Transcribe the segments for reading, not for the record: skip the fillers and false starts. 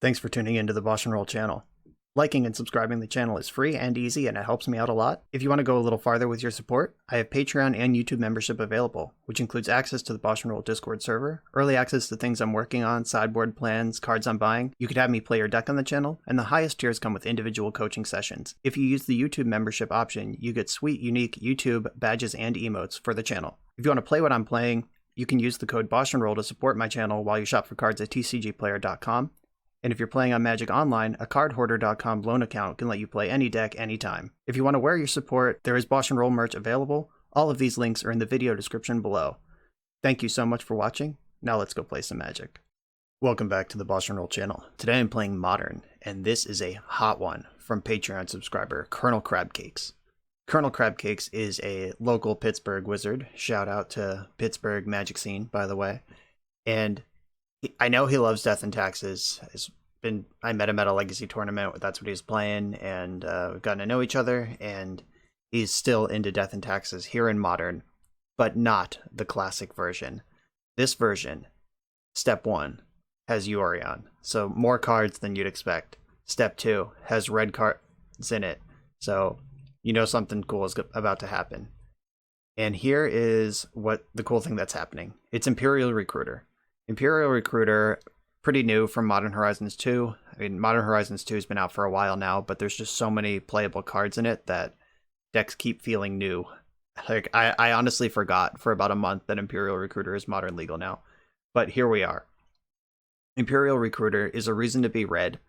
Thanks for tuning into the BoshNRoll channel. Liking and subscribing the channel is free and easy, and it helps me out a lot. If you want to go a little farther with your support, I have Patreon and YouTube membership available, which includes access to the BoshNRoll Discord server, early access to things I'm working on, sideboard plans, cards I'm buying. You could have me play your deck on the channel, and the highest tiers come with individual coaching sessions. If you use the YouTube membership option, you get sweet, unique YouTube badges and emotes for the channel. If you want to play what I'm playing, you can use the code BoshNRoll to support my channel while you shop for cards at tcgplayer.com. And if you're playing on Magic Online, a cardhoarder.com loan account can let you play any deck anytime. If you want to wear your support, there is BoshNRoll merch available. All of these links are in the video description below. Thank you so much for watching. Now let's go play some Magic. Welcome back to the BoshNRoll channel. Today I'm playing Modern, and this is a hot one from Patreon subscriber Colonel Crabcakes. Colonel Crabcakes is a local Pittsburgh wizard. Shout out to Pittsburgh Magic scene, by the way. And I know he loves Death and Taxes. I met him at a Legacy tournament. That's what he was playing, and we've gotten to know each other. And he's still into Death and Taxes here in Modern, but not the classic version. This version, Step 1, has Yorion, so more cards than you'd expect. Step 2 has red cards in it, so you know something cool is about to happen. And here is what the cool thing that's happening. It's Imperial Recruiter. Imperial Recruiter, pretty new from Modern Horizons 2. I mean, Modern Horizons 2 has been out for a while now, but there's just so many playable cards in it that decks keep feeling new. Like, I honestly forgot for about a month that Imperial Recruiter is Modern legal now. But here we are. Imperial Recruiter is a reason to be read.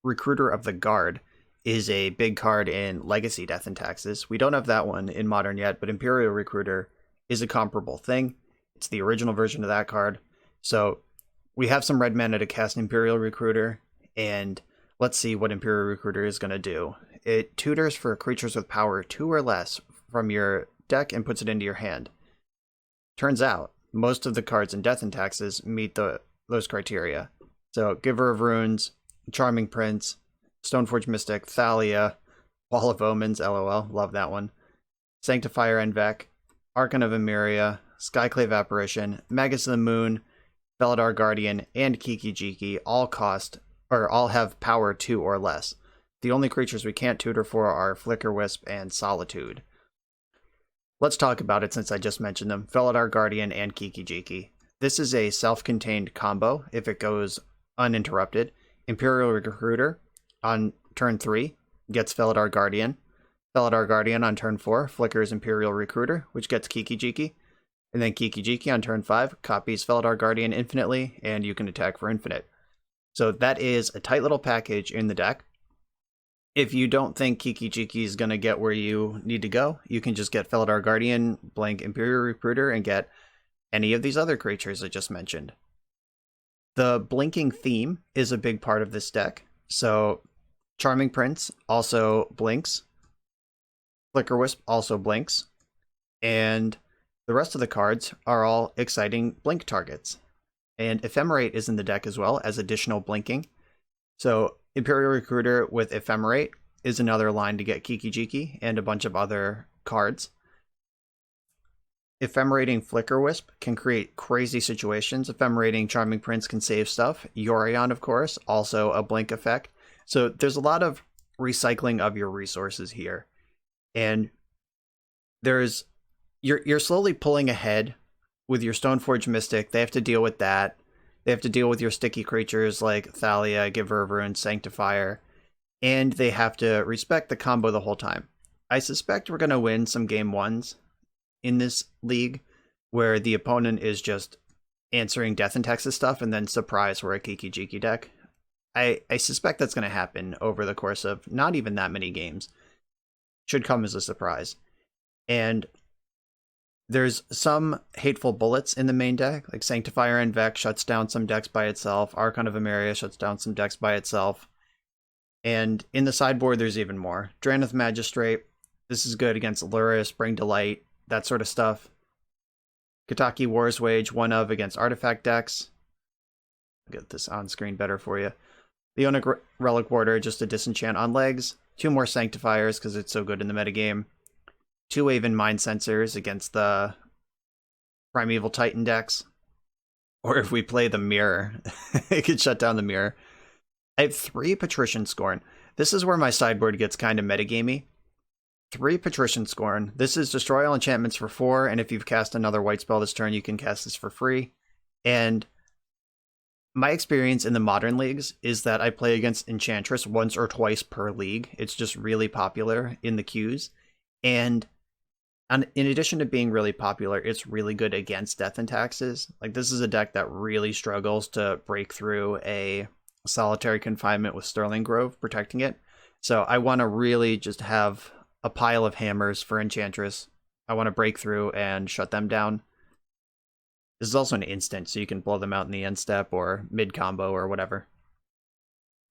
Recruiter of the Guard is a big card in Legacy Death and Taxes. We don't have that one in Modern yet, but Imperial Recruiter is a comparable thing. It's the original version of that card. So we have some red mana to cast Imperial Recruiter, and let's see what Imperial Recruiter is going to do. It tutors for creatures with power 2 or less from your deck and puts it into your hand. Turns out, most of the cards in Death and Taxes meet those criteria. So Giver of Runes, Charming Prince, Stoneforge Mystic, Thalia, Wall of Omens, LOL, love that one, Sanctifier Envec, Archon of Emeria, Skyclave Apparition, Magus of the Moon, Felidar Guardian, and Kiki-Jiki all have power 2 or less. The only creatures we can't tutor for are Flicker Wisp and Solitude. Let's talk about it since I just mentioned them. Felidar Guardian and Kiki-Jiki. This is a self-contained combo if it goes uninterrupted. Imperial Recruiter on turn 3 gets Felidar Guardian. Felidar Guardian on turn 4 flickers Imperial Recruiter, which gets Kiki-Jiki. And then Kiki-Jiki on turn 5 copies Felidar Guardian infinitely, and you can attack for infinite. So that is a tight little package in the deck. If you don't think Kiki-Jiki is going to get where you need to go, you can just get Felidar Guardian, blank Imperial Recruiter, and get any of these other creatures I just mentioned. The blinking theme is a big part of this deck. So Charming Prince also blinks. Flicker Wisp also blinks. And the rest of the cards are all exciting blink targets. And Ephemerate is in the deck as well as additional blinking. So Imperial Recruiter with Ephemerate is another line to get Kiki-Jiki and a bunch of other cards. Ephemerating Flicker Wisp can create crazy situations. Ephemerating Charming Prince can save stuff. Yorion, of course, also a blink effect. So there's a lot of recycling of your resources here. And you're slowly pulling ahead with your Stoneforge Mystic. They have to deal with that. They have to deal with your sticky creatures like Thalia, Giver of Runes, Sanctifier. And they have to respect the combo the whole time. I suspect we're going to win some game 1s in this league where the opponent is just answering Death and Taxes stuff and then surprise we're a Kiki-Jiki deck. I suspect that's going to happen over the course of not even that many games. Should come as a surprise. And there's some hateful bullets in the main deck, like Sanctifier and Vex shuts down some decks by itself, Archon of Emeria shuts down some decks by itself, and in the sideboard there's even more. Drannith Magistrate, this is good against Luris, Bring Delight, that sort of stuff. Kataki War's Wage, one of against artifact decks. I'll get this on screen better for you. Leonic Relic Warder, just a disenchant on legs. 2 more Sanctifiers because it's so good in the metagame. 2 Aven Mind Sensors against the Primeval Titan decks. Or if we play the mirror, it could shut down the mirror. I have 3 Patrician Scorn. This is where my sideboard gets kind of metagamey. 3 Patrician Scorn. This is destroy all enchantments for 4, and if you've cast another white spell this turn, you can cast this for free. And my experience in the modern leagues is that I play against Enchantress once or twice per league. It's just really popular in the queues. And in addition to being really popular, it's really good against Death and Taxes. Like, this is a deck that really struggles to break through a solitary confinement with Sterling Grove protecting it. So I want to really just have a pile of hammers for Enchantress. I want to break through and shut them down. This is also an instant, so you can blow them out in the end step or mid combo or whatever.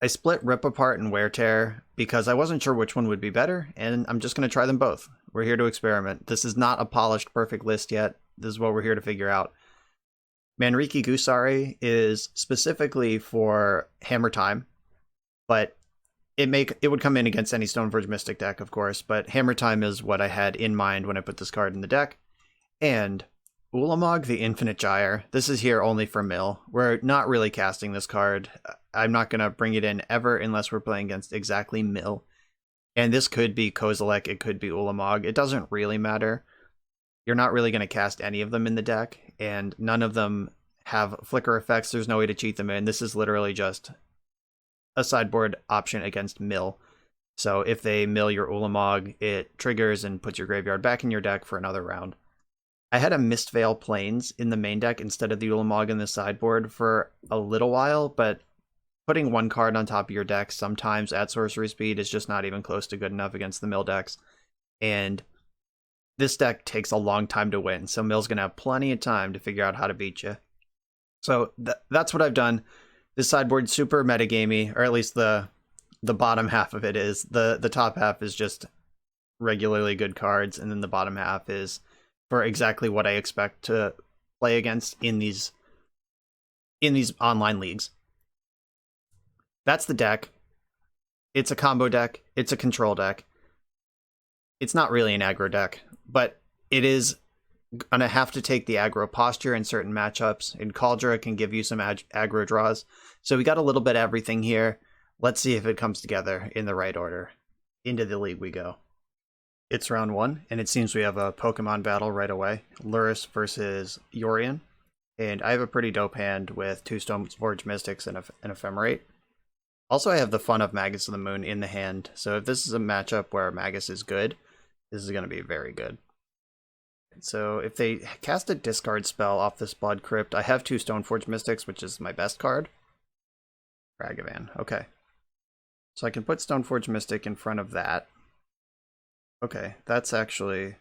I split Rip Apart and Wear Tear because I wasn't sure which one would be better, and I'm just going to try them both. We're here to experiment. This is not a polished perfect list yet. This is what we're here to figure out. Manriki Gusari is specifically for Hammer Time, but it would come in against any Stoneforge Mystic deck, of course, but Hammer Time is what I had in mind when I put this card in the deck. And Ulamog the Infinite Gyre. This is here only for mill. We're not really casting this card. I'm not going to bring it in ever unless we're playing against exactly mill. And this could be Kozilek, it could be Ulamog. It doesn't really matter. You're not really going to cast any of them in the deck, and none of them have flicker effects. There's no way to cheat them in. This is literally just a sideboard option against mill. So if they mill your Ulamog, it triggers and puts your graveyard back in your deck for another round. I had a Mistveil Plains in the main deck instead of the Ulamog in the sideboard for a little while, but putting one card on top of your deck sometimes at sorcery speed is just not even close to good enough against the mill decks. And this deck takes a long time to win, so mill's going to have plenty of time to figure out how to beat you. So that's what I've done. This sideboard's super metagamey, or at least the bottom half of it is. The top half is just regularly good cards, and then the bottom half is for exactly what I expect to play against in these online leagues. That's the deck. It's a combo deck. It's a control deck. It's not really an aggro deck, but it is going to have to take the aggro posture in certain matchups, and Kaldra can give you some aggro draws. So we got a little bit of everything here. Let's see if it comes together in the right order. Into the league we go. It's round 1, and it seems we have a Pokemon battle right away. Lurrus versus Yorion. And I have a pretty dope hand with 2 Stoneforge Mystics and an Ephemerate. Also, I have the Fun of Magus of the Moon in the hand, so if this is a matchup where Magus is good, this is going to be very good. So if they cast a discard spell off this Blood Crypt, I have 2 Stoneforge Mystics, which is my best card. Ragavan, okay. So I can put Stoneforge Mystic in front of that. Okay, that's actually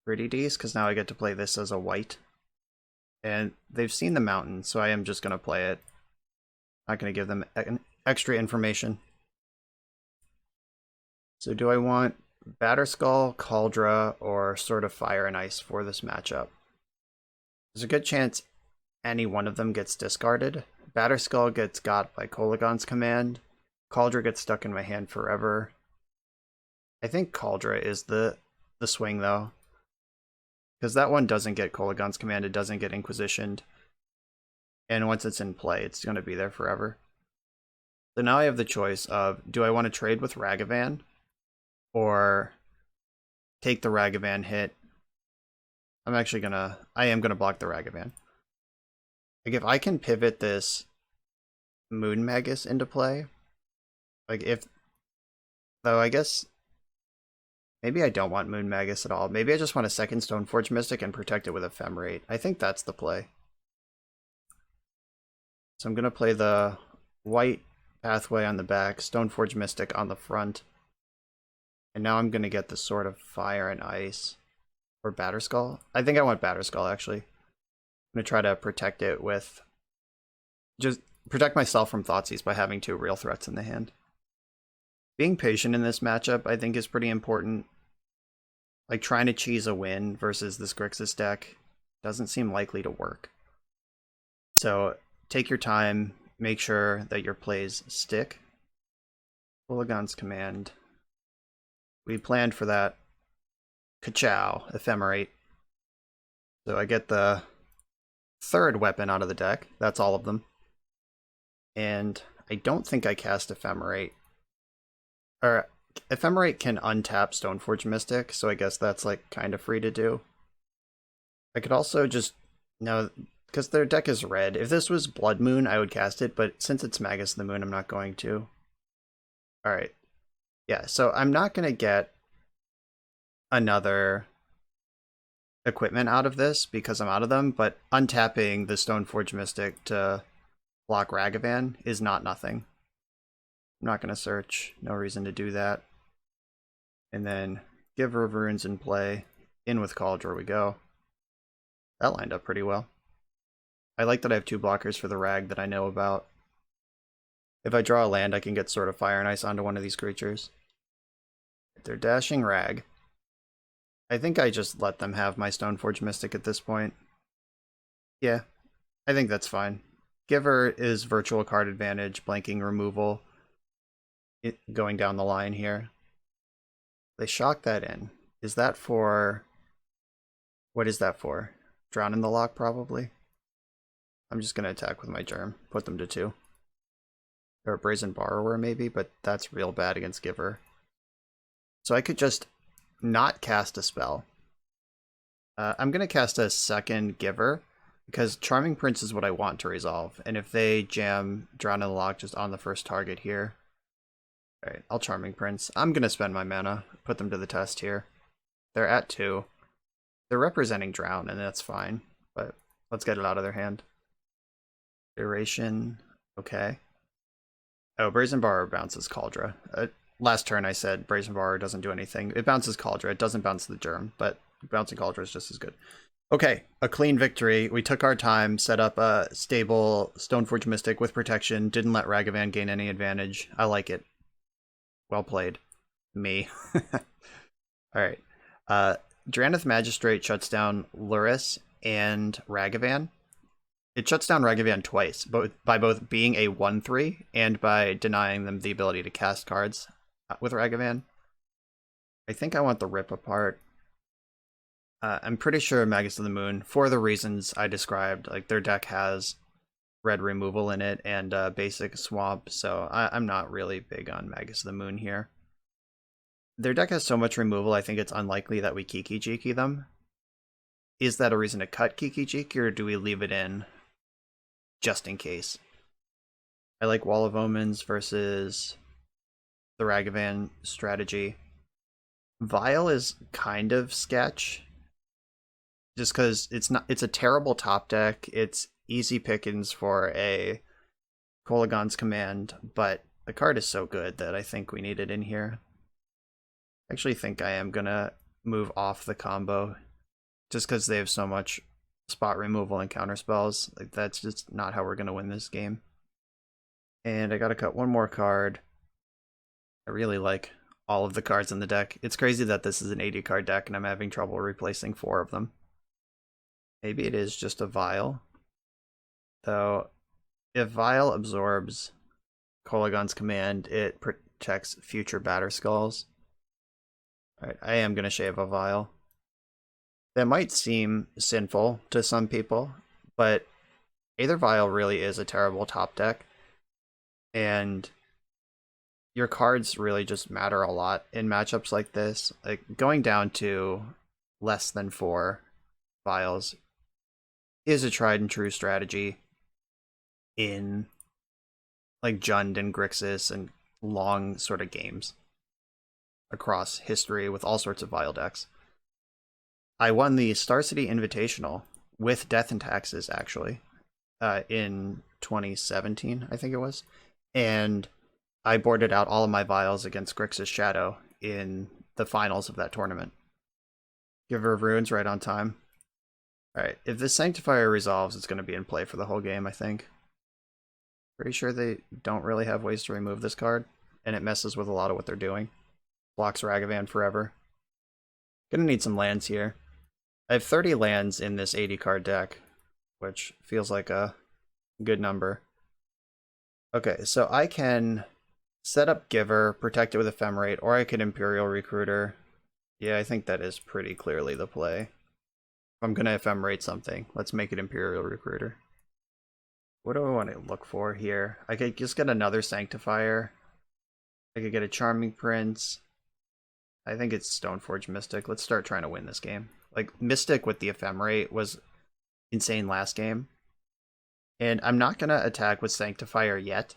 pretty decent, because now I get to play this as a white. And they've seen the mountain, so I am just going to play it. Not going to give them extra information. So do I want Batterskull, Kaldra, or Sword of Fire and Ice for this matchup? There's a good chance any one of them gets discarded. Batterskull gets got by Kolaghan's Command. Kaldra gets stuck in my hand forever. I think Kaldra is the swing, though. Because that one doesn't get Kolaghan's Command, it doesn't get Inquisitioned. And once it's in play, it's going to be there forever. So now I have the choice of, do I want to trade with Ragavan? Or take the Ragavan hit? I am gonna block the Ragavan. Like, if I can pivot this Moon Magus into play, though I guess, maybe I don't want Moon Magus at all. Maybe I just want a second Stoneforge Mystic and protect it with Ephemerate. I think that's the play. So I'm gonna play the white pathway on the back, Stoneforge Mystic on the front. And now I'm going to get the Sword of Fire and Ice. Or Batterskull. I think I want Batterskull, actually. I'm going to try to protect it with... just protect myself from Thoughtseize by having 2 real threats in the hand. Being patient in this matchup, I think, is pretty important. Like, trying to cheese a win versus this Grixis deck doesn't seem likely to work. So, take your time. Make sure that your plays stick. Kolaghan's Command... we planned for that. Ka-chow, Ephemerate. So I get the third weapon out of the deck. That's all of them. And I don't think I cast Ephemerate. Or Ephemerate can untap Stoneforge Mystic, so I guess that's like kind of free to do. I could also just, no, because their deck is red. If this was Blood Moon, I would cast it, but since it's Magus of the Moon, I'm not going to. Alright. Yeah, so I'm not going to get another equipment out of this because I'm out of them, but untapping the Stoneforge Mystic to block Ragavan is not nothing. I'm not going to search. No reason to do that. And then Giver of Runes in play. In with Cauldron we go. That lined up pretty well. I like that I have 2 blockers for the Rag that I know about. If I draw a land, I can get Sword of Fire and Ice onto one of these creatures. They're dashing Rag. I think I just let them have my Stoneforge Mystic at this point. Yeah, I think that's fine. Giver is virtual card advantage, blanking removal. Going down the line here. They shock that in. Is that for... What is that for? Drown in the Lock, probably? I'm just going to attack with my Germ. Put them to 2. Or Brazen Borrower, maybe, but that's real bad against Giver. So I could just not cast a spell. I'm going to cast a second Giver, because Charming Prince is what I want to resolve. And if they jam Drown in the Lock just on the first target here... Alright, I'll Charming Prince. I'm going to spend my mana, put them to the test here. They're at 2. They're representing Drown, and that's fine, but let's get it out of their hand. Duration, okay. Oh, Brazen Borrower bounces Cauldron. Last turn I said Brazen Borrower doesn't do anything. It bounces Cauldron, it doesn't bounce the Germ, but bouncing Cauldron is just as good. Okay, a clean victory. We took our time, set up a stable Stoneforge Mystic with protection, didn't let Ragavan gain any advantage. I like it. Well played. Me. Alright. Drannith Magistrate shuts down Luris and Ragavan. It shuts down Ragavan twice, by both being a 1/3 and by denying them the ability to cast cards with Ragavan. I think I want the Rip Apart. I'm pretty sure Magus of the Moon, for the reasons I described, like their deck has red removal in it and basic swamp, so I'm not really big on Magus of the Moon here. Their deck has so much removal, I think it's unlikely that we Kiki-Jiki them. Is that a reason to cut Kiki-Jiki, or do we leave it in just in case? I like Wall of Omens versus the Ragavan strategy. Vial is kind of sketch, just because it's a terrible top deck. It's easy pickings for a Kolaghan's Command, but the card is so good that I think we need it in here. I actually think I am gonna move off the combo, just because they have so much spot removal and counter spells. Like, that's just not how we're gonna win this game. And I gotta cut one more card. I really like all of the cards in the deck. It's crazy that this is an 80 card deck and I'm having trouble replacing 4 of them. Maybe it is just a Vial. Though, if Vial absorbs Kolaghan's Command, it protects future Batter Skulls. Alright, I am going to shave a Vial. That might seem sinful to some people, but Aether Vial really is a terrible top deck. And your cards really just matter a lot in matchups like this. Like, going down to less than 4 Vials is a tried and true strategy in like Jund and Grixis and long sort of games across history with all sorts of Vial decks. I won the Star City Invitational with Death and Taxes, actually, in 2017, I think it was. And I boarded out all of my Vials against Grixis Shadow in the finals of that tournament. Giver of Runes right on time. Alright, if this Sanctifier resolves, it's going to be in play for the whole game, I think. Pretty sure they don't really have ways to remove this card, and it messes with a lot of what they're doing. Blocks Ragavan forever. Gonna need some lands here. I have 30 lands in this 80 card deck, which feels like a good number. Okay, so I can set up Giver, protect it with Ephemerate, or I could Imperial Recruiter. Yeah, I think that is pretty clearly the play. I'm gonna ephemerate something. Let's make it Imperial Recruiter. What do I want to look for here? I could just get another Sanctifier. I could get a Charming Prince. I think it's Stoneforge Mystic. Let's start trying to win this game. Like, Mystic with the Ephemerate was insane last game. And I'm not going to attack with Sanctifier yet.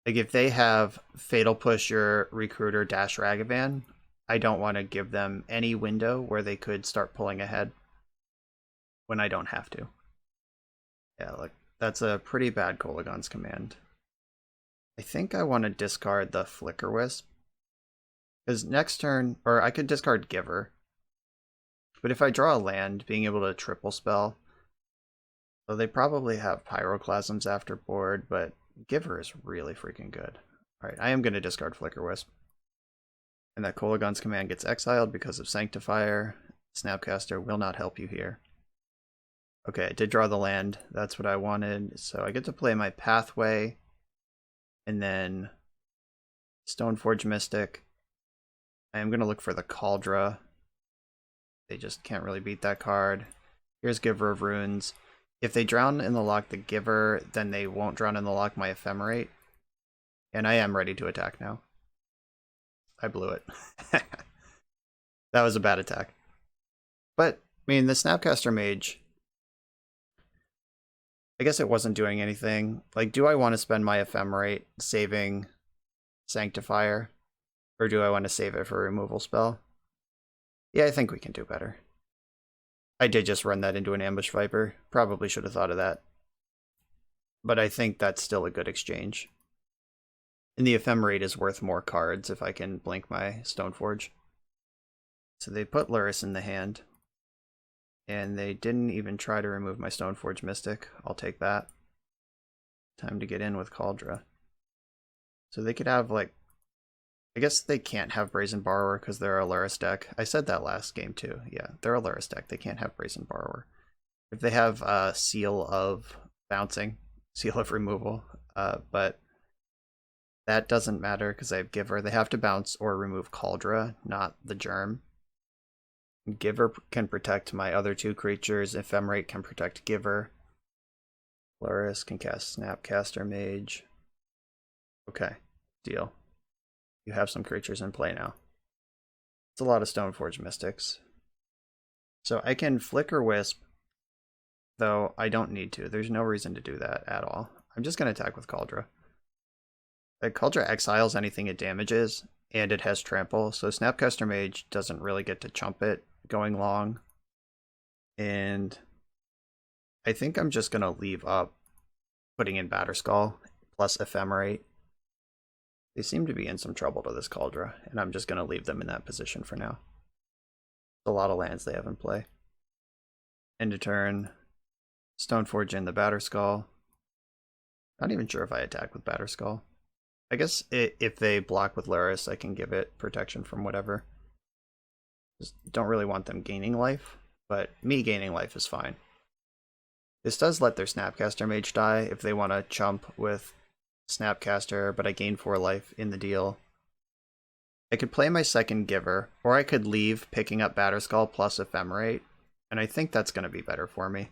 Like, if they have Fatal Push your Recruiter dash Ragavan, I don't want to give them any window where they could start pulling ahead when I don't have to. Yeah, look, that's a pretty bad Kolaghan's Command. I think I want to discard the Flicker Wisp. Because next turn, or I could discard Giver. But if I draw a land, being able to triple spell, so they probably have Pyroclasms after board, but Giver is really freaking good. Alright, I am going to discard Flicker Wisp. And that Kolaghan's Command gets exiled because of Sanctifier. Snapcaster will not help you here. Okay, I did draw the land. That's what I wanted. So I get to play my Pathway. And then Stoneforge Mystic. I am going to look for the Kaldra. They just can't really beat that card. Here's Giver of Runes. If they drown in the lock the Giver, then they won't drown in the lock my Ephemerate. And I am ready to attack now. I blew it. That was a bad attack. But, I mean, the Snapcaster Mage, I guess it wasn't doing anything. Like, do I want to spend my Ephemerate saving Sanctifier? Or do I want to save it for a removal spell? Yeah, I think we can do better. I did just run that into an Ambush Viper. Probably should have thought of that. But I think that's still a good exchange. And the Ephemerate is worth more cards if I can blink my Stoneforge. So they put Lurrus in the hand. And they didn't even try to remove my Stoneforge Mystic. I'll take that. Time to get in with Kaldra. So they could have, like, I guess they can't have Brazen Borrower because they're a Lurrus deck. I said that last game too. Yeah, they're a Lurrus deck. They can't have Brazen Borrower. If they have Seal of Bouncing, Seal of Removal, but that doesn't matter because I have Giver. They have to bounce or remove Kaldra, not the Germ. Giver can protect my other two creatures. Ephemerate can protect Giver. Lurrus can cast Snapcaster Mage. Okay, deal. You have some creatures in play now. It's a lot of Stoneforge Mystics. So I can Flicker Wisp, though I don't need to. There's no reason to do that at all. I'm just going to attack with Kaldra. Kaldra exiles anything it damages, and it has Trample, so Snapcaster Mage doesn't really get to chump it going long. And I think I'm just going to leave up putting in Batterskull plus Ephemerate. They seem to be in some trouble to this Kaldra, and I'm just going to leave them in that position for now. A lot of lands they have in play. End of turn. Stoneforge in the Batterskull. Not even sure if I attack with Batterskull. I guess if they block with Lurrus, I can give it protection from whatever. Just don't really want them gaining life, but me gaining life is fine. This does let their Snapcaster Mage die if they want to chump with Snapcaster, but I gain 4 life in the deal. I could play my second Giver, or I could leave picking up Batterskull plus Ephemerate, and I think that's going to be better for me.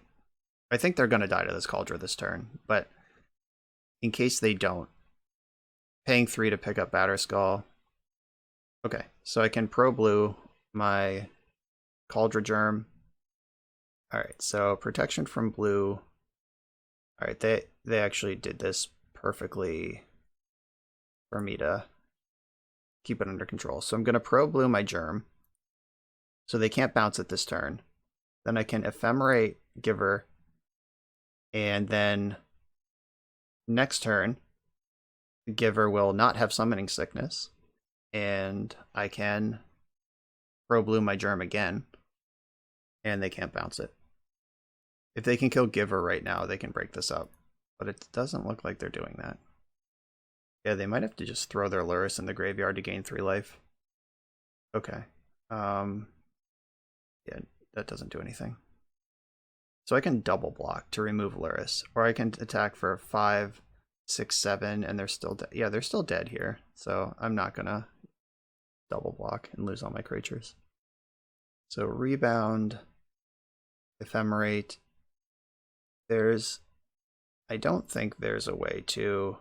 I think they're going to die to this Kaldra this turn, but in case they don't, paying 3 to pick up Batterskull. Okay, so I can Pro Blue my Kaldra Germ. Alright, so protection from blue. Alright, they actually did this perfectly for me to keep it under control. So I'm going to Pro Blue my Germ, so they can't bounce it this turn. Then I can Ephemerate Giver, and then next turn, Giver will not have Summoning Sickness, and I can Pro Blue my Germ again, and they can't bounce it. If they can kill Giver right now, they can break this up. But it doesn't look like they're doing that. Yeah, they might have to just throw their Lurrus in the graveyard to gain 3 life. Okay. Yeah, that doesn't do anything. So I can double block to remove Lurrus, or I can attack for 5, 6, 7, and they're still dead. Yeah, they're still dead here, so I'm not gonna double block and lose all my creatures. So rebound. Ephemerate. I don't think there's a way to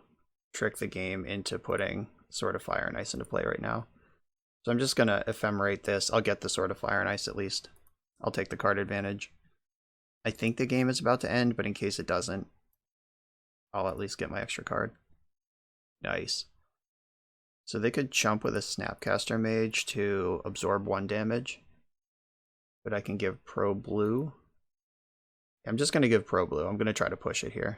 trick the game into putting Sword of Fire and Ice into play right now. So I'm just gonna Ephemerate this. I'll get the Sword of Fire and Ice at least. I'll take the card advantage. I think the game is about to end, but in case it doesn't, I'll at least get my extra card. Nice. So they could chump with a Snapcaster Mage to absorb 1 damage. But I can give Pro Blue. I'm just going to give Pro Blue. I'm going to try to push it here.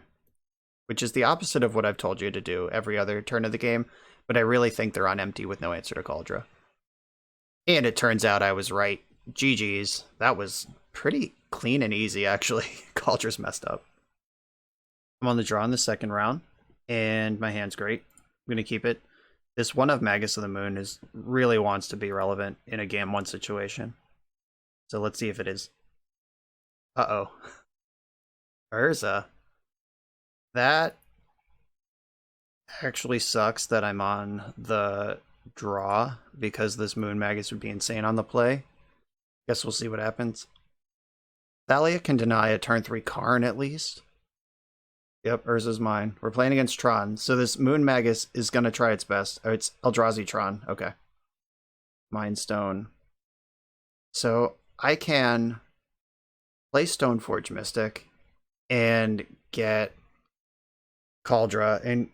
Which is the opposite of what I've told you to do every other turn of the game. But I really think they're on empty with no answer to Cauldron. And it turns out I was right. GG's. That was pretty clean and easy, actually. Cauldron's messed up. I'm on the draw in the second round. And my hand's great. I'm going to keep it. This one of Magus of the Moon really wants to be relevant in a game 1 situation. So let's see if it is. Uh-oh. Urza. That actually sucks that I'm on the draw because this Moon Magus would be insane on the play. Guess we'll see what happens. Thalia can deny a turn 3 Karn at least. Yep, Urza's mine. We're playing against Tron, so this Moon Magus is going to try its best. Oh, it's Eldrazi Tron. Okay. Mind Stone. So I can play Stoneforge Mystic and get Kaldra. And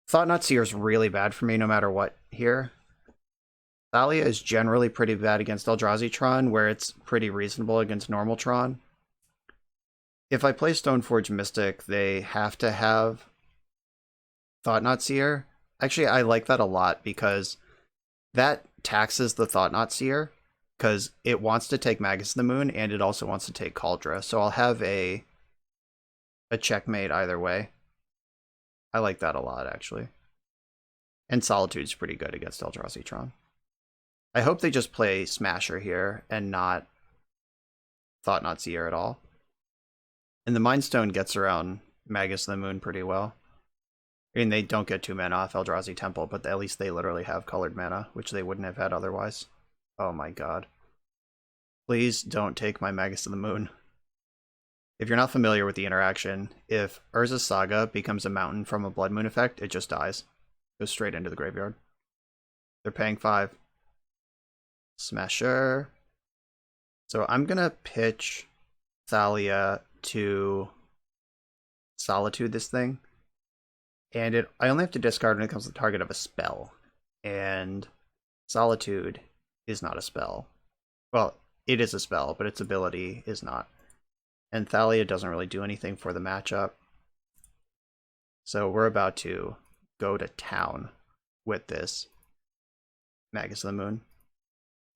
Thought-Knot Seer is really bad for me no matter what here. Thalia is generally pretty bad against Eldrazi Tron, where it's pretty reasonable against normal Tron. If I play Stoneforge Mystic, they have to have Thought-Knot Seer. Actually, I like that a lot because that taxes the Thought-Knot Seer because it wants to take Magus of the Moon and it also wants to take Kaldra. So I'll have a checkmate either way. I like that a lot, actually. And Solitude's pretty good against Eldrazi Tron. I hope they just play Smasher here and not Thought-Knot Seer at all. And the Mind Stone gets around Magus of the Moon pretty well. I mean, they don't get 2 mana off Eldrazi Temple, but at least they literally have colored mana, which they wouldn't have had otherwise. Oh my god. Please don't take my Magus of the Moon. If you're not familiar with the interaction, if Urza's Saga becomes a mountain from a Blood Moon effect, it just dies. Goes straight into the graveyard. They're paying 5. Smasher. So I'm gonna pitch Thalia to Solitude this thing. And I only have to discard when it comes to the target of a spell. And Solitude is not a spell. Well, it is a spell, but its ability is not. And Thalia doesn't really do anything for the matchup. So we're about to go to town with this Magus of the Moon.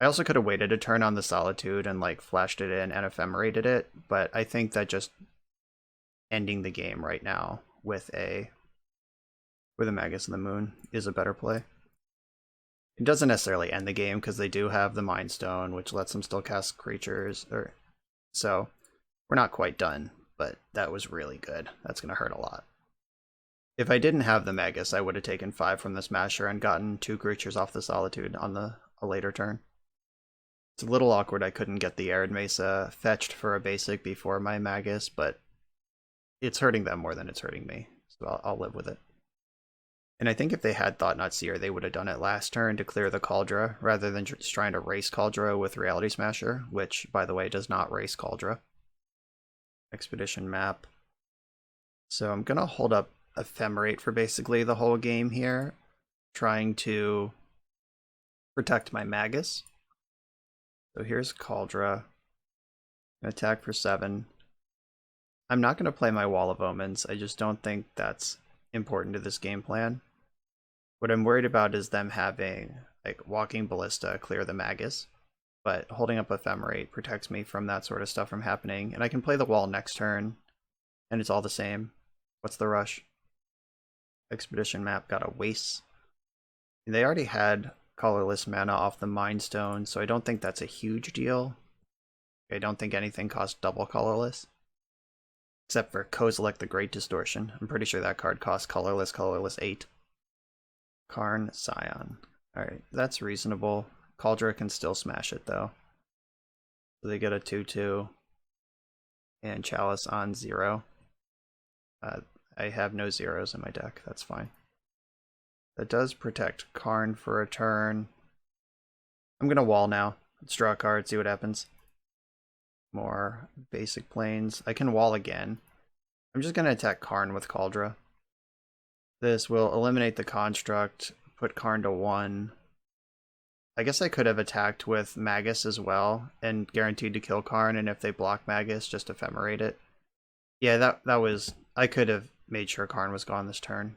I also could have waited a turn on the Solitude and like flashed it in and ephemerated it, but I think that just ending the game right now with a Magus of the Moon is a better play. It doesn't necessarily end the game because they do have the Mind Stone, which lets them still cast creatures, so we're not quite done, but that was really good. That's going to hurt a lot. If I didn't have the Magus, I would have taken 5 from the Smasher and gotten 2 creatures off the Solitude on a later turn. It's a little awkward I couldn't get the Arid Mesa fetched for a basic before my Magus, but it's hurting them more than it's hurting me, so I'll live with it. And I think if they had Thought-Knot Seer, they would have done it last turn to clear the Kaldra, rather than just trying to race Kaldra with Reality Smasher, which, by the way, does not race Kaldra. Expedition map. So I'm going to hold up Ephemerate for basically the whole game here, trying to protect my Magus. So here's Kaldra. Attack for 7. I'm not going to play my Wall of Omens. I just don't think that's important to this game plan. What I'm worried about is them having like Walking Ballista clear the Magus, but holding up Ephemerate protects me from that sort of stuff from happening, and I can play the wall next turn, and it's all the same. What's the rush? Expedition map got a waste. They already had colorless mana off the Mind Stone, so I don't think that's a huge deal. I don't think anything costs double colorless. Except for Kozilek the Great Distortion. I'm pretty sure that card costs colorless 8. Karn Scion. Alright, that's reasonable. Kaldra can still smash it though. So they get a 2-2. and Chalice on 0. I have no zeros in my deck, that's fine. That does protect Karn for a turn. I'm gonna wall now. Let's draw a card, see what happens. More basic planes. I can wall again. I'm just gonna attack Karn with Kaldra. This will eliminate the construct, put Karn to 1. I guess I could have attacked with Magus as well, and guaranteed to kill Karn, and if they block Magus, just ephemerate it. Yeah, that was... I could have made sure Karn was gone this turn.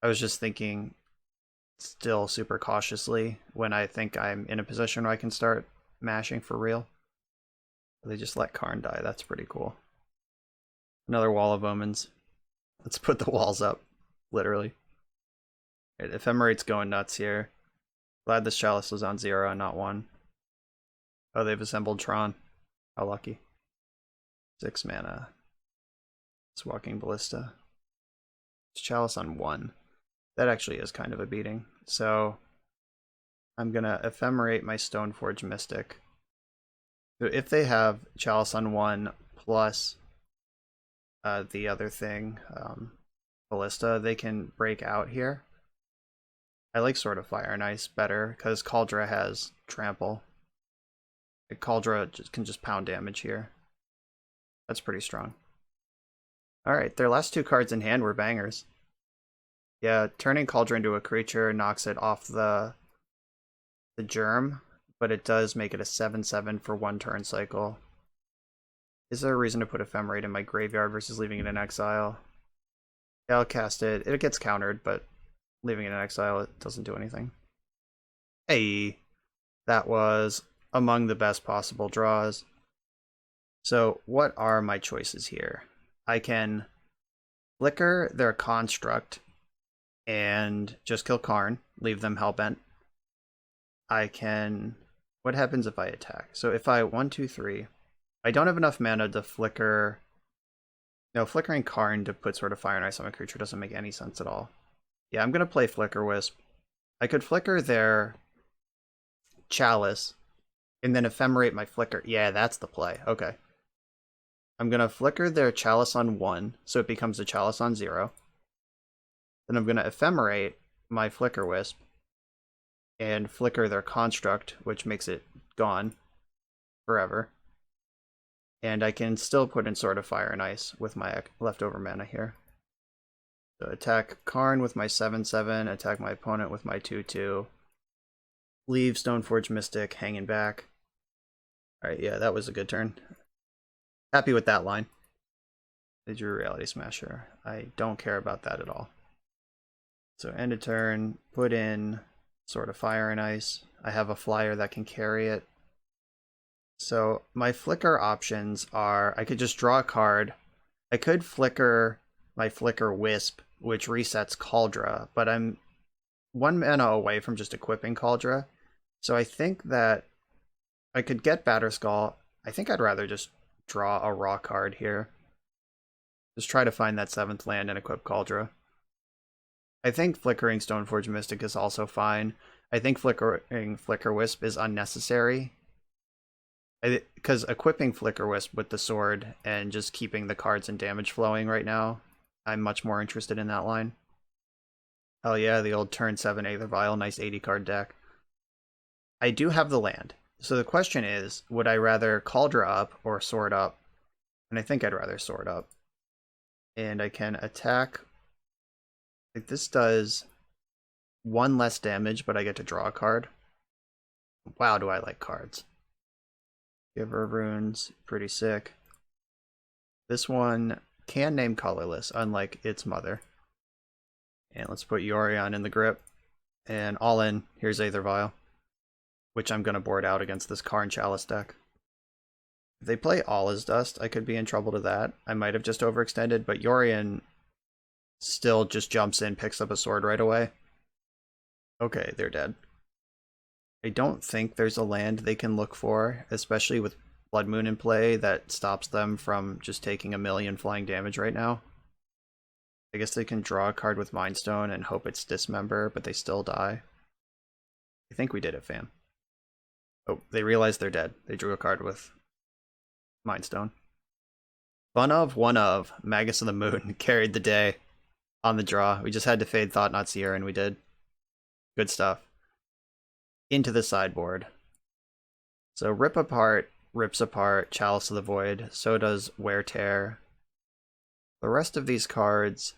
I was just thinking still super cautiously when I think I'm in a position where I can start mashing for real. They just let Karn die, that's pretty cool. Another Wall of Omens. Let's put the walls up, literally. Right, Ephemerate's going nuts here. Glad this Chalice was on 0 and not 1. Oh, they've assembled Tron. How lucky. 6 mana. It's Walking Ballista. It's Chalice on 1. That actually is kind of a beating. So I'm gonna Ephemerate my Stoneforge Mystic. So if they have Chalice on 1 plus the other thing, Ballista, they can break out here. I like Sword of Fire and Ice better because Kaldra has Trample. Kaldra can just pound damage here. That's pretty strong. Alright, their last 2 cards in hand were bangers. Yeah, turning Kaldra into a creature knocks it off the germ, but it does make it a 7/7 for 1 turn cycle. Is there a reason to put Ephemerate in my graveyard versus leaving it in exile? Yeah, I'll cast it. It gets countered, but leaving it in exile, it doesn't do anything. Hey, that was among the best possible draws. So what are my choices here? I can flicker their construct and just kill Karn, leave them hellbent. I can... What happens if I attack? So if I 1, 2, 3, I don't have enough mana to flicker... No, flickering Karn to put Sword of Fire and Ice on a creature doesn't make any sense at all. Yeah, I'm gonna play Flicker Wisp. I could flicker their Chalice and then ephemerate my flicker. Yeah, that's the play. Okay. I'm gonna flicker their Chalice on 1, so it becomes a Chalice on 0. Then I'm gonna ephemerate my Flicker Wisp and flicker their construct, which makes it gone forever. And I can still put in Sword of Fire and Ice with my leftover mana here. So attack Karn with my 7/7, attack my opponent with my 2/2. Leave Stoneforge Mystic hanging back. Alright, yeah, that was a good turn. Happy with that line. They drew Reality Smasher. I don't care about that at all. So end of turn, put in Sword of Fire and Ice. I have a flyer that can carry it. So my flicker options are, I could just draw a card. I could flicker my Flicker Wisp, which resets Kaldra, but I'm 1 mana away from just equipping Kaldra. So I think that I could get Batterskull. I think I'd rather just draw a raw card here. Just try to find that 7th land and equip Kaldra. I think flickering Stoneforge Mystic is also fine. I think flickering Flicker Wisp is unnecessary. Because equipping Flicker Wisp with the sword and just keeping the cards and damage flowing right now, I'm much more interested in that line. Hell yeah, the old turn 7 Aether Vial, nice 80 card deck. I do have the land. So the question is, would I rather Kaldra up or Sword up? And I think I'd rather Sword up. And I can attack. Like this does 1 less damage, but I get to draw a card. Wow, do I like cards. Giver Runes, pretty sick. This one can name colorless, unlike its mother. And let's put Yorion in the grip. And all in, here's Aether Vial, which I'm going to board out against this Karn Chalice deck. If they play All Is Dust, I could be in trouble to that. I might have just overextended, but Yorion still just jumps in, picks up a sword right away. Okay, they're dead. I don't think there's a land they can look for, especially with Blood Moon in play, that stops them from just taking 1,000,000 flying damage right now. I guess they can draw a card with Mind Stone and hope it's Dismember, but they still die. I think we did it, fam. Oh, they realized they're dead. They drew a card with Mind Stone. Fun of, one of, Magus of the Moon carried the day on the draw. We just had to fade Thought Not Seer, and we did. Good stuff. Into the sideboard. So Rip Apart rips apart Chalice of the Void. So does Wear Tear. The rest of these cards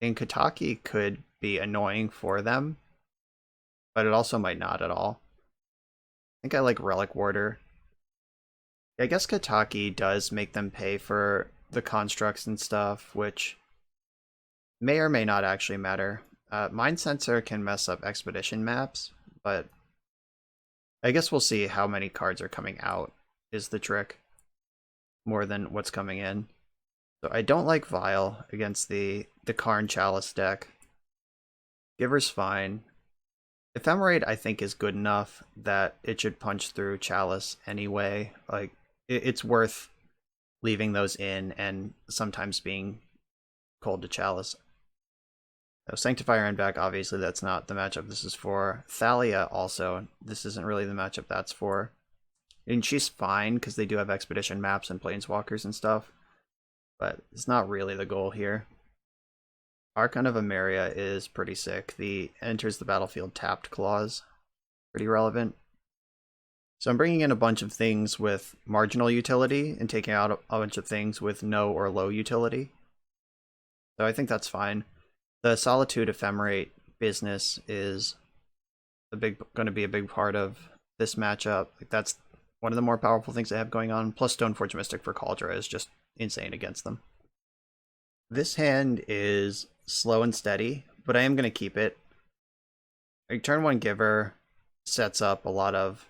in Kiki-Jiki could be annoying for them, but it also might not at all. I think I like Relic Warder. I guess Kiki-Jiki does make them pay for the constructs and stuff, which may or may not actually matter. Mind Sensor can mess up Expedition maps, but I guess we'll see how many cards are coming out is the trick, more than what's coming in. So I don't like Vial against the Karn Chalice deck. Giver's fine. Ephemerate I think is good enough that it should punch through Chalice anyway. Like, it's worth leaving those in and sometimes being cold to Chalice. So Sanctifier and back, obviously that's not the matchup this is for. Thalia also, this isn't really the matchup that's for. And she's fine because they do have Expedition maps and Planeswalkers and stuff, but it's not really the goal here. Archon of Emeria is pretty sick. The enters the battlefield tapped clause, pretty relevant. So I'm bringing in a bunch of things with marginal utility and taking out a bunch of things with no or low utility. So I think that's fine. The Solitude Ephemerate business is going to be a big part of this matchup. Like, that's one of the more powerful things they have going on. Plus Stoneforge Mystic for Kaldra is just insane against them. This hand is slow and steady, but I am going to keep it. Like, turn 1 Giver sets up a lot of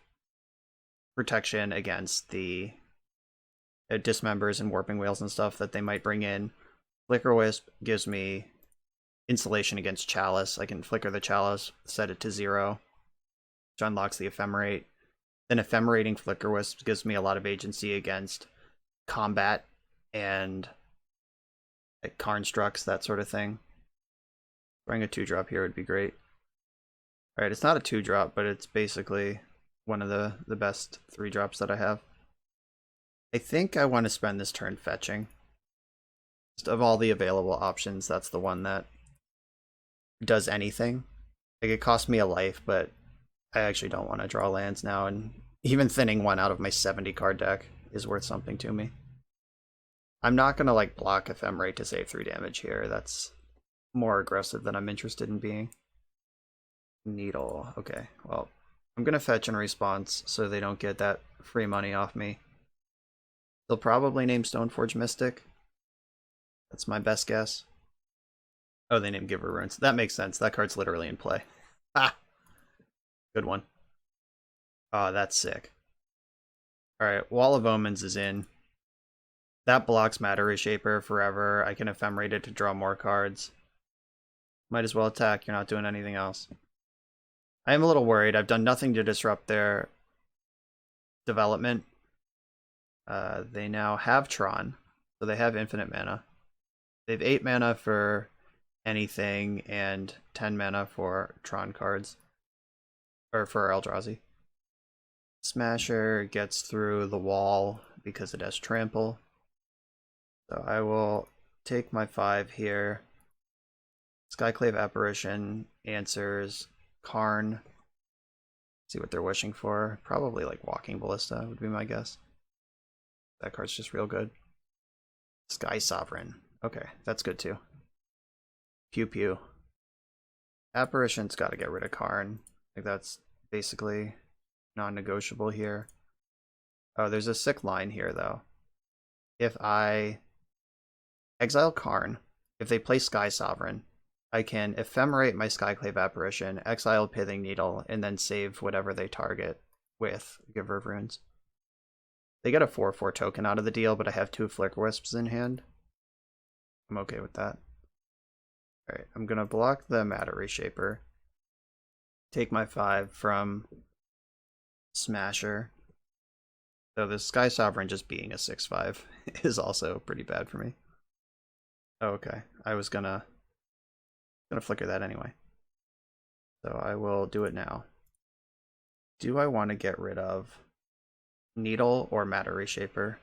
protection against the dismembers and warping whales and stuff that they might bring in. Flicker Wisp gives me insulation against Chalice. I can flicker the Chalice, set it to 0, which unlocks the Ephemerate. Then Ephemerating Flicker Wisp gives me a lot of agency against combat and like Karnstructs, that sort of thing. Throwing a 2-drop here would be great. Alright, it's not a 2-drop, but it's basically one of the best 3-drops that I have. I think I want to spend this turn fetching. Just of all the available options, that's the one that does anything. Like, it cost me a life, but I actually don't want to draw lands now, and even thinning one out of my 70 card deck is worth something to me. I'm not going to like block Ephemerate to save 3 damage here. That's more aggressive than I'm interested in being. Needle. Okay, well, I'm going to fetch in response so they don't get that free money off me. They'll probably name Stoneforge Mystic. That's my best guess. Oh, they named Giver Runes. That makes sense. That card's literally in play. Ah! Good one. Oh, that's sick. Alright, Wall of Omens is in. That blocks Matter Reshaper forever. I can Ephemerate it to draw more cards. Might as well attack. You're not doing anything else. I am a little worried. I've done nothing to disrupt their development. They now have Tron, so they have infinite mana. They have 8 mana for anything and 10 mana for Tron cards. Or for Eldrazi. Smasher gets through the wall because it has Trample. So I will take my 5 here. Skyclave Apparition answers Karn. See what they're wishing for. Probably like Walking Ballista would be my guess. That card's just real good. Sky Sovereign. Okay, that's good too. Pew pew. Apparition's got to get rid of Karn. Like, that's basically non-negotiable here. Oh, there's a sick line here though. If I exile Karn, if they play Sky Sovereign, I can Ephemerate my Skyclave Apparition, exile Pithing Needle, and then save whatever they target with Giver of Runes. They get a 4/4 token out of the deal, but I have 2 Flicker Wisps in hand. I'm okay with that. Alright, I'm gonna block the Matter Reshaper. Take my 5 from Smasher. So the Sky Sovereign just being a 6/5 is also pretty bad for me. Oh, okay, I was gonna flicker that anyway. So I will do it now. Do I want to get rid of Needle or Matter Reshaper?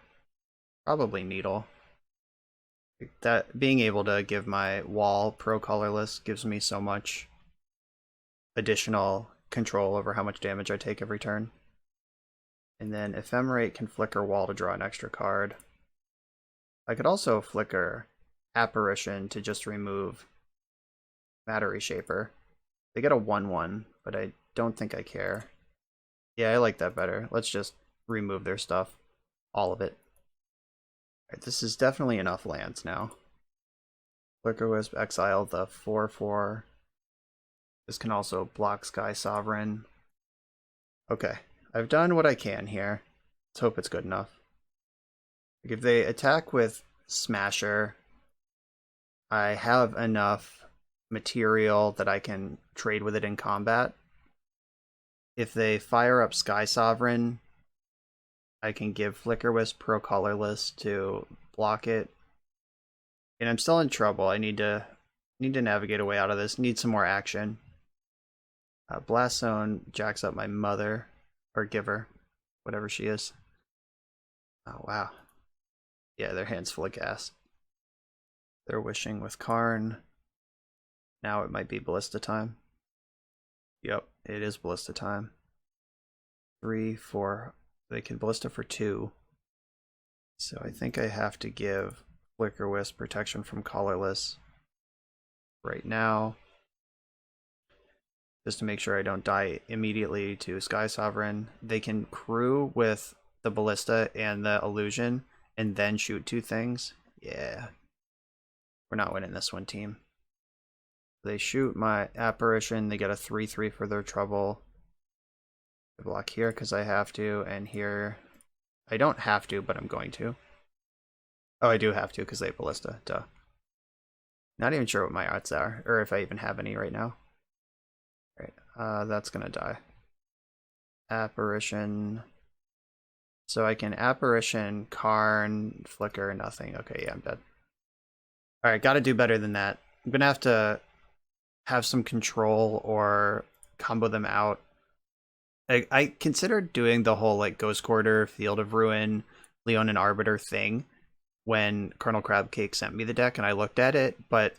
Probably Needle. That being able to give my wall pro colorless gives me so much additional control over how much damage I take every turn. And then Ephemerate can flicker wall to draw an extra card. I could also flicker Apparition to just remove Matter Reshaper. They get a 1/1, but I don't think I care. Yeah, I like that better. Let's just remove their stuff. All of it. Alright, this is definitely enough lands now. Flicker Wisp, exile the 4/4. This can also block Sky Sovereign. Okay, I've done what I can here. Let's hope it's good enough. Like if they attack with Smasher, I have enough material that I can trade with it in combat. If they fire up Sky Sovereign, I can give Flicker Wisp Pro Colorless to block it. And I'm still in trouble. I need to navigate a way out of this. Need some more action. Blast Zone jacks up my mother, or giver, whatever she is. Oh wow. Yeah, their hand's full of gas. They're wishing with Karn. Now it might be Ballista time. Yep, it is Ballista time. 3, 4. They can Ballista for 2. So I think I have to give Flicker Wisp protection from Colorless right now. Just to make sure I don't die immediately to Sky Sovereign. They can crew with the Ballista and the Illusion and then shoot 2 things. Yeah. We're not winning this one, team. They shoot my Apparition, they get a 3/3 for their trouble. I block here because I have to, and here I don't have to, but I'm going to. Oh, I do have to because they have Ballista, duh. Not even sure what my odds are, or if I even have any right now. Alright, that's gonna die. Apparition. So I can Apparition, Karn, Flicker, nothing. Okay, yeah, I'm dead. Alright, gotta do better than that. I'm gonna have some control or combo them out. I considered doing the whole like Ghost Quarter, Field of Ruin, Leonin Arbiter thing when Colonel Crabcake sent me the deck and I looked at it, but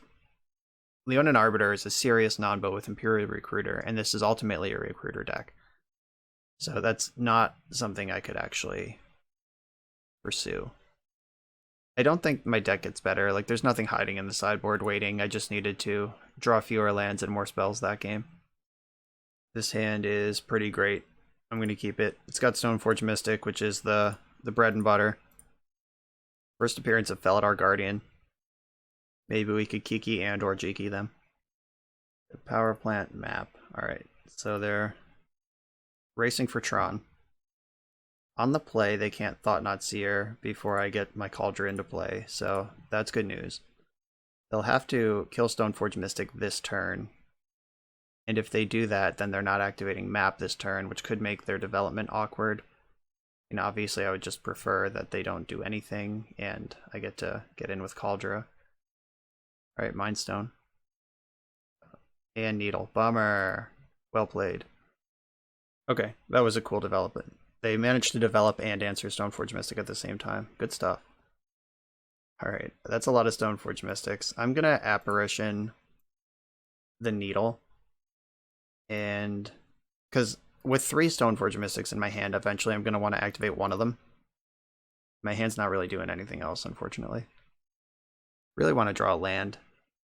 Leonin Arbiter is a serious non-bo with Imperial Recruiter, and this is ultimately a Recruiter deck. So that's not something I could actually pursue. I don't think my deck gets better. Like, there's nothing hiding in the sideboard waiting. I just needed to draw fewer lands and more spells that game. This hand is pretty great. I'm going to keep it. It's got Stoneforge Mystic, which is the bread and butter. First appearance of Felidar Guardian. Maybe we could Kiki and or Jiki them. The power plant map. Alright, so they're racing for Tron. On the play, they can't Thought-Knot Seer before I get my Cauldron into play, so that's good news. They'll have to kill Stoneforge Mystic this turn. And if they do that, then they're not activating map this turn, which could make their development awkward. And obviously I would just prefer that they don't do anything, and I get to get in with Cauldron. Alright, Mind Stone. And Needle. Bummer. Well played. Okay, that was a cool development. They managed to develop and answer Stoneforge Mystic at the same time. Good stuff. Alright, that's a lot of Stoneforge Mystics. I'm gonna Apparition the Needle. And because with 3 Stoneforge Mystics in my hand, eventually I'm going to want to activate one of them. My hand's not really doing anything else, unfortunately. Really want to draw land.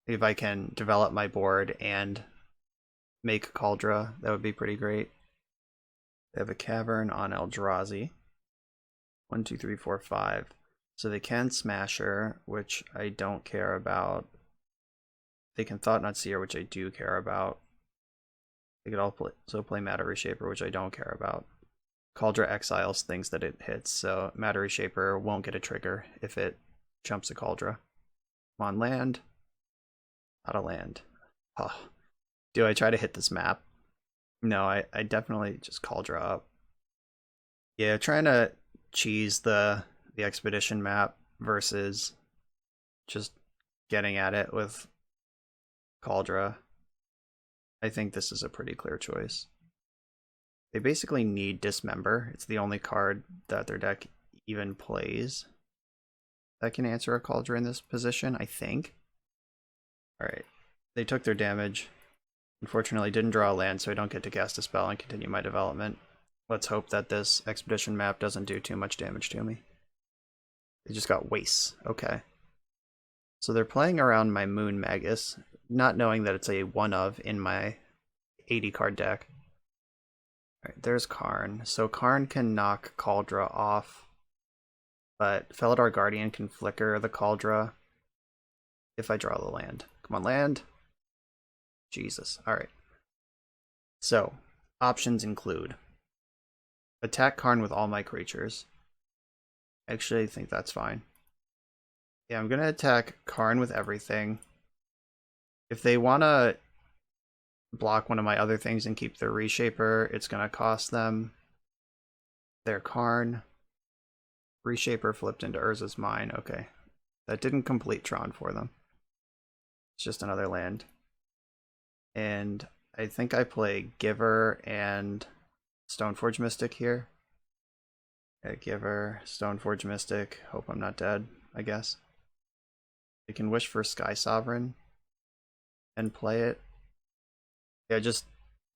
If I can develop my board and make Cauldron, that would be pretty great. They have a Cavern on Eldrazi. 1, 2, 3, 4, 5. So they can Smasher, which I don't care about. They can Thought-Knot Seer, which I do care about. They could also play Matter Reshaper, which I don't care about. Cauldron exiles things that it hits, so Matter Reshaper won't get a trigger if it jumps a Cauldron. Come on, land. Not a land. Oh. Do I try to hit this map? No, I definitely just Cauldron up. Yeah, trying to cheese the expedition map versus just getting at it with Cauldron. I think this is a pretty clear choice. They basically need Dismember. It's the only card that their deck even plays. that can answer a Cauldron in this position, I think. Alright, they took their damage. Unfortunately, didn't draw a land, so I don't get to cast a spell and continue my development. Let's hope that this Expedition map doesn't do too much damage to me. They just got wastes. Okay. So they're playing around my Moon Magus, not knowing that it's a one of in my 80 card deck. Alright, there's Karn. So Karn can knock Kaldra off, but Felidar Guardian can flicker the Kaldra if I draw the land. Come on, land. Jesus. Alright. So, options include attack Karn with all my creatures. Actually, I think that's fine. Yeah, I'm going to attack Karn with everything. If they want to block one of my other things and keep their Reshaper, it's going to cost them their Karn. Reshaper flipped into Urza's Mine. Okay. That didn't complete Tron for them. It's just another land. And I think I play Giver and Stoneforge Mystic here. Okay, Giver, Stoneforge Mystic. Hope I'm not dead, I guess. You can wish for Sky Sovereign and play it. Yeah, just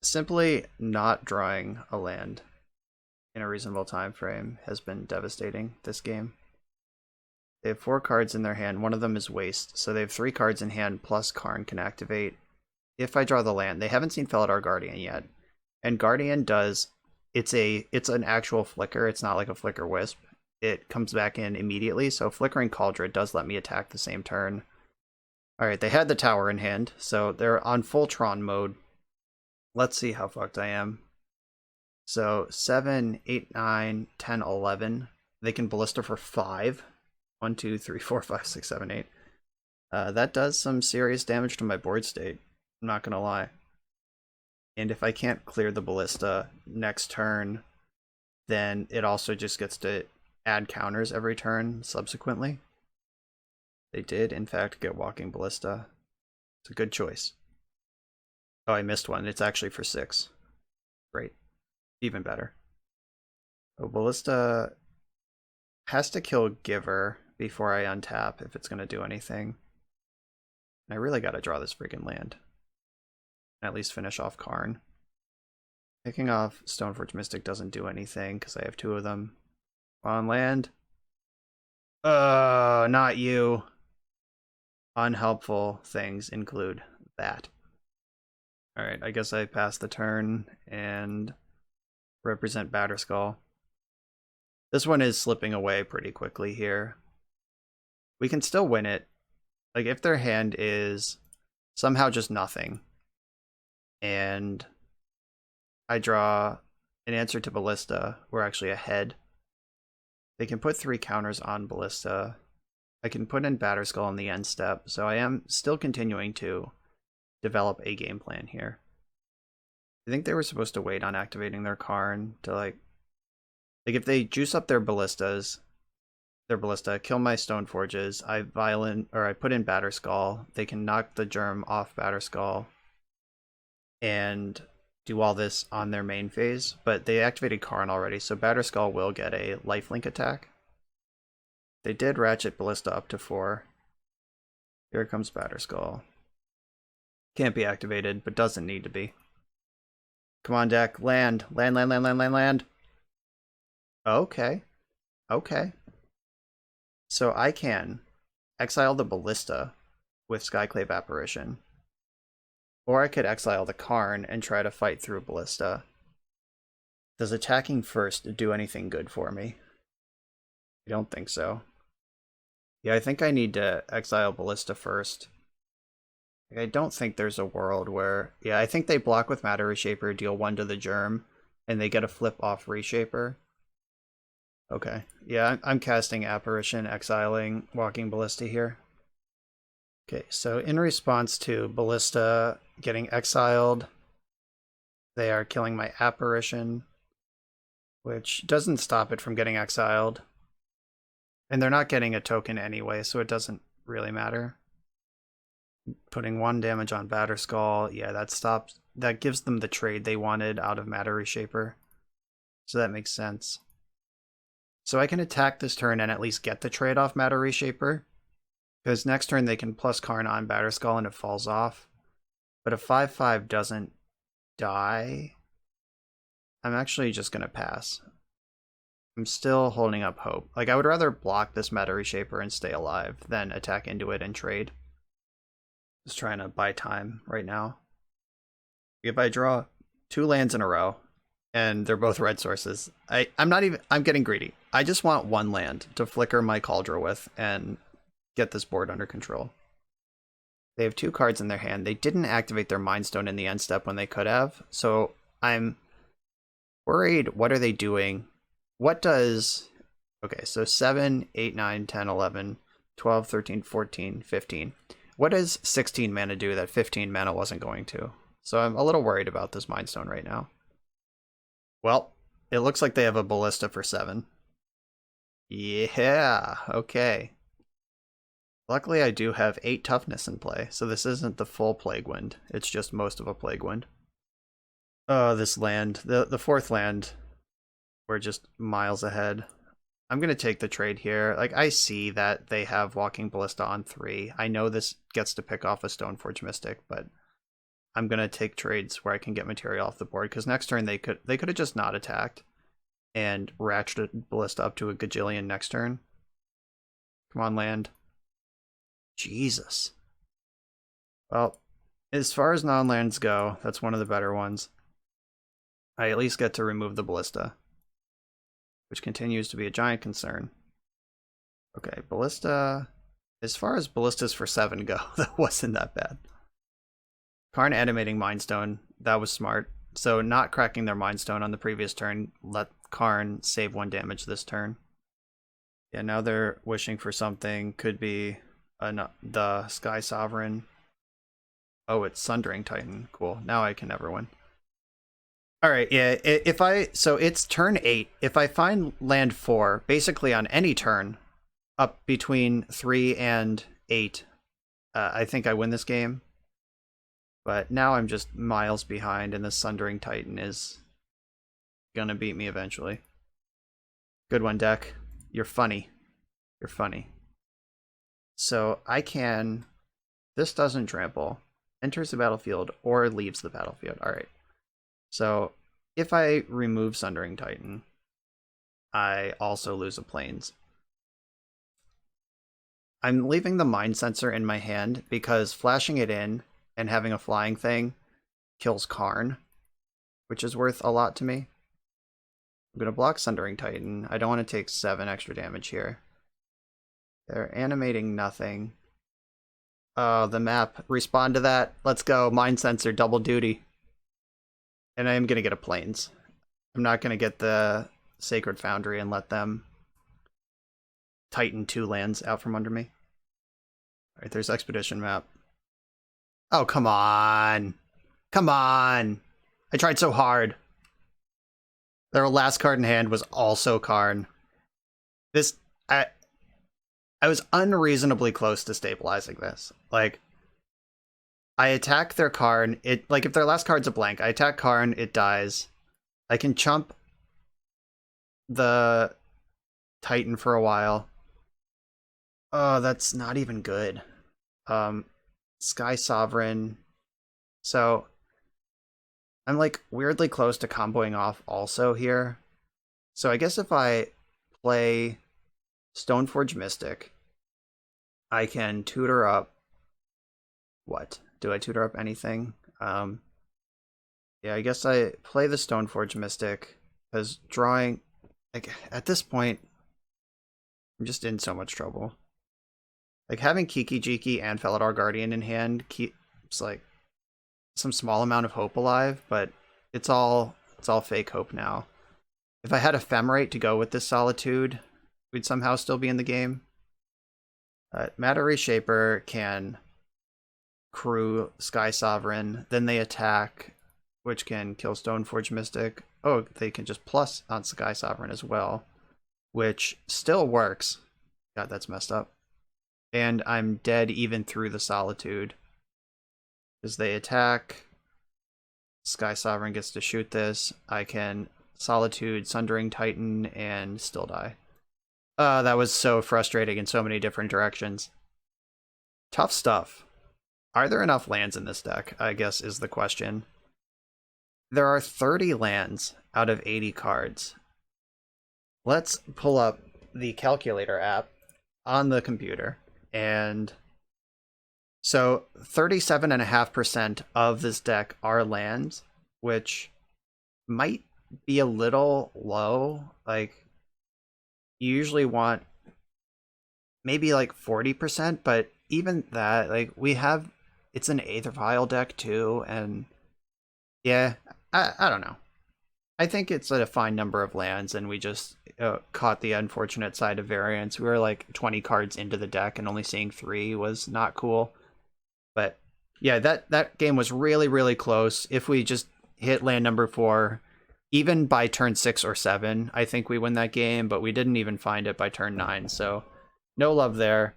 simply not drawing a land in a reasonable time frame has been devastating this game. They have 4 cards in their hand. One of them is Waste, so they have 3 cards in hand plus Karn can activate if I draw the land. They haven't seen Felidar Guardian yet, and Guardian does. It's an actual flicker. It's not like a flicker wisp. It comes back in immediately, so flickering Cauldron does let me attack the same turn. Alright, they had the tower in hand, so they're on full Tron mode. Let's see how fucked I am. So 7, 8, 9, 10, 11. They can Ballista for 5. 1, 2, 3, 4, 5, 6, 7, 8. That does some serious damage to my board state. I'm not gonna lie. And if I can't clear the Ballista next turn, then it also just gets to add counters every turn subsequently. They did, in fact, get Walking Ballista. It's a good choice. Oh, I missed one. It's actually for 6. Great. Even better. So Ballista has to kill Giver before I untap if it's going to do anything. And I really got to draw this freaking land. At least finish off Karn. Picking off Stoneforge Mystic doesn't do anything because I have 2 of them. On land. Not you. Unhelpful things include that. Alright, I guess I pass the turn and represent Batterskull. This one is slipping away pretty quickly here. We can still win it. Like, if their hand is somehow just nothing, and I draw an answer to Ballista, we're actually ahead. They can put 3 counters on Ballista. I can put in Batterskull on the end step, so I am still continuing to develop a game plan here. I think they were supposed to wait on activating their Karn to like if they juice up their Ballista, kill my Stoneforges, I put in Batterskull, they can knock the Germ off Batterskull and do all this on their main phase, but they activated Karn already, so Batterskull will get a lifelink attack. They did ratchet Ballista up to 4. Here comes Batterskull. Can't be activated, but doesn't need to be. Come on, deck. Land. Land, land, land, land, land, land. Okay. Okay. So I can exile the Ballista with Skyclave Apparition. Or I could exile the Karn and try to fight through Ballista. Does attacking first do anything good for me? I don't think so. Yeah, I think I need to exile Ballista first. I don't think there's a world where... Yeah, I think they block with Matter Reshaper, deal 1 to the Germ, and they get a flip off Reshaper. Okay. Yeah, I'm casting Apparition, exiling Walking Ballista here. Okay, so in response to Ballista getting exiled, they are killing my Apparition, which doesn't stop it from getting exiled. And they're not getting a token anyway, so it doesn't really matter. Putting 1 damage on Batterskull, yeah, that gives them the trade they wanted out of Matter Reshaper. So that makes sense. So I can attack this turn and at least get the trade off Matter Reshaper. Because next turn they can plus Karn on Batterskull and it falls off. But if 5/5 doesn't die, I'm actually just going to pass. I'm still holding up hope. Like, I would rather block this Matter Reshaper and stay alive than attack into it and trade. Just trying to buy time right now. If I draw 2 lands in a row, and they're both red sources, I'm getting greedy. I just want 1 land to flicker my Kaldra with and get this board under control. They have 2 cards in their hand. They didn't activate their Mind Stone in the end step when they could have, so I'm worried. What are they doing? What does... Okay, so 7, 8, 9, 10, 11, 12, 13, 14, 15. What does 16 mana do that 15 mana wasn't going to? So I'm a little worried about this Mind Stone right now. Well, it looks like they have a Ballista for 7. Yeah, okay. Luckily I do have 8 toughness in play, so this isn't the full Plague Wind. It's just most of a Plague Wind. Oh, this land. The 4th land... We're just miles ahead. I'm going to take the trade here. Like, I see that they have Walking Ballista on 3. I know this gets to pick off a Stoneforge Mystic, but I'm going to take trades where I can get material off the board, because next turn they could have just not attacked and ratcheted Ballista up to a gajillion next turn. Come on, land. Jesus. Well, as far as non-lands go, that's one of the better ones. I at least get to remove the Ballista, which continues to be a giant concern. Okay, Ballista... As far as Ballistas for 7 go, that wasn't that bad. Karn animating Mind Stone, that was smart. So not cracking their Mind Stone on the previous turn let Karn save 1 damage this turn. Yeah, now they're wishing for something. Could be the Sky Sovereign. Oh, it's Sundering Titan. Cool. Now I can never win. Alright, yeah, so it's turn 8. If I find land 4, basically on any turn, up between 3 and 8, I think I win this game. But now I'm just miles behind, and the Sundering Titan is gonna beat me eventually. Good one, deck. You're funny. You're funny. So I can... This doesn't trample. Enters the battlefield or leaves the battlefield. Alright. So, if I remove Sundering Titan, I also lose a Plains. I'm leaving the Mind Sensor in my hand because flashing it in and having a flying thing kills Karn, which is worth a lot to me. I'm going to block Sundering Titan. I don't want to take 7 extra damage here. They're animating nothing. Oh, the map. Respond to that. Let's go. Mind Sensor, double duty. And I am going to get a Plains. I'm not going to get the Sacred Foundry and let them Titan 2 lands out from under me. Alright, there's Expedition map. Oh, come on. Come on. I tried so hard. Their last card in hand was also Karn. This... I was unreasonably close to stabilizing this. Like... I attack their Karn, if their last card's a blank, I attack Karn, it dies. I can chump the Titan for a while. Oh, that's not even good. Sky Sovereign. So, I'm like weirdly close to comboing off also here. So I guess if I play Stoneforge Mystic, I can tutor up... What? Do I tutor up anything? Yeah, I guess I play the Stoneforge Mystic, because drawing... Like, at this point, I'm just in so much trouble. Like, having Kiki-Jiki and Felidar Guardian in hand keeps, like, some small amount of hope alive, but it's all fake hope now. If I had Ephemerate to go with this Solitude, we'd somehow still be in the game. Matter Reshaper can... crew Sky Sovereign, then they attack, which can kill Stoneforge Mystic. Oh, they can just plus on Sky Sovereign as well, which still works. God, that's messed up. And I'm dead even through the Solitude. As they attack, Sky Sovereign gets to shoot this. I can Solitude, Sundering Titan, and still die. That was so frustrating in so many different directions. Tough stuff. Are there enough lands in this deck, I guess is the question. There are 30 lands out of 80 cards. Let's pull up the calculator app on the computer. And so 37.5% of this deck are lands, which might be a little low. Like, you usually want maybe like 40%, but even that, like, we have, it's an Aether Vial deck too, and yeah, I don't know. I think it's a fine number of lands, and we just caught the unfortunate side of variance. We were like 20 cards into the deck, and only seeing 3 was not cool. But yeah, that game was really, really close. If we just hit land number 4, even by turn 6 or 7, I think we win that game, but we didn't even find it by turn 9, so no love there.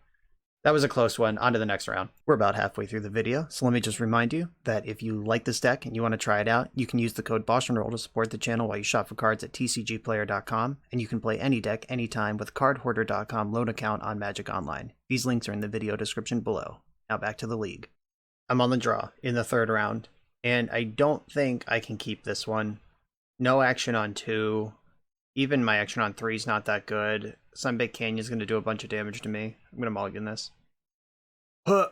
That was a close one. On to the next round. We're about halfway through the video, so let me just remind you that if you like this deck and you want to try it out, you can use the code BoshNRoll to support the channel while you shop for cards at tcgplayer.com, and you can play any deck anytime with cardhoarder.com loan account on Magic Online. These links are in the video description below. Now back to the league. I'm on the draw in the third round, and I don't think I can keep this one. No action on 2. Even my action on 3 is not that good. Sunbaked Canyon's going to do a bunch of damage to me. I'm going to mulligan this. Huh.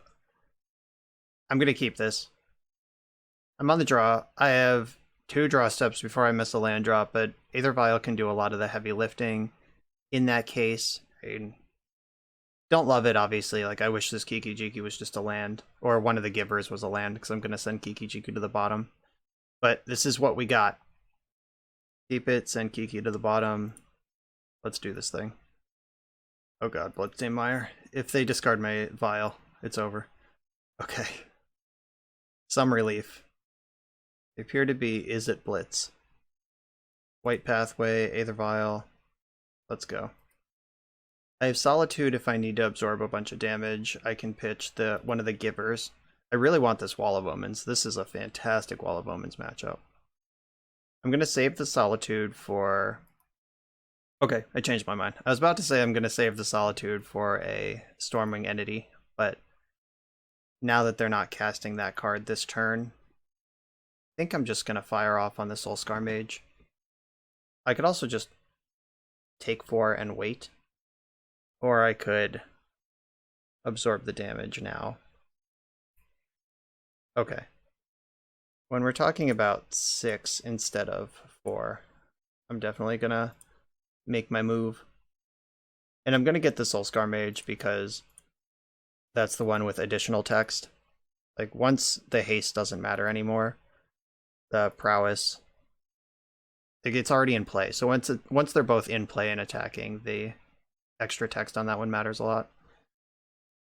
I'm going to keep this. I'm on the draw. I have 2 draw steps before I miss a land drop, but Aether Vial can do a lot of the heavy lifting. In that case, I don't love it, obviously. Like, I wish this Kiki-Jiki was just a land, or one of the givers was a land, because I'm going to send Kiki-Jiki to the bottom. But this is what we got. Keep it, send Kiki to the bottom. Let's do this thing. Oh god, Bloodstained Mire. If they discard my Vial, it's over. Okay. Some relief. They appear to be Is It Blitz. White Pathway, Aether Vial. Let's go. I have Solitude if I need to absorb a bunch of damage. I can pitch one of the givers. I really want this Wall of Omens. This is a fantastic Wall of Omens matchup. I'm going to save the Solitude for... Okay, I changed my mind. I was about to say I'm going to save the Solitude for a Stormwing Entity, but now that they're not casting that card this turn, I think I'm just going to fire off on the Soulscar Mage. I could also just take 4 and wait, or I could absorb the damage now. Okay. When we're talking about 6 instead of 4, I'm definitely going to make my move. And I'm going to get the Soulscar Mage because that's the one with additional text. Like, once the haste doesn't matter anymore, the prowess, like, it's already in play. So once they're both in play and attacking, the extra text on that one matters a lot.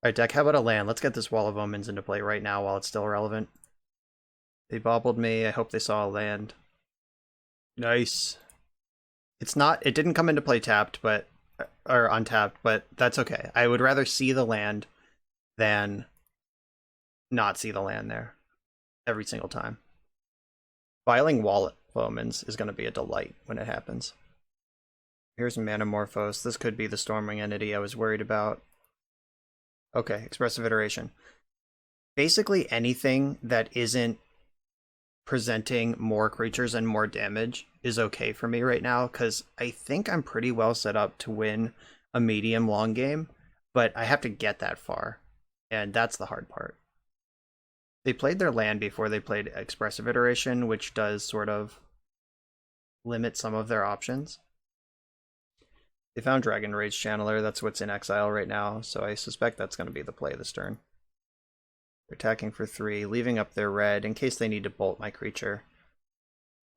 Alright, deck, how about a land? Let's get this Wall of Omens into play right now while it's still relevant. They bobbled me. I hope they saw a land. Nice. It didn't come into play tapped, or untapped, but that's okay. I would rather see the land than not see the land there every single time. Filing Wall of Omens is going to be a delight when it happens. Here's Manamorphose. This could be the Stormwing Entity I was worried about. Okay, Expressive Iteration. Basically anything that isn't presenting more creatures and more damage is okay for me right now, because I think I'm pretty well set up to win a medium long game, but I have to get that far, and that's the hard part. They played their land before they played Expressive Iteration, which does sort of limit some of their options. They found Dragon Rage Channeler. That's what's in exile right now, so I suspect that's going to be the play this turn. They're attacking for 3, leaving up their red in case they need to bolt my creature.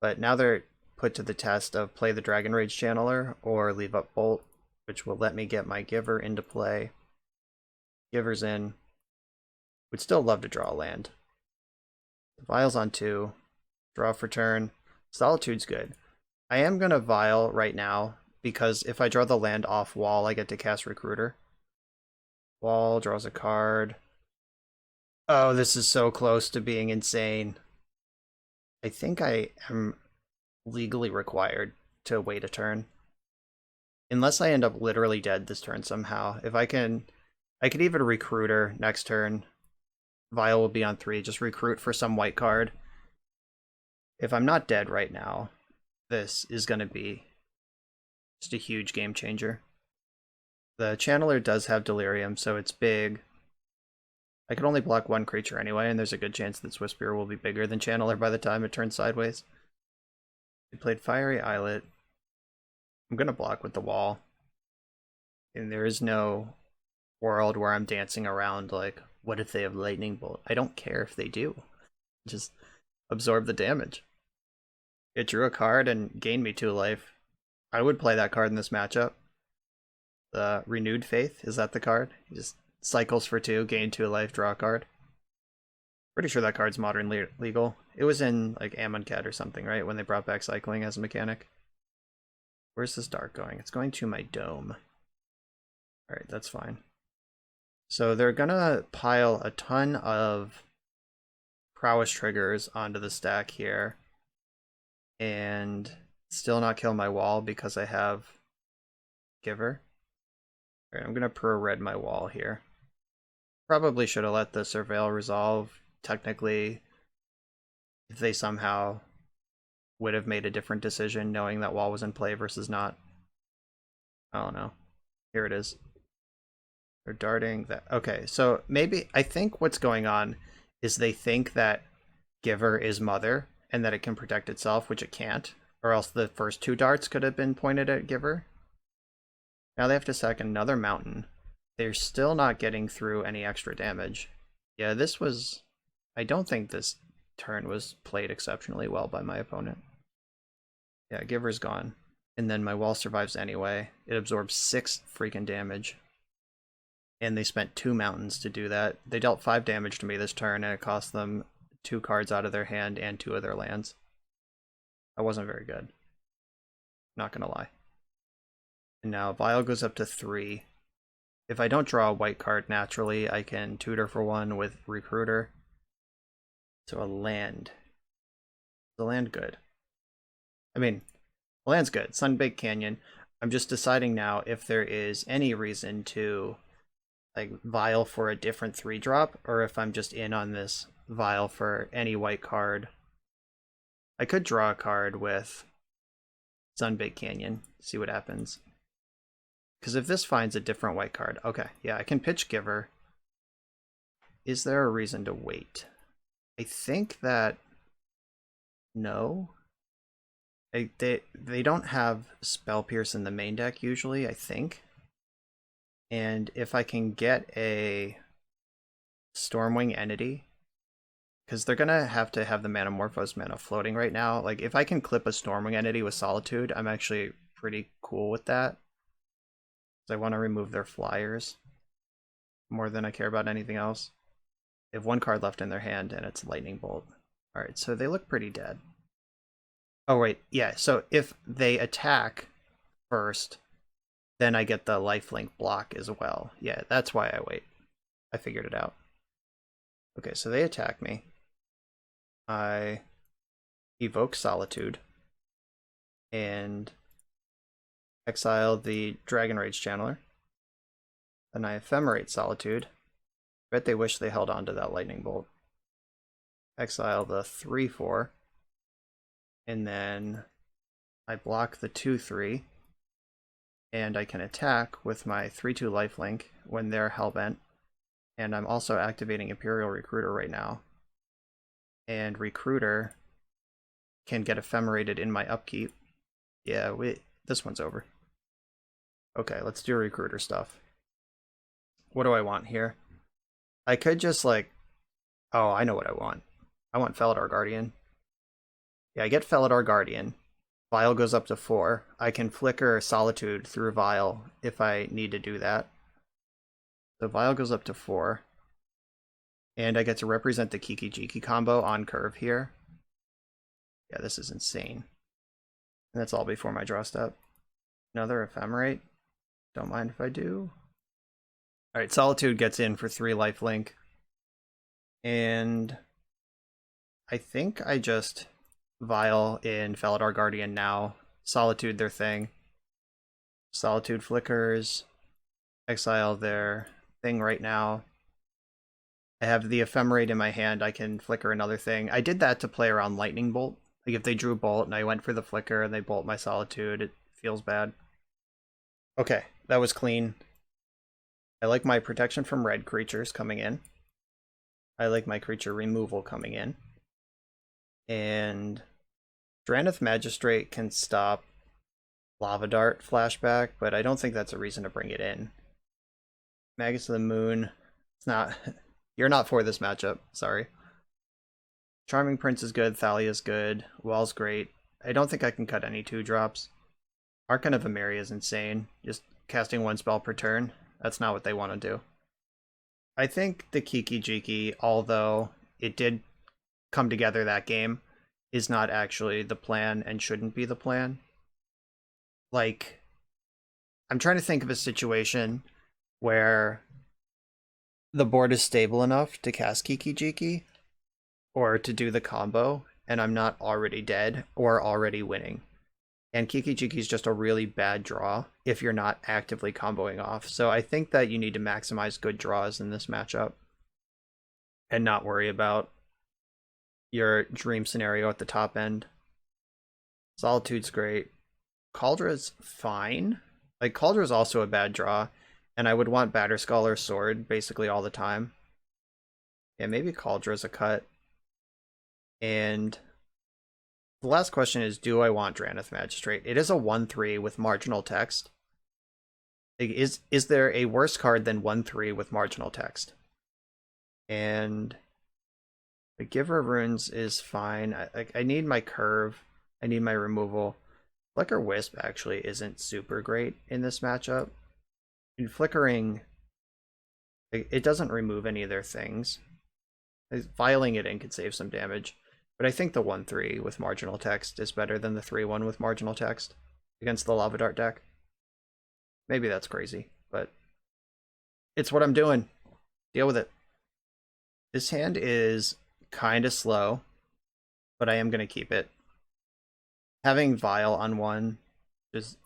But now they're put to the test of play the Dragon Rage Channeler or leave up bolt, which will let me get my giver into play. Giver's in. Would still love to draw a land. Vial's on 2. Draw for turn. Solitude's good. I am going to Vial right now, because if I draw the land off wall, I get to cast Recruiter. Wall draws a card. Oh, this is so close to being insane. I think I am legally required to wait a turn. Unless I end up literally dead this turn somehow. If I can... I could even Recruiter next turn. Vial will be on 3. Just recruit for some white card. If I'm not dead right now, this is going to be just a huge game changer. The Channeler does have Delirium, so it's big. I can only block one creature anyway, and there's a good chance that Swiftspear will be bigger than Channeler by the time it turns sideways. We played Fiery Islet. I'm going to block with the wall. And there is no world where I'm dancing around like, what if they have Lightning Bolt? I don't care if they do. Just absorb the damage. It drew a card and gained me 2 life. I would play that card in this matchup. The Renewed Faith, is that the card? He just cycles for 2, gain 2 life, draw a card. Pretty sure that card's modern legal. It was in like Amonkhet or something, right? When they brought back cycling as a mechanic. Where's this dart going? It's going to my dome. Alright, that's fine. So they're gonna pile a ton of prowess triggers onto the stack here. And still not kill my wall because I have Giver. Alright, I'm gonna pro-red my wall here. Probably should have let the Surveil resolve. Technically, if they somehow would have made a different decision knowing that wall was in play versus not. I don't know. Here it is. They're darting that. Okay, so maybe, I think what's going on is they think that Giver is Mother and that it can protect itself, which it can't. Or else the first 2 darts could have been pointed at Giver. Now they have to sack another mountain. They're still not getting through any extra damage. Yeah, this was... I don't think this turn was played exceptionally well by my opponent. Yeah, Giver's gone. And then my wall survives anyway. It absorbs 6 freaking damage. And they spent 2 mountains to do that. They dealt 5 damage to me this turn, and it cost them 2 cards out of their hand and 2 of their lands. That wasn't very good. Not gonna lie. And now Vial goes up to 3. If I don't draw a white card naturally, I can tutor for 1 with Recruiter. So a land. Is the land good? I mean, the land's good. Sunbaked Canyon. I'm just deciding now if there is any reason to like Vial for a different 3-drop, or if I'm just in on this Vial for any white card. I could draw a card with Sunbaked Canyon, see what happens. Because if this finds a different white card, okay, yeah, I can pitch Giver. Is there a reason to wait? I think that no. They don't have Spell Pierce in the main deck usually, I think. And if I can get a Stormwing Entity, because they're gonna have to have the Manamorphose mana floating right now. Like if I can clip a Stormwing Entity with Solitude, I'm actually pretty cool with that. I want to remove their flyers more than I care about anything else. They have 1 card left in their hand and it's Lightning Bolt. Alright, so they look pretty dead. Oh wait, yeah, so if they attack first, then I get the lifelink block as well. Yeah, that's why I wait. I figured it out. Okay, so they attack me. I evoke Solitude and exile the Dragon Rage Channeler. Then I ephemerate Solitude. Bet they wish they held on to that Lightning Bolt. Exile the 3/4. And then I block the 2/3. And I can attack with my 3/2 lifelink when they're Hellbent. And I'm also activating Imperial Recruiter right now. And Recruiter can get ephemerated in my upkeep. Yeah, this one's over. Okay, let's do Recruiter stuff. What do I want here? I could just like... Oh, I know what I want. I want Felidar Guardian. Yeah, I get Felidar Guardian. Vial goes up to 4. I can flicker Solitude through Vial if I need to do that. So Vial goes up to 4. And I get to represent the Kiki-Jiki combo on curve here. Yeah, this is insane. And that's all before my draw step. Another Ephemerate. Don't mind if I do. Alright, Solitude gets in for 3 lifelink. And I think I just Vial in Felidar Guardian now. Solitude their thing. Solitude flickers. Exile their thing right now. I have the Ephemerate in my hand. I can flicker another thing. I did that to play around Lightning Bolt. Like if they drew Bolt and I went for the flicker and they bolt my Solitude, it feels bad. Okay, that was clean. I like my protection from red creatures coming in. I like my creature removal coming in. And Drannith Magistrate can stop Lava Dart flashback, but I don't think that's a reason to bring it in. Magus of the Moon. It's not... You're not for this matchup, sorry. Charming Prince is good, Thalia's good, Wall's great. I don't think I can cut any 2-drops. Archon of Emeria is insane. Just casting 1 spell per turn. That's not what they want to do. I think the Kiki-Jiki, although it did come together that game, is not actually the plan and shouldn't be the plan. Like, I'm trying to think of a situation where the board is stable enough to cast Kiki-Jiki or to do the combo, and I'm not already dead or already winning. And Kiki-Jiki is just a really bad draw if you're not actively comboing off. So I think that you need to maximize good draws in this matchup and not worry about your dream scenario at the top end. Solitude's great. Caldra's fine. Like, Caldra's also a bad draw, and I would want Batterskull or Sword basically all the time. Yeah, maybe Caldra's a cut. And the last question is, do I want Drannith Magistrate? It is a 1/3 with marginal text. Like, is there a worse card than 1/3 with marginal text? And the Giver of Runes is fine. I need my curve. I need my removal. Flicker Wisp actually isn't super great in this matchup. In flickering, it doesn't remove any of their things. Vialing it in could save some damage. But I think the 1/3 with marginal text is better than the 3/1 with marginal text against the Lava Dart deck. Maybe that's crazy, but it's what I'm doing. Deal with it. This hand is kind of slow, but I am going to keep it. Having Vial on one just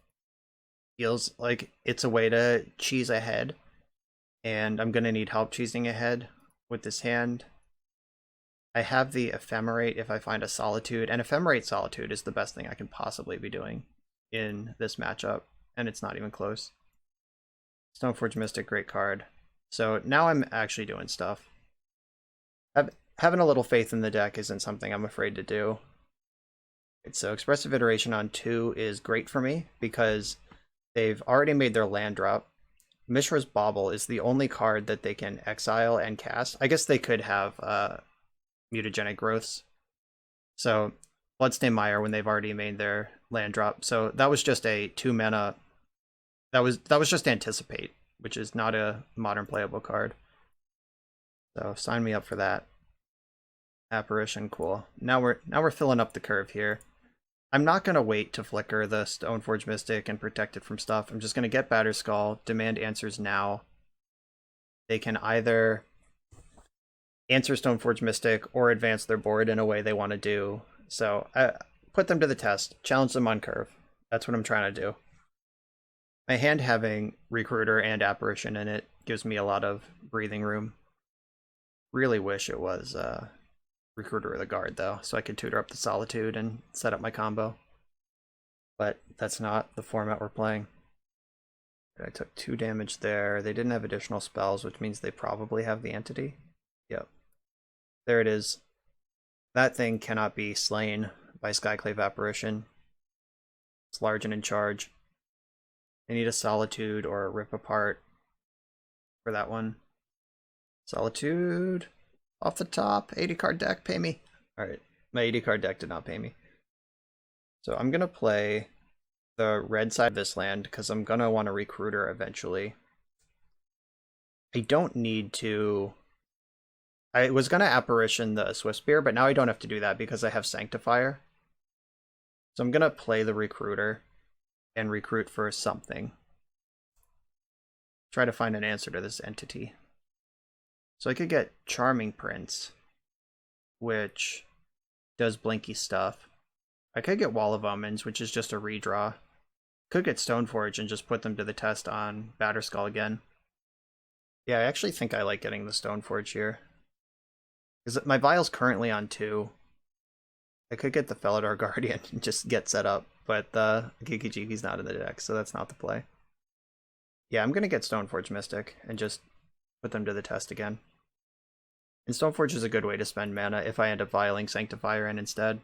feels like it's a way to cheese ahead, and I'm going to need help cheesing ahead with this hand. I have the Ephemerate if I find a Solitude, and Ephemerate Solitude is the best thing I can possibly be doing in this matchup, and it's not even close. Stoneforge Mystic, great card. So now I'm actually doing stuff. Having a little faith in the deck isn't something I'm afraid to do. So Expressive Iteration on 2 is great for me because they've already made their land drop. Mishra's Bauble is the only card that they can exile and cast. I guess they could have mutagenic growths. So Bloodstained Mire when they've already made their land drop. So that was just a 2-mana. That was just Anticipate, which is not a modern playable card. So sign me up for that. Apparition, cool. Now we're filling up the curve here. I'm not gonna wait to flicker the Stoneforge Mystic and protect it from stuff. I'm just gonna get Batterskull, demand answers now. They can either answer Stoneforge Mystic or advance their board in a way they want to do. So I put them to the test, challenge them on curve. That's what I'm trying to do. My hand having Recruiter and Apparition in it gives me a lot of breathing room. Really wish it was Recruiter of the Guard though, so I could tutor up the Solitude and set up my combo. But that's not the format we're playing. I took 2 damage there. They didn't have additional spells, which means they probably have the Entity. Yep. There it is. That thing cannot be slain by Skyclave Apparition. It's large and in charge. I need a Solitude or a Rip Apart for that one. Solitude. Off the top. 80 card deck, pay me. Alright, my 80 card deck did not pay me. So I'm going to play the red side of this land because I'm going to want a Recruiter eventually. I don't need to... I was going to Apparition the Swiftspear, but now I don't have to do that because I have Sanctifier. So I'm going to play the Recruiter and recruit for something. Try to find an answer to this entity. So I could get Charming Prince, which does blinky stuff. I could get Wall of Omens, which is just a redraw. Could get Stoneforge and just put them to the test on Batterskull again. Yeah, I actually think I like getting the Stoneforge here. Because my Vial's currently on 2. I could get the Felidar Guardian and just get set up, but the Kiki-Jiki's not in the deck, so that's not the play. Yeah, I'm going to get Stoneforge Mystic and just put them to the test again. And Stoneforge is a good way to spend mana if I end up vialing Sanctifier in instead.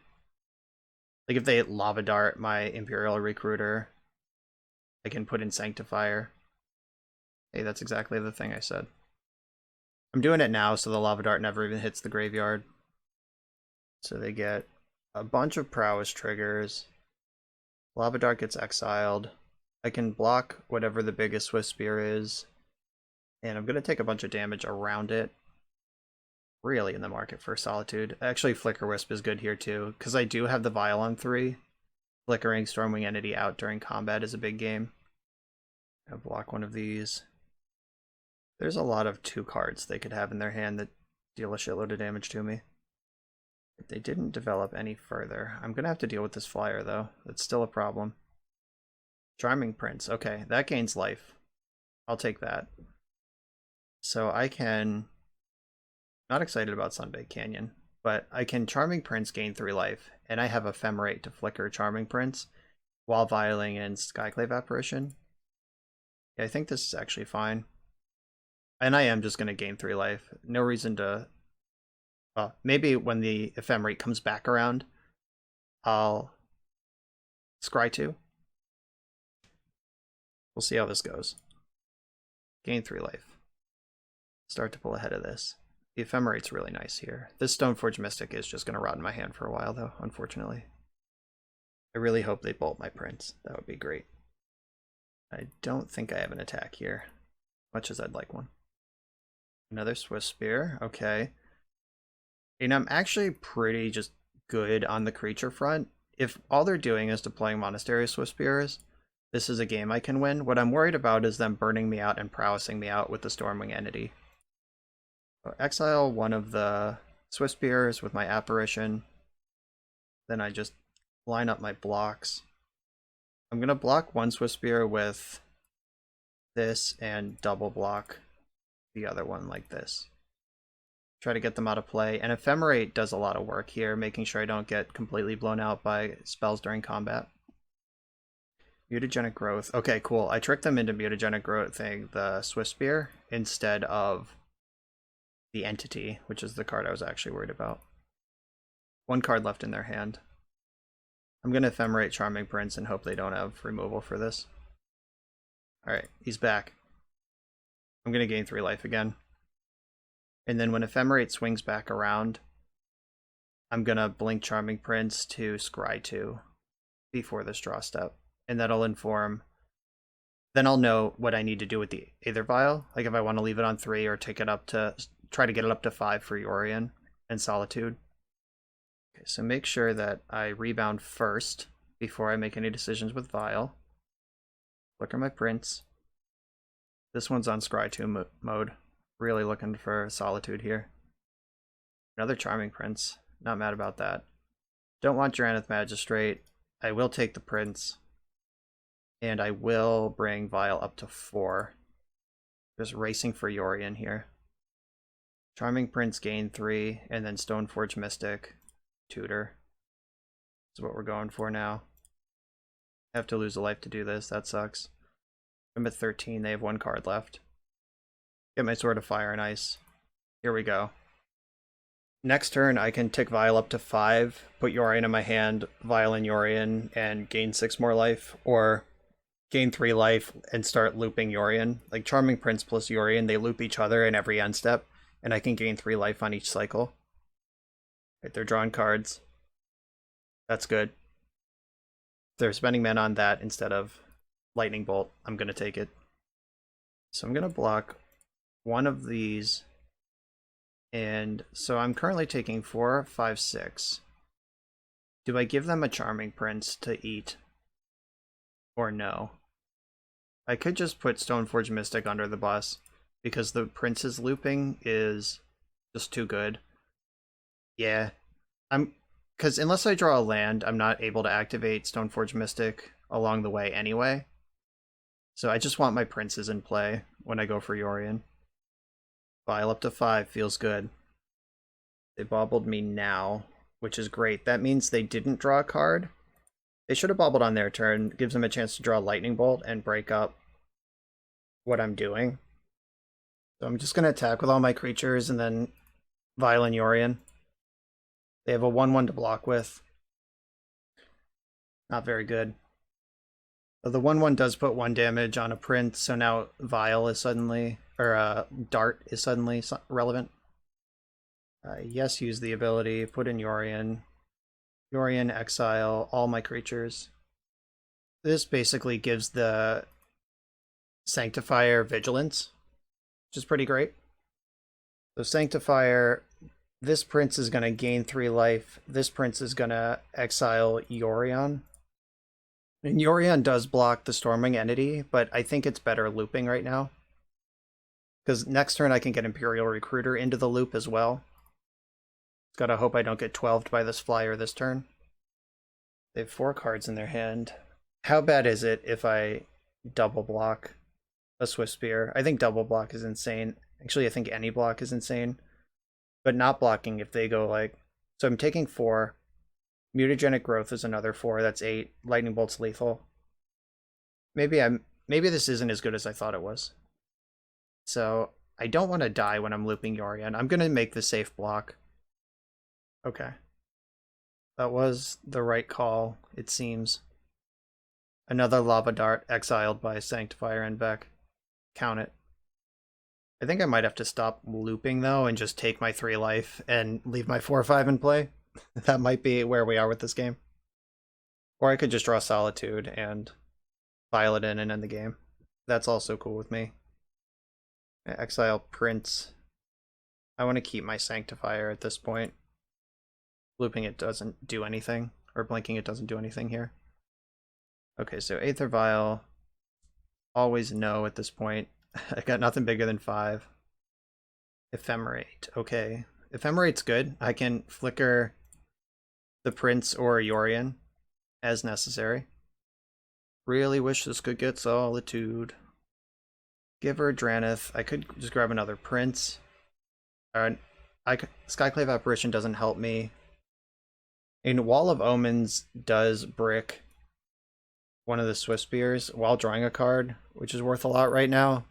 Like if they Lava Dart my Imperial Recruiter, I can put in Sanctifier. Hey, that's exactly the thing I said. I'm doing it now so the Lava Dart never even hits the graveyard. So they get a bunch of prowess triggers. Lava Dart gets exiled. I can block whatever the biggest Swift Spear is. And I'm going to take a bunch of damage around it. Really in the market for Solitude. Actually, Flicker Wisp is good here too, because I do have the Vial on 3. Flickering Stormwing Entity out during combat is a big game. I'll block one of these. There's a lot of 2 cards they could have in their hand that deal a shitload of damage to me. If they didn't develop any further. I'm going to have to deal with this flyer though. That's still a problem. Charming Prince. Okay, that gains life. I'll take that. So I can... Not excited about Sunbaked Canyon, but I can Charming Prince gain 3 life, and I have Ephemerate to flicker Charming Prince while vialing in Skyclave Apparition. Yeah, I think this is actually fine. And I am just going to gain 3 life. No reason to... maybe when the Ephemerate comes back around, I'll scry 2. We'll see how this goes. Gain 3 life. Start to pull ahead of this. The Ephemerate's really nice here. This Stoneforge Mystic is just going to rot in my hand for a while, though, unfortunately. I really hope they bolt my Prince. That would be great. I don't think I have an attack here, much as I'd like one. Another Swift Spear, okay. And I'm actually pretty just good on the creature front. If all they're doing is deploying Monastery Swift Spears, this is a game I can win. What I'm worried about is them burning me out and prowessing me out with the Stormwing Entity. So exile one of the Swift Spears with my Apparition. Then I just line up my blocks. I'm going to block one Swift Spear with this and double block the other one like this. Try to get them out of play. And Ephemerate does a lot of work here, making sure I don't get completely blown out by spells during combat. Mutagenic Growth. Okay, cool. I tricked them into Mutagenic Growthing the Swift Spear instead of the Entity, which is the card I was actually worried about. 1 card left in their hand. I'm going to Ephemerate Charming Prince and hope they don't have removal for this. Alright, he's back. I'm going to gain 3 life again. And then when Ephemerate swings back around, I'm going to blink Charming Prince to scry 2 before this draw step. And that'll inform... Then I'll know what I need to do with the Aether Vial. Like if I want to leave it on 3 or take it up to... Try to get it up to 5 for Yorion and Solitude. Okay, so make sure that I rebound first before I make any decisions with Vial. Flicker my Prince. This one's on Scry 2 mode. Really looking for Solitude here. Another Charming Prince. Not mad about that. Don't want Drannith Magistrate. I will take the Prince. And I will bring Vial up to 4. Just racing for Yorion here. Charming Prince gain 3, and then Stoneforge Mystic, Tutor. That's what we're going for now. I have to lose a life to do this, that sucks. I'm at 13, they have 1 card left. Get my Sword of Fire and Ice. Here we go. Next turn, I can tick Vial up to 5, put Yorion in my hand, Vial in Yorion, and gain 6 more life, or gain 3 life and start looping Yorion. Like Charming Prince plus Yorion, they loop each other in every end step. And I can gain 3 life on each cycle. Right, they're drawing cards. That's good. If they're spending mana on that instead of Lightning Bolt, I'm going to take it. So I'm going to block one of these. And so I'm currently taking 4, 5, 6. Do I give them a Charming Prince to eat? Or no? I could just put Stoneforge Mystic under the bus, because the Prince's looping is just too good. Yeah. Because unless I draw a land, I'm not able to activate Stoneforge Mystic along the way anyway. So I just want my princes in play when I go for Yorion. File up to 5 feels good. They bobbled me now, which is great. That means they didn't draw a card. They should have bobbled on their turn. Gives them a chance to draw Lightning Bolt and break up what I'm doing. So I'm just going to attack with all my creatures and then Violent Yorion. They have a 1/1 to block with. Not very good. So the 1/1 does put 1 damage on a prince, so now Vial is suddenly, or Dart is suddenly relevant. Yes, use the ability, put in Yorion. Yorion, exile all my creatures. This basically gives the Sanctifier Vigilance, which is pretty great. So Sanctifier, this prince is going to gain 3 life. This prince is going to exile Yorion. And Yorion does block the Storming Entity, but I think it's better looping right now. Because next turn I can get Imperial Recruiter into the loop as well. Gotta hope I don't get 12'd by this flyer this turn. They have 4 cards in their hand. How bad is it if I double block a Swift Spear? I think double block is insane. Actually, I think any block is insane. But not blocking if they go like... So I'm taking 4. Mutagenic Growth is another 4. That's 8. Lightning Bolt's lethal. Maybe this isn't as good as I thought it was. So I don't want to die when I'm looping Yorion. I'm going to make the safe block. Okay. That was the right call, it seems. Another Lava Dart exiled by Sanctifier and Beck. Count it. I think I might have to stop looping, though, and just take my 3 life and leave my 4/5 in play. That might be where we are with this game. Or I could just draw Solitude and file it in and end the game. That's also cool with me. Exile Prince. I want to keep my Sanctifier at this point. Looping it doesn't do anything, or blinking it doesn't do anything here. Okay, so Aether Vial. Always no at this point. I got nothing bigger than 5. Ephemerate. Okay. Ephemerate's good. I can flicker the Prince or Yorion as necessary. Really wish this could get Solitude. Give her Dranith. I could just grab another Prince. Skyclave Apparition doesn't help me. And Wall of Omens does brick one of the Swift Spears while drawing a card, which is worth a lot right now.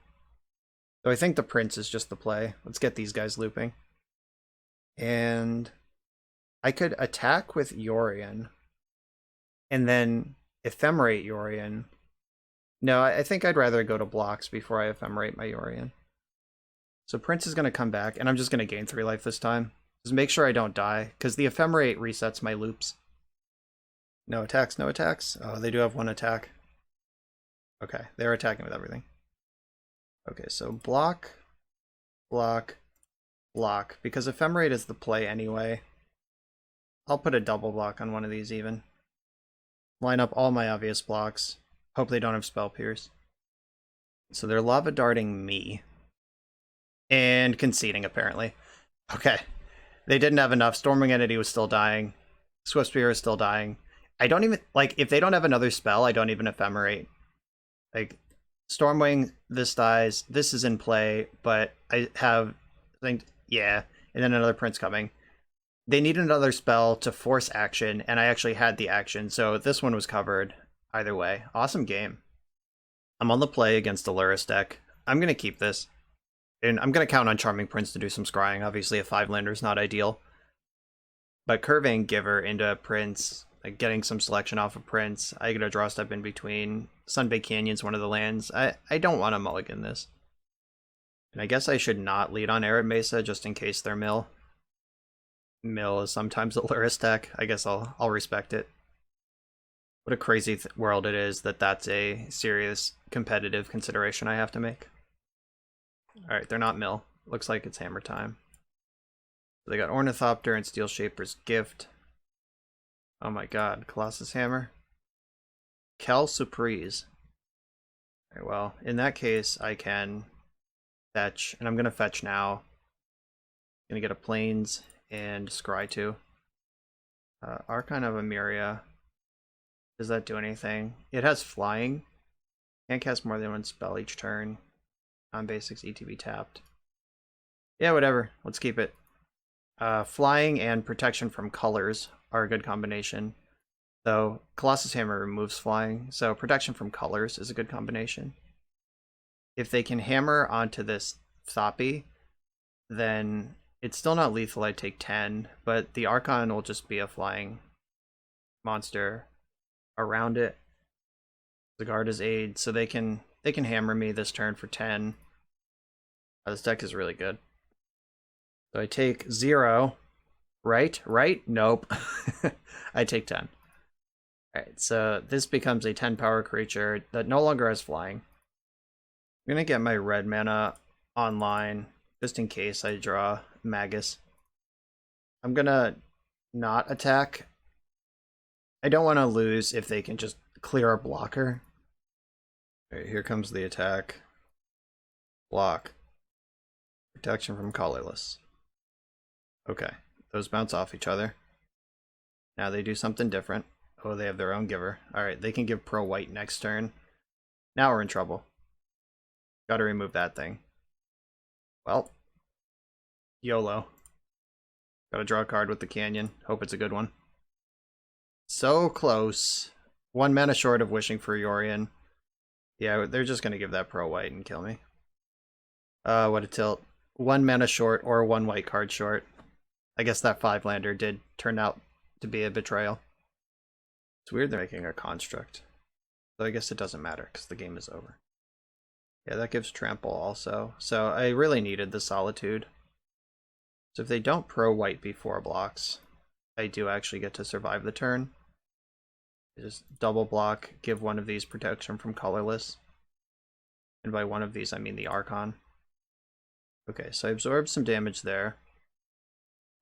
So I think the Prince is just the play. Let's get these guys looping. And I could attack with Yorion and then Ephemerate Yorion. No, I think I'd rather go to blocks before I Ephemerate my Yorion. So Prince is going to come back, and I'm just going to gain 3 life this time. Just make sure I don't die, because the Ephemerate resets my loops. No attacks, no attacks. Oh, they do have 1 attack. Okay, they're attacking with everything. Okay, so block, block, block. Because Ephemerate is the play anyway. I'll put a double block on one of these even. Line up all my obvious blocks. Hope they don't have Spell Pierce. So they're Lava Darting me. And conceding, apparently. Okay. They didn't have enough. Storming Entity was still dying. Swift Spear is still dying. I don't even... Like, if they don't have another spell, I don't even Ephemerate. Like, Stormwing, this dies. This is in play, but I have... I think, yeah. And then another Prince coming. They need another spell to force action, and I actually had the action, so this one was covered. Either way. Awesome game. I'm on the play against the Luris deck. I'm going to keep this. And I'm going to count on Charming Prince to do some scrying. Obviously, a 5-lander is not ideal. But curving Giver into Prince, like getting some selection off of Prince. I get a draw step in between. Sunbaked Canyon's one of the lands. I don't want to mulligan this. And I guess I should not lead on Arid Mesa just in case they're mill. Mill is sometimes a Luris deck. I guess I'll respect it. What a crazy world it is that that's a serious competitive consideration I have to make. Alright, they're not mill. Looks like it's hammer time. They got Ornithopter and Steel Shaper's Gift. Oh my god, Colossus Hammer. Kel Surprise. Alright, well, in that case, I can fetch, and I'm going to fetch now. I'm going to get a Plains and Scry 2. Archon of Emeria. Does that do anything? It has flying. Can't cast more than one spell each turn. Non-basics ETB tapped. Yeah, whatever. Let's keep it. Flying and protection from colors are a good combination. Though Colossus Hammer removes flying, so protection from colors is a good combination. If they can hammer onto this Thoppy, then it's still not lethal. I take 10, but the Archon will just be a flying monster around it. The guard is aid, so they can hammer me this turn for 10. This deck is really good. So I take 0. Right? Nope. I take 10. Alright, so this becomes a 10 power creature that no longer has flying. I'm gonna get my red mana online, just in case I draw Magus. I'm gonna not attack. I don't want to lose if they can just clear a blocker. Alright, here comes the attack. Block. Protection from colorless. Okay, those bounce off each other. Now they do something different. Oh, they have their own giver. Alright, they can give pro white next turn. Now we're in trouble. Gotta remove that thing. Well, YOLO. Gotta draw a card with the Canyon. Hope it's a good one. So close. 1 mana short of wishing for Yorion. Yeah, they're just gonna give that pro white and kill me. What a tilt. 1 mana short or 1 white card short. I guess that 5-lander did turn out to be a betrayal. It's weird they're making a construct. So I guess it doesn't matter because the game is over. Yeah, that gives trample also. So I really needed the solitude. So if they don't pro white before blocks, I do actually get to survive the turn. I just double block, give one of these protection from colorless. And by one of these I mean the Archon. Okay, so I absorbed some damage there.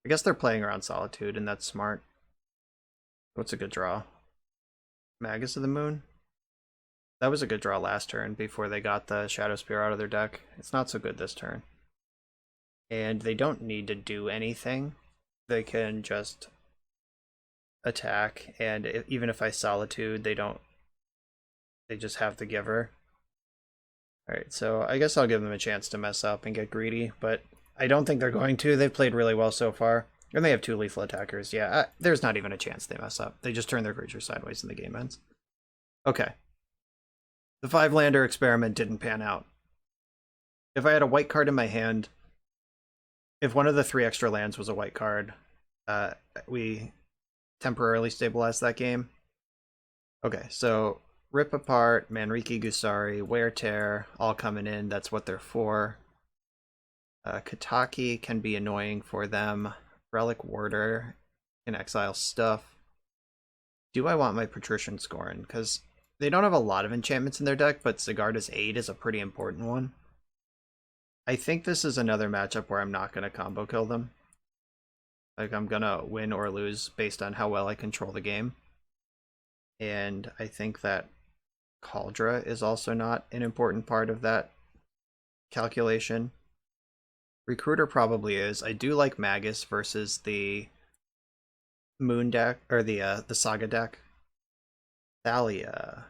I guess they're playing around solitude and that's smart. What's a good draw? Magus of the Moon? That was a good draw last turn before they got the Shadow Spear out of their deck. It's not so good this turn. And they don't need to do anything. They can just attack, and even if I Solitude, they just have the giver. Alright, so I guess I'll give them a chance to mess up and get greedy, but I don't think they're going to. They've played really well so far. And they have 2 lethal attackers. Yeah, there's not even a chance they mess up. They just turn their creature sideways and the game ends. Okay. The 5-lander experiment didn't pan out. If I had a white card in my hand, if one of the 3 extra lands was a white card, we temporarily stabilized that game. Okay, so Rip Apart, Manriki Gusari, Wear Tear, all coming in. That's what they're for. Kataki can be annoying for them. Relic Warder can exile stuff. Do I want my Patrician Scorn? Because they don't have a lot of enchantments in their deck, but Sigarda's Aid is a pretty important one. I think this is another matchup where I'm not going to combo kill them. Like, I'm going to win or lose based on how well I control the game. And I think that Kaldra is also not an important part of that calculation. Recruiter probably is. I do like Magus versus the Moon deck, or the Saga deck. Thalia.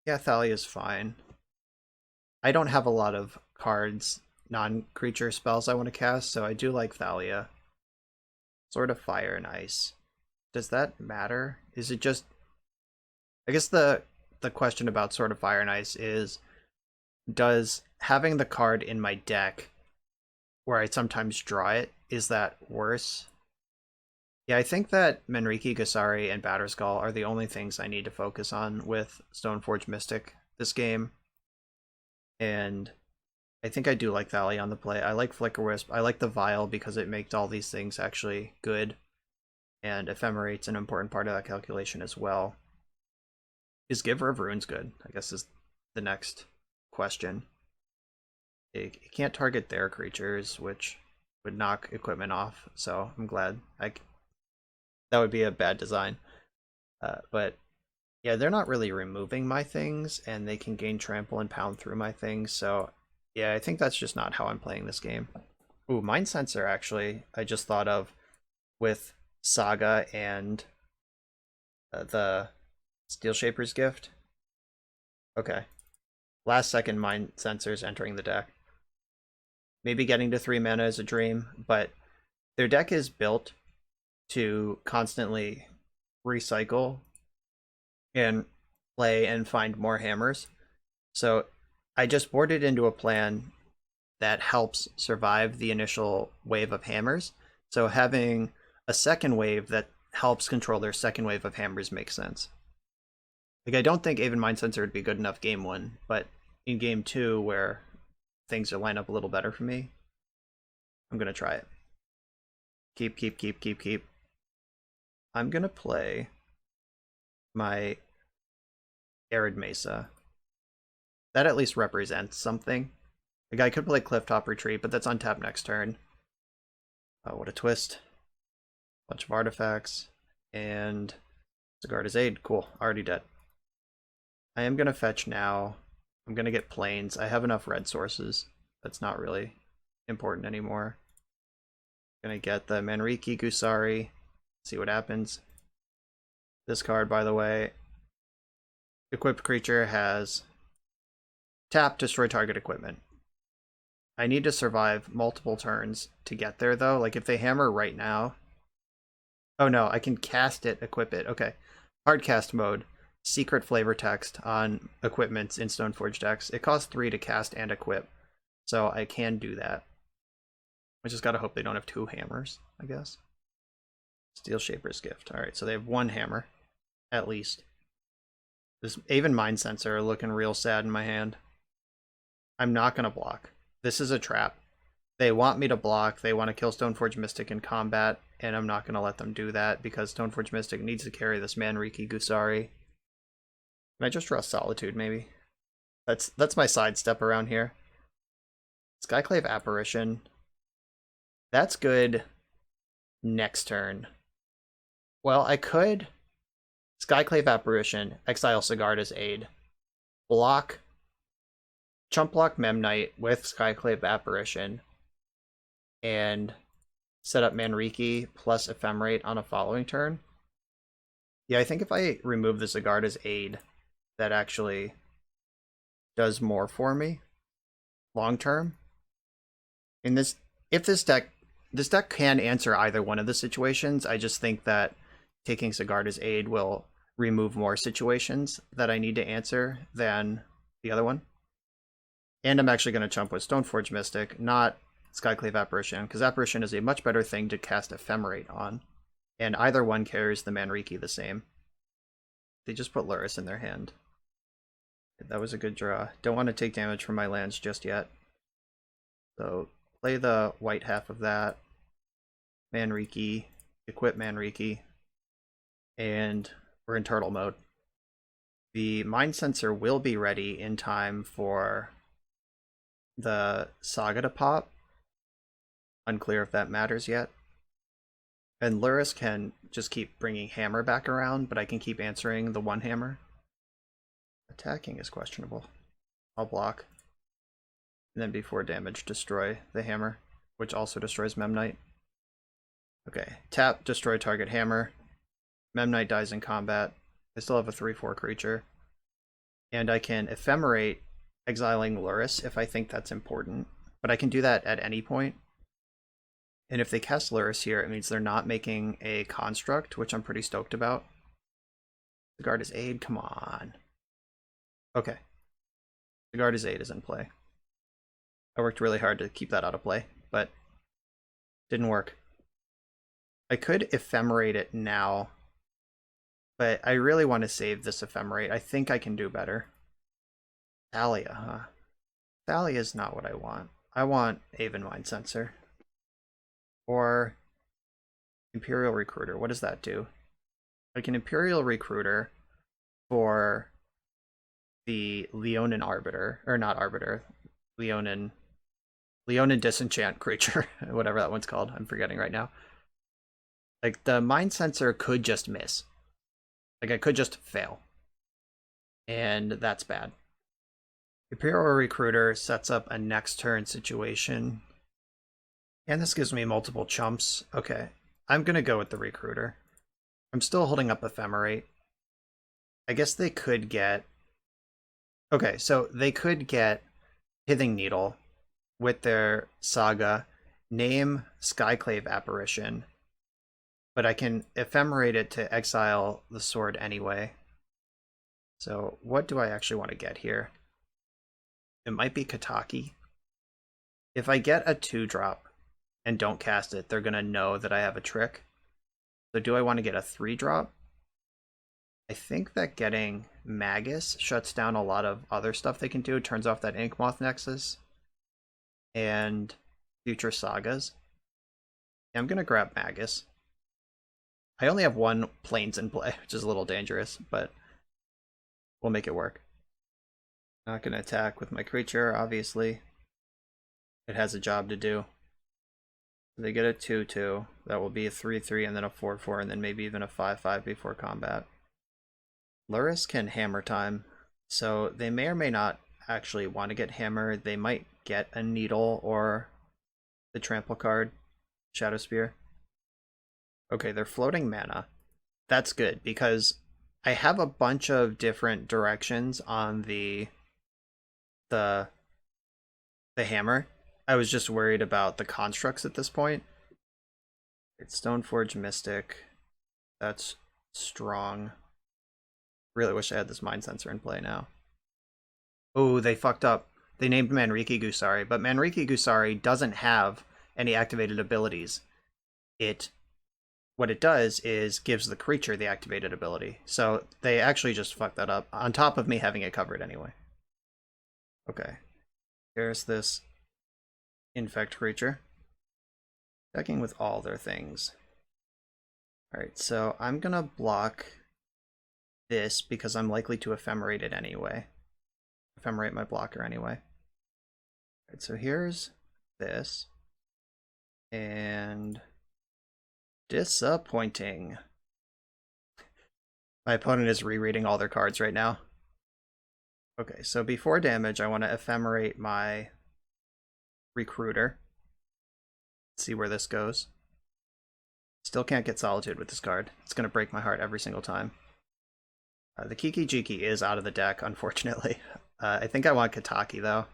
Yeah, Thalia's fine. I don't have a lot of cards, non-creature spells I want to cast, so I do like Thalia. Sword of Fire and Ice. Does that matter? Is it just... I guess the question about Sword of Fire and Ice is, does having the card in my deck where I sometimes draw it, is that worse? Yeah, I think that Manriki, Gusari, and Batterskull are the only things I need to focus on with Stoneforge Mystic this game. And I think I do like Thalia on the play. I like Flicker Wisp. I like the Vial because it makes all these things actually good. And Ephemerate's an important part of that calculation as well. Is Giver of Runes good? I guess is the next question. It can't target their creatures, which would knock equipment off, so I'm glad. That would be a bad design. But yeah, they're not really removing my things, and they can gain trample and pound through my things, so yeah, I think that's just not how I'm playing this game. Ooh, Mind Sensor, actually, I just thought of with Saga and the Steel Shaper's Gift. Okay. Last second Mind Sensors entering the deck. Maybe getting to 3 mana is a dream, but their deck is built to constantly recycle and play and find more hammers. So I just boarded into a plan that helps survive the initial wave of hammers. So having a second wave that helps control their second wave of hammers makes sense. Like, I don't think Aven Mind Sensor would be good enough game 1, but in game 2, where things are line up a little better for me, I'm gonna try it. Keep. I'm gonna play my Arid Mesa. That at least represents something. The guy could play Clifftop Retreat, but that's untapped next turn. Oh, what a twist. Bunch of artifacts. And Sigarda's Aid. Cool. Already dead. I am going to fetch now. I'm going to get plains. I have enough red sources. That's not really important anymore. Going to get the Manriki Gusari. See what happens. This card, by the way. Equipped creature has tap, destroy target equipment. I need to survive multiple turns to get there, though. Like, if they hammer right now... Oh, no, I can cast it, equip it. Okay. Hardcast mode. Secret flavor text on equipments in Stoneforge decks. It costs 3 to cast and equip, so I can do that. I just gotta hope they don't have 2 hammers, I guess. Steel Shaper's Gift. Alright, so they have 1 hammer, at least. This Aven Mind Sensor looking real sad in my hand. I'm not gonna block. This is a trap. They want me to block. They want to kill Stoneforge Mystic in combat, and I'm not going to let them do that because Stoneforge Mystic needs to carry this Manriki Gusari. Can I just draw Solitude, maybe? That's my sidestep around here. Skyclave Apparition. That's good next turn. Well, I could Skyclave Apparition, exile Sigarda's Aid, block, chump block Memnite with Skyclave Apparition, and set up Manriki plus Ephemerate on a following turn. Yeah, I think if I remove the Sigarda's Aid, that actually does more for me long term. In this, if this deck can answer either one of the situations, I just think that taking Sigarda's Aid will remove more situations that I need to answer than the other one. And I'm actually going to chump with Stoneforge Mystic, not Skyclave Apparition, because Apparition is a much better thing to cast Ephemerate on, and either one carries the Manriki the same. They just put Lurrus in their hand. That was a good draw. Don't want to take damage from my lands just yet. So play the white half of that. Manriki, equip Manriki, and we're in turtle mode. The Mind Sensor will be ready in time for the Saga to pop. Unclear if that matters yet. And Lurrus can just keep bringing hammer back around, but I can keep answering the 1 hammer. Attacking is questionable. I'll block. And then before damage, destroy the hammer, which also destroys Memnite. Okay, tap, destroy target hammer. Memnite dies in combat. I still have a 3/4 creature. And I can Ephemerate, exiling Lurrus if I think that's important. But I can do that at any point. And if they cast Lurrus here, it means they're not making a construct, which I'm pretty stoked about. Sigarda's Aid, come on. Okay. Sigarda's Aid is in play. I worked really hard to keep that out of play, but didn't work. I could Ephemerate it now, but I really want to save this Ephemerate. I think I can do better. Thalia, huh? Thalia is not what I want. I want Aven Mind Sensor. Or Imperial Recruiter. What does that do? Like an Imperial Recruiter for the Leonin Arbiter, or not Arbiter, Leonin Disenchant creature, whatever that one's called. I'm forgetting right now. Like, the Mind Sensor could just miss. Like, I could just fail. And that's bad. Imperial Recruiter sets up a next turn situation. And this gives me multiple chumps. Okay, I'm going to go with the Recruiter. I'm still holding up Ephemerate. I guess they could get Okay, so they could get Pithing Needle with their Saga, name Skyclave Apparition, but I can ephemerate it to exile the sword anyway. So what do I actually want to get here? It might be Kiki-Jiki. If I get a 2-drop and don't cast it, they're going to know that I have a trick. So do I want to get a 3-drop? I think that getting Magus shuts down a lot of other stuff they can do. It turns off that Inkmoth Nexus and future sagas. Yeah, I'm going to grab Magus. I only have 1 Plains in play, which is a little dangerous, but we'll make it work. Not going to attack with my creature, obviously. It has a job to do. They get a 2/2. That will be a 3/3 and then a 4/4 and then maybe even a 5/5 before combat. Lurrus can hammer time, so they may or may not actually want to get hammered. They might get a needle or the trample card, Shadow Spear. Okay, they're floating mana. That's good because I have a bunch of different directions on the hammer. I was just worried about the constructs at this point. It's Stoneforge Mystic. That's strong. Really wish I had this Mind Sensor in play now. Oh, they fucked up. They named Manriki Gusari, but Manriki Gusari doesn't have any activated abilities. What it does is gives the creature the activated ability. So they actually just fucked that up, on top of me having it covered anyway. Okay. Here's this infect creature. Checking with all their things. Alright, so I'm gonna block this because I'm likely to ephemerate it anyway. Ephemerate my blocker anyway. Alright, so here's this. And disappointing. My opponent is rereading all their cards right now. Okay, so before damage, I want to ephemerate my Recruiter. Let's see where this goes. Still can't get Solitude with this card. It's going to break my heart every single time. The Kiki-Jiki is out of the deck, unfortunately. I think I want Kiki-Jiki, though.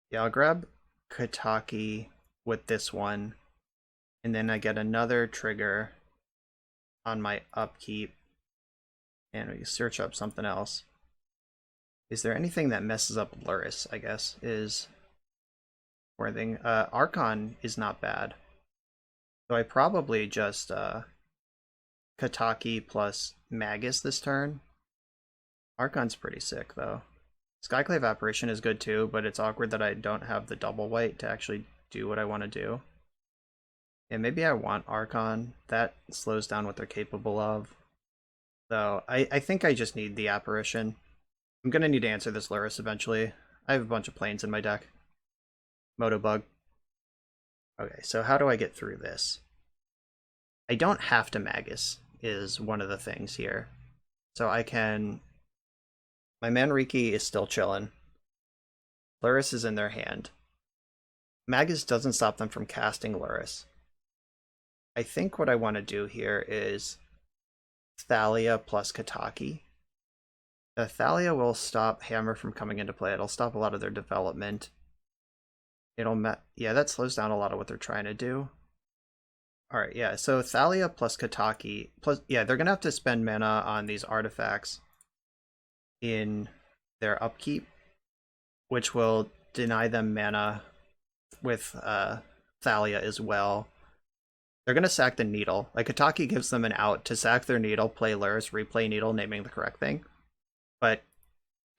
Yeah, I'll grab Kiki-Jiki with this one. And then I get another trigger on my upkeep. And we search up something else. Is there anything that messes up Lurrus, I guess, is one thing. Archon is not bad. So I probably just Kiki-Jiki plus Magus this turn. Archon's pretty sick, though. Skyclave Apparition is good too, but it's awkward that I don't have the double white to actually do what I want to do. And maybe I want Archon. That slows down what they're capable of. So I think I just need the Apparition. I'm going to need to answer this Lurrus eventually. I have a bunch of planes in my deck. Motobug. Okay, so how do I get through this? I don't have to Magus, is one of the things here. So I can... My Manriki is still chilling. Lurrus is in their hand. Magus doesn't stop them from casting Lurrus. I think what I want to do here is Thalia plus Kiki-Jiki. Thalia will stop Hammer from coming into play. It'll stop a lot of their development. Yeah, that slows down a lot of what they're trying to do. Alright, yeah, so Thalia plus Kiki-Jiki, plus, yeah, they're gonna have to spend mana on these artifacts in their upkeep, which will deny them mana with Thalia as well. They're gonna sack the Needle. Like, Kiki-Jiki gives them an out to sack their Needle, play Lurrus, replay Needle, naming the correct thing. But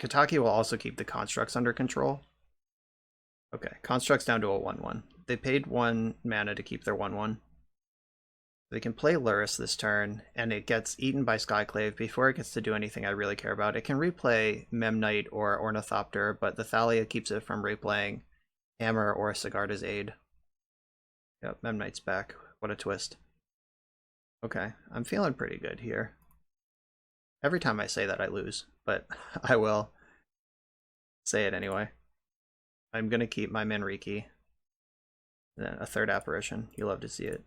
Kiki-Jiki will also keep the constructs under control. Okay, constructs down to a 1/1. They paid 1 mana to keep their 1/1. They can play Lurrus this turn, and it gets eaten by Skyclave before it gets to do anything I really care about. It can replay Memnite or Ornithopter, but the Thalia keeps it from replaying Hammer or Sigarda's Aid. Yep, Memnite's back. What a twist. Okay, I'm feeling pretty good here. Every time I say that I lose, but I will say it anyway. I'm going to keep my Manriki. And then a 3rd Apparition. You love to see it.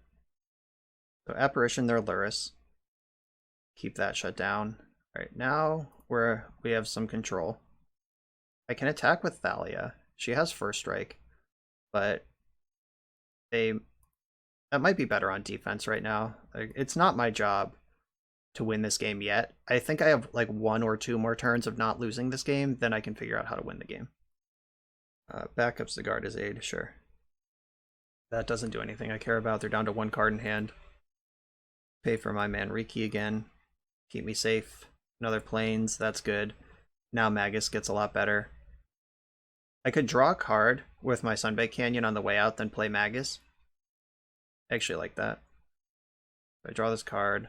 So Apparition, their Lurrus. Keep that shut down. Alright, now we have some control. I can attack with Thalia. She has first strike, but that might be better on defense right now. Like, it's not my job to win this game yet. I think I have like 1 or 2 more turns of not losing this game, then I can figure out how to win the game. Backups the guard as aid, sure. That doesn't do anything I care about. They're down to 1 card in hand. Pay for my Manriki again. Keep me safe. Another planes, that's good. Now Magus gets a lot better. I could draw a card with my Sunbake Canyon on the way out, then play Magus. I actually like that. I draw this card.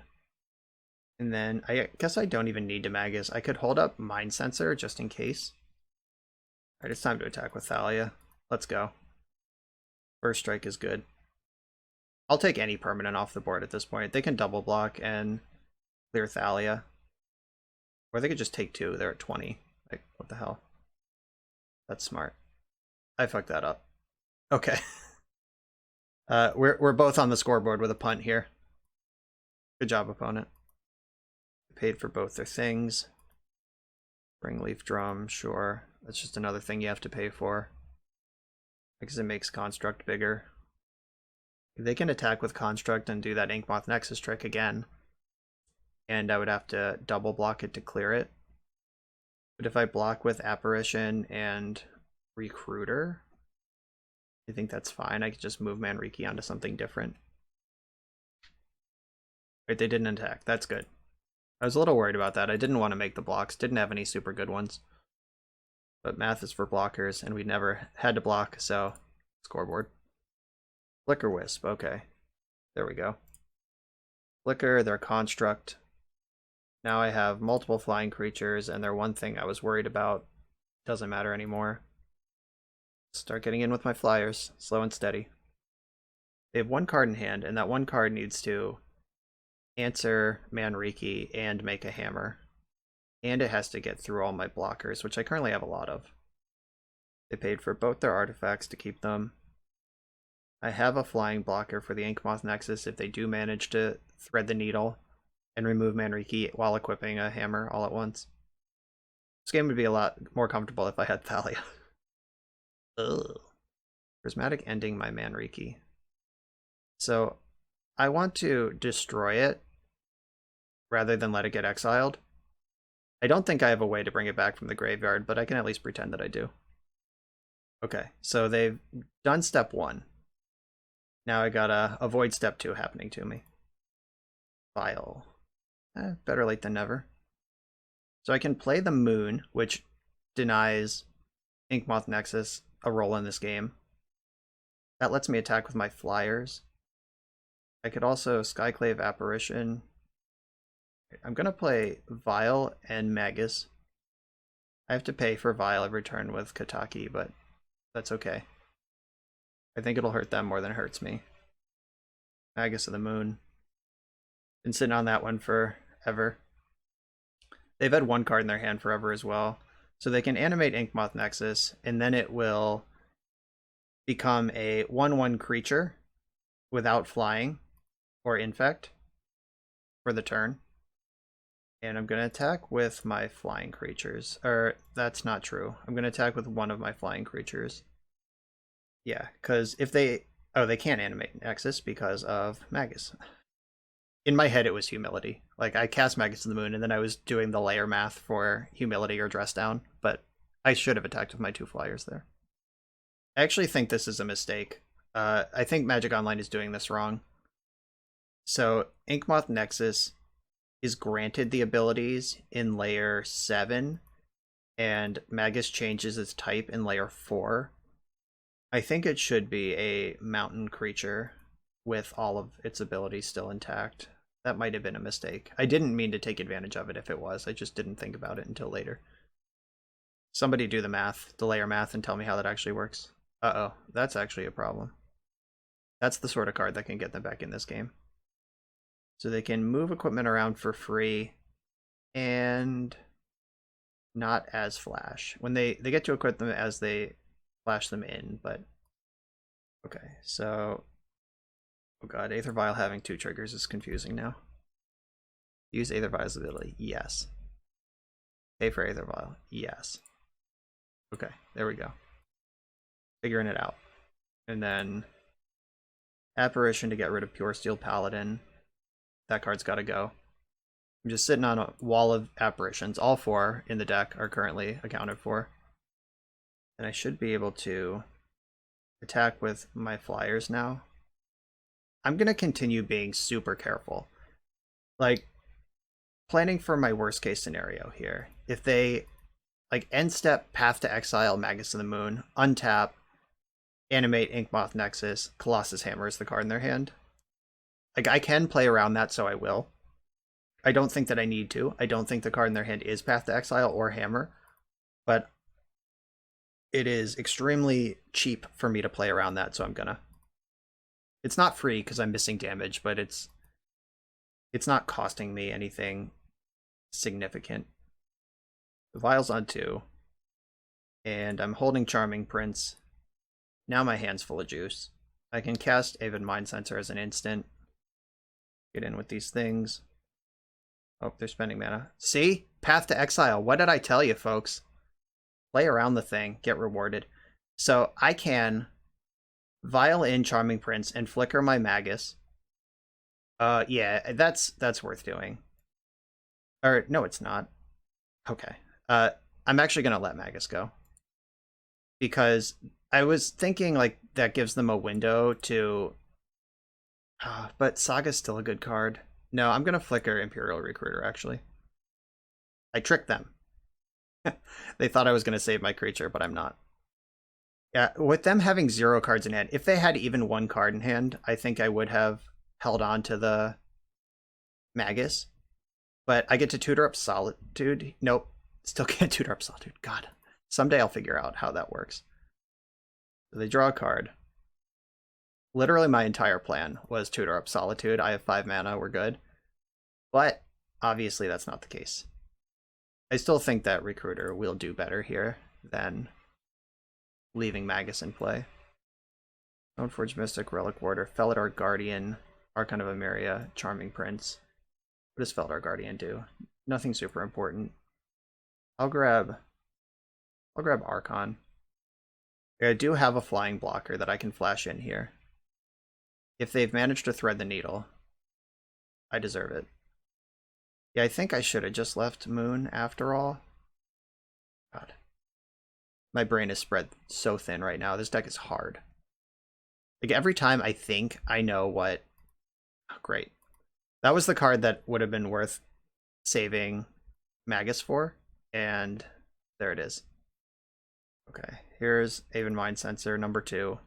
And then I guess I don't even need to Magus. I could hold up Mind Sensor just in case. Alright, it's time to attack with Thalia. Let's go. First strike is good. I'll take any permanent off the board at this point. They can double block and clear Thalia. Or they could just take 2. They're at 20. Like, what the hell? That's smart. I fucked that up. Okay. We're both on the scoreboard with a punt here. Good job, opponent. Paid for both their things. Springleaf Drum, sure. That's just another thing you have to pay for. Because it makes Construct bigger. They can attack with Construct and do that Inkmoth Nexus trick again. And I would have to double block it to clear it. But if I block with Apparition and Recruiter, I think that's fine. I could just move Manriki onto something different. Right, they didn't attack. That's good. I was a little worried about that. I didn't want to make the blocks. Didn't have any super good ones. But math is for blockers, and we never had to block, so scoreboard. Flicker Wisp, okay. There we go. Flicker, their construct. Now I have multiple flying creatures, and their one thing I was worried about doesn't matter anymore. Start getting in with my flyers, slow and steady. They have 1 card in hand, and that 1 card needs to answer Manriki and make a hammer. And it has to get through all my blockers, which I currently have a lot of. They paid for both their artifacts to keep them. I have a flying blocker for the Inkmoth Nexus if they do manage to thread the needle and remove Manriki while equipping a hammer all at once. This game would be a lot more comfortable if I had Thalia. Ugh. Prismatic ending my Manriki. So I want to destroy it rather than let it get exiled. I don't think I have a way to bring it back from the graveyard, but I can at least pretend that I do. Okay, so they've done step 1. Now I gotta avoid step 2 happening to me. File. Better late than never. So I can play the Moon, which denies Inkmoth Nexus a role in this game. That lets me attack with my flyers. I could also Skyclave Apparition. I'm gonna play Vile and Magus. I have to pay for Vile every turn with Kataki, but that's okay. I think it'll hurt them more than it hurts me. Magus of the Moon. Been sitting on that one forever. They've had 1 card in their hand forever as well. So they can animate Inkmoth Nexus, and then it will become a 1/1 creature without flying or infect for the turn. And I'm going to attack with my flying creatures. Or, that's not true. I'm going to attack with one of my flying creatures. Yeah, because if they... Oh, they can't animate Nexus because of Magus. In my head, it was Humility. Like, I cast Magus to the Moon, and then I was doing the layer math for Humility or Dress Down. But I should have attacked with my 2 flyers there. I actually think this is a mistake. I think Magic Online is doing this wrong. So, Inkmoth Nexus is granted the abilities in layer 7, and Magus changes its type in layer 4. I think it should be a mountain creature with all of its abilities still intact. That might have been a mistake. I didn't mean to take advantage of it if it was. I just didn't think about it until later. Somebody do the math, the layer math, and tell me how that actually works. Uh-oh, that's actually a problem. That's the sort of card that can get them back in this game. So they can move equipment around for free and not as flash. When they get to equip them as they flash them in, but okay, so oh god, Aether Vial having 2 triggers is confusing now. Use Aether Vial's ability, yes. Pay for Aether Vial, yes. Okay, there we go. Figuring it out. And then Apparition to get rid of Pure Steel Paladin. That card's got to go. I'm just sitting on a wall of Apparitions. All 4 in the deck are currently accounted for. And I should be able to attack with my flyers now. I'm going to continue being super careful. Like, planning for my worst case scenario here. If they, like, end step Path to Exile, Magus of the Moon, untap, animate Inkmoth Nexus, Colossus Hammer is the card in their hand. Like, I can play around that, so I will. I don't think that I need to. I don't think the card in their hand is Path to Exile or Hammer, but it is extremely cheap for me to play around that, so I'm gonna. It's not free because I'm missing damage, but it's not costing me anything significant. The Vial's on 2, and I'm holding Charming Prince. Now my hand's full of juice. I can cast Avid Mind Sensor as an instant. Get in with these things. Oh, they're spending mana. See? Path to Exile. What did I tell you, folks? Play around the thing. Get rewarded. So I can Vial in Charming Prince and flicker my Magus. Yeah, that's worth doing. Or, no, it's not. Okay. I'm actually going to let Magus go. Because I was thinking, like, that gives them a window to... but Saga's still a good card. No, I'm going to flicker Imperial Recruiter, actually. I tricked them. They thought I was going to save my creature, but I'm not. Yeah, with them having 0 cards in hand, if they had even 1 card in hand, I think I would have held on to the Magus. But I get to tutor up Solitude. Nope, still can't tutor up Solitude. God, someday I'll figure out how that works. So they draw a card. Literally my entire plan was tutor up Solitude. I have 5 mana, we're good. But obviously that's not the case. I still think that Recruiter will do better here than leaving Magus in play. Stoneforge Mystic, Relic Warder, Felidar Guardian, Archon of Emeria, Charming Prince. What does Felidar Guardian do? Nothing super important. I'll grab Archon. I do have a flying blocker that I can flash in here. If they've managed to thread the needle, I deserve it. Yeah, I think I should have just left Moon after all. God. My brain is spread so thin right now. This deck is hard. Like, every time I think I know what... Oh, great. That was the card that would have been worth saving Magus for, and there it is. Okay, here's Aven Mind Sensor, number 2.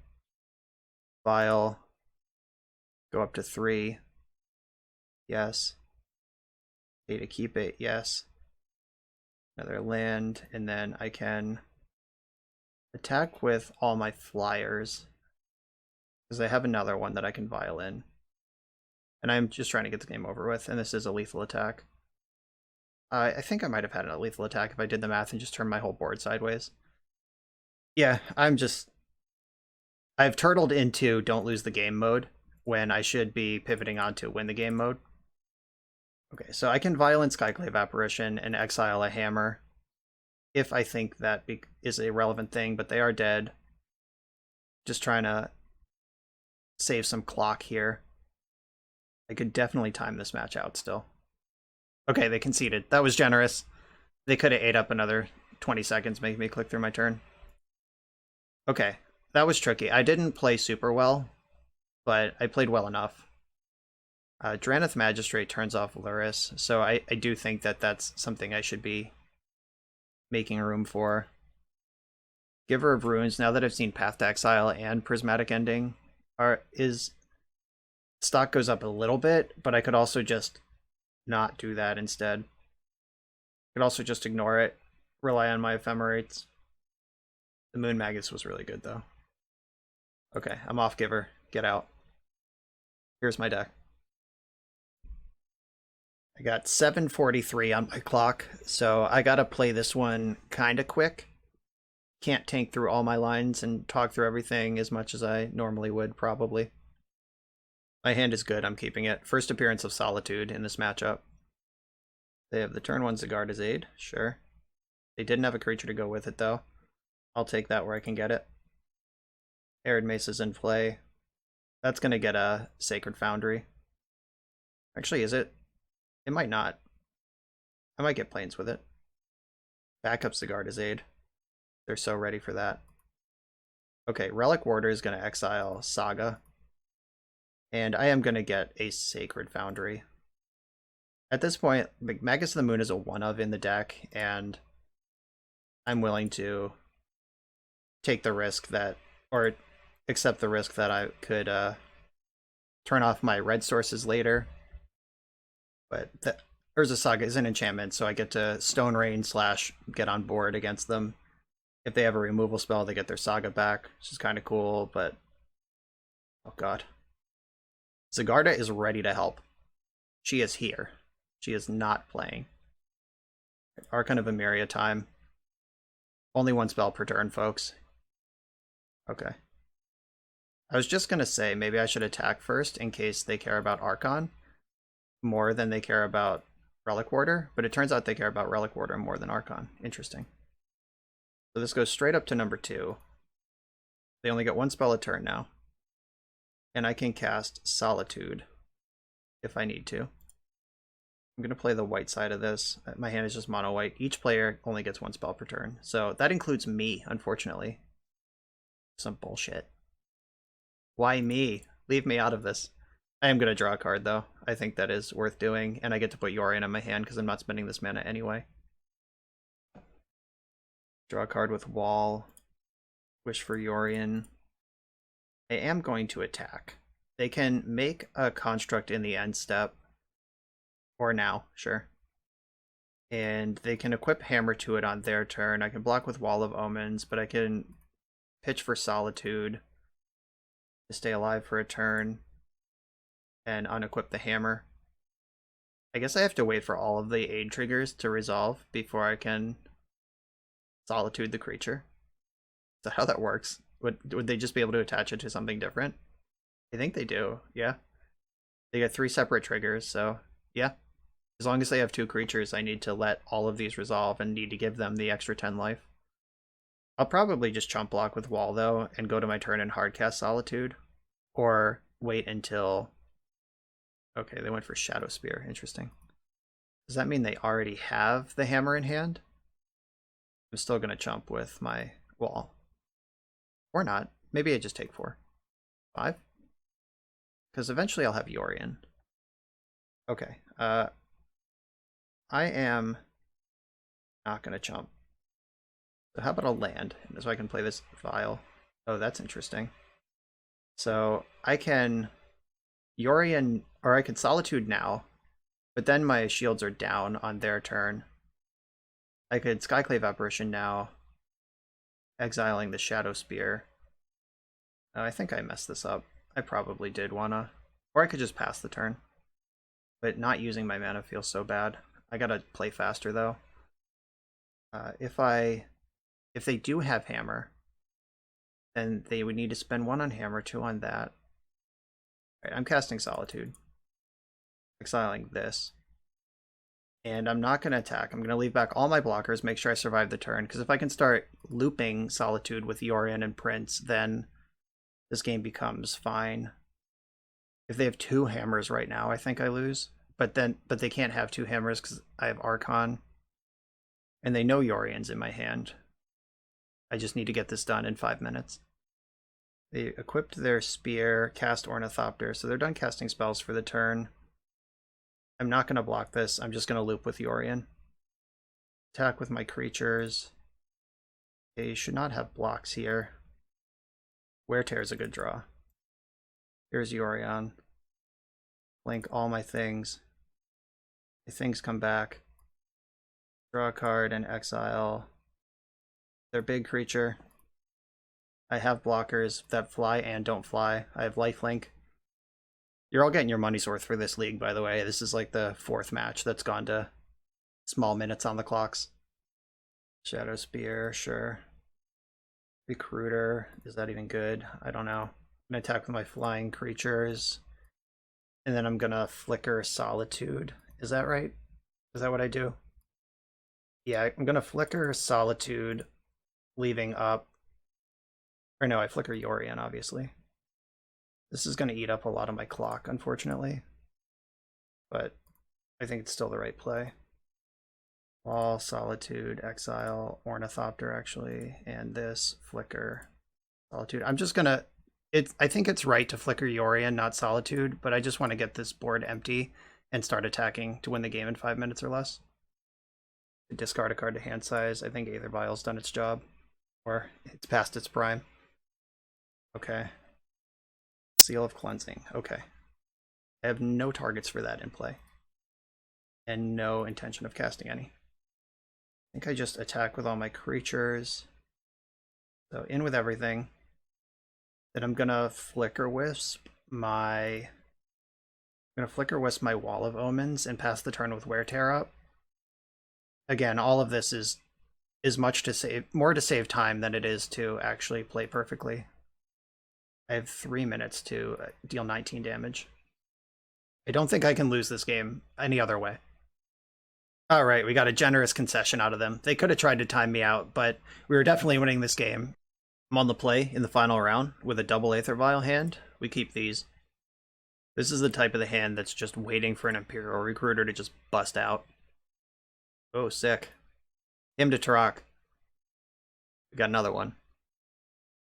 Vial. Go up to 3. Yes. Pay to keep it, yes. Another land, and then I can attack with all my flyers, because I have another one that I can vial in. And I'm just trying to get the game over with, and this is a lethal attack. I think I might have had a lethal attack if I did the math and just turned my whole board sideways. Yeah, I've turtled into don't lose the game mode when I should be pivoting onto win the game mode. Okay, so I can violent Skyclave Apparition and exile a hammer if I think that is a relevant thing, but they are dead. Just trying to save some clock here. I could definitely time this match out still. Okay, they conceded. That was generous. They could have ate up another 20 seconds, making me click through my turn. Okay, that was tricky. I didn't play super well, but I played well enough. Drannith Magistrate turns off Luris, so I do think that that's something I should be making room for. Giver of Runes, now that I've seen Path to Exile and Prismatic Ending, stock goes up a little bit, but I could also just not do that instead. I could also just ignore it, rely on my Ephemerates. The Moon Magus was really good, though. Okay, I'm off Giver. Get out. Here's my deck. I got 7:43 on my clock, so I gotta play this one kinda quick. Can't tank through all my lines and talk through everything as much as I normally would, probably. My hand is good, I'm keeping it. First appearance of Solitude in this matchup. They have the turn 1 Zagard's Aid, sure. They didn't have a creature to go with it, though. I'll take that where I can get it. Arid Mace is in play. That's going to get a Sacred Foundry. Actually, is it? It might not. I might get Plains with it. Backups the Garda's Aid. They're so ready for that. Okay, Relic Warder is going to exile Saga. And I am going to get a Sacred Foundry. At this point, Magus of the Moon is a one-of in the deck, and I'm willing to take the risk that, or accept the risk that I could turn off my red sources later. But Urza Saga is an enchantment, so I get to Stone Rain / get on board against them. If they have a removal spell, they get their Saga back, which is kind of cool, but... Oh god. Sigarda is ready to help. She is here. She is not playing. Archon of Emeria time. Only one spell per turn, folks. Okay. I was just going to say, maybe I should attack first in case they care about Archon more than they care about Relic Warder, but it turns out they care about Relic Warder more than Archon. Interesting. So this goes straight up to number 2. They only get one spell a turn now. And I can cast Solitude if I need to. I'm going to play the white side of this. My hand is just mono white. Each player only gets one spell per turn. So that includes me, unfortunately. Some bullshit. Why me? Leave me out of this. I am going to draw a card, though. I think that is worth doing. And I get to put Yorion in my hand because I'm not spending this mana anyway. Draw a card with Wall. Wish for Yorion. I am going to attack. They can make a construct in the end step. Or now, sure. And they can equip Hammer to it on their turn. I can block with Wall of Omens, but I can pitch for Solitude to stay alive for a turn and unequip the Hammer. I guess I have to wait for all of the aid triggers to resolve before I can Solitude the creature. Is that how that works? Would they just be able to attach it to something different? I think they do, yeah. They get 3 separate triggers, so yeah. As long as they have 2 creatures, I need to let all of these resolve and need to give them the extra 10 life. I'll probably just chump block with Wall, though, and go to my turn and hardcast Solitude. Or wait until... Okay, they went for Shadow Spear. Interesting. Does that mean they already have the Hammer in hand? I'm still going to chump with my Wall. Or not. Maybe I just take 4. 5? Because eventually I'll have Yorion. Okay. I am not going to chump. So how about a land? So I can play this Vial. Oh, that's interesting. So I can Yorion, or I can Solitude now, but then my shields are down on their turn. I could Skyclave Apparition now, exiling the Shadow Spear. I think I messed this up. I probably did wanna, or I could just pass the turn. But not using my mana feels so bad. I gotta play faster though. If they do have Hammer, then they would need to spend 1 on Hammer, 2 on that. Alright, I'm casting Solitude. Exiling this. And I'm not going to attack. I'm going to leave back all my blockers, make sure I survive the turn, because if I can start looping Solitude with Yorion and Prince, then this game becomes fine. If they have 2 hammers right now, I think I lose. But they can't have 2 hammers because I have Archon. And they know Yorion's in my hand. I just need to get this done in 5 minutes. They equipped their spear, cast Ornithopter, so they're done casting spells for the turn. I'm not going to block this, I'm just going to loop with Yorion. Attack with my creatures. They should not have blocks here. Wear Tear is a good draw. Here's Yorion. Link all my things. My things come back. Draw a card and exile their big creature. I have blockers that fly and don't fly. I have lifelink. You're all getting your money's worth for this league, by the way. This is like the 4th match that's gone to small minutes on the clocks. Shadow Spear, sure. Recruiter, is that even good? I don't know. I'm going to attack with my flying creatures. And then I'm going to flicker Solitude. Is that right? Is that what I do? Yeah, I'm going to flicker Solitude leaving up. Or no, I flicker Yorion, obviously. This is going to eat up a lot of my clock, unfortunately. But I think it's still the right play. Wall, Solitude, Exile, Ornithopter, actually, and this, Flicker, Solitude. I'm just going to... I think it's right to flicker Yorion, not Solitude, but I just want to get this board empty and start attacking to win the game in 5 minutes or less. Discard a card to hand size. I think Aether Vial's done its job. Or it's past its prime. Okay. Seal of Cleansing. Okay. I have no targets for that in play. And no intention of casting any. I think I just attack with all my creatures. So in with everything. Then I'm gonna Flicker Wisp my Wall of Omens and pass the turn with Wear Tear up. Again, all of this is more to save time than it is to actually play perfectly. I have 3 minutes to deal 19 damage. I don't think I can lose this game any other way. Alright, we got a generous concession out of them. They could have tried to time me out, but we were definitely winning this game. I'm on the play in the final round with a double Aether Vial hand. We keep these. This is the type of the hand that's just waiting for an Imperial Recruiter to just bust out. Oh, sick. Him to Tarak. We got another one.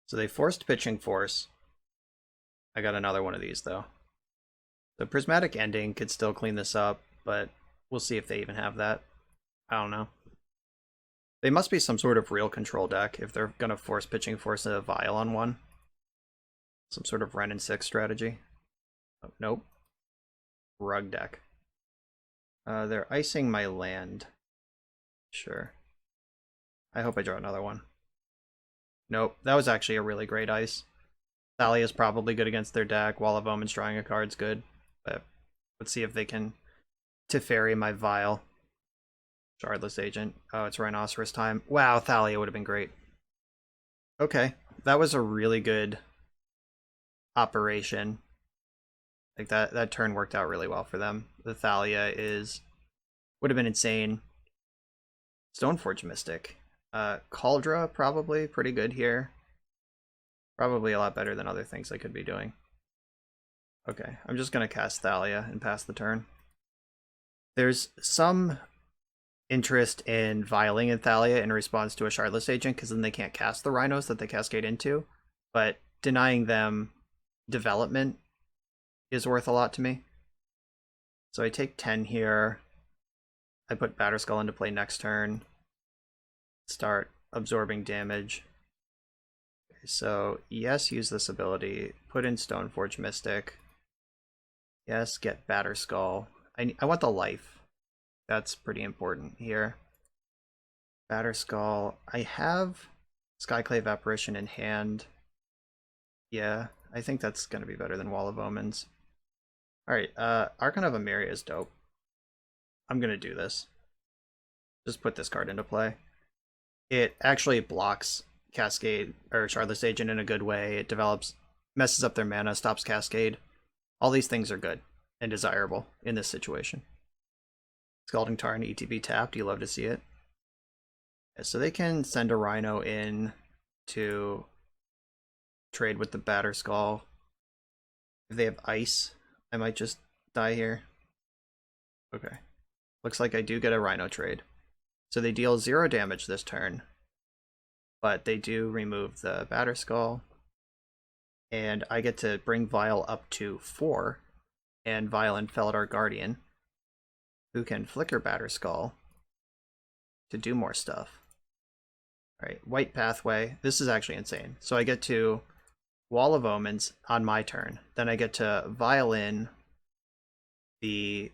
So they forced Pitching Force. I got another one of these, though. The Prismatic Ending could still clean this up, but we'll see if they even have that. I don't know. They must be some sort of real control deck if they're going to force Pitching Force a Vial on one. Some sort of Wrenn and 6 strategy. Oh, nope. Rug deck. They're icing my land. Sure. I hope I draw another one. Nope, that was actually a really great ice. Thalia is probably good against their deck. Wall of Omens drawing a card's good. But let's see if they can Teferi my Vial. Shardless Agent. Oh, it's Rhinoceros time. Wow, Thalia would have been great. Okay, that was a really good operation. Like that turn worked out really well for them. The Thalia would have been insane. Stoneforge Mystic. Kaldra probably pretty good here. Probably a lot better than other things I could be doing. Okay, I'm just going to cast Thalia and pass the turn. There's some interest in vialing in Thalia in response to a Shardless Agent, because then they can't cast the Rhinos that they cascade into, but denying them development is worth a lot to me. So I take 10 here. I put Batterskull into play next turn. Start absorbing damage. Okay, so yes, use this ability. Put in Stoneforge Mystic. Yes, get Batterskull. I want the life. That's pretty important here. Batterskull. I have Skyclave Apparition in hand. Yeah, I think that's going to be better than Wall of Omens. Alright, Archon of Emeria is dope. I'm going to do this. Just put this card into play. It actually blocks Cascade or Shardless Agent in a good way. It messes up their mana, stops Cascade. All these things are good and desirable in this situation. Scalding Tarn, ETB tapped, you love to see it. Yeah, so they can send a Rhino in to trade with the Batterskull. If they have ice, I might just die here. Okay. Looks like I do get a Rhino trade. So they deal 0 damage this turn, but they do remove the Batterskull, and I get to bring Vial up to 4, and Vial and Felidar Guardian, who can flicker Batterskull to do more stuff. Alright, White Pathway. This is actually insane. So I get to Wall of Omens on my turn. Then I get to Vial in the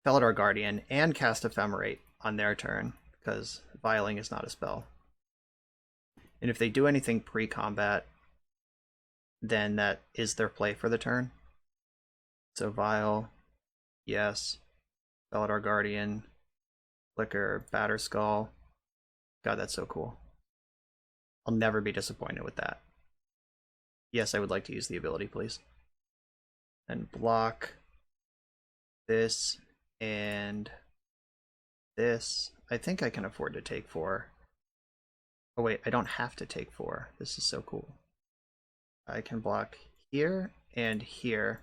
Felidar Guardian and cast Ephemerate on their turn, because Vialing is not a spell. And if they do anything pre-combat, then that is their play for the turn. So Vial, yes. Felidar Guardian, Flicker, Batterskull. God, that's so cool. I'll never be disappointed with that. Yes, I would like to use the ability, please. And block this and this. I think I can afford to take 4. Oh wait, I don't have to take 4. This is so cool. I can block here and here,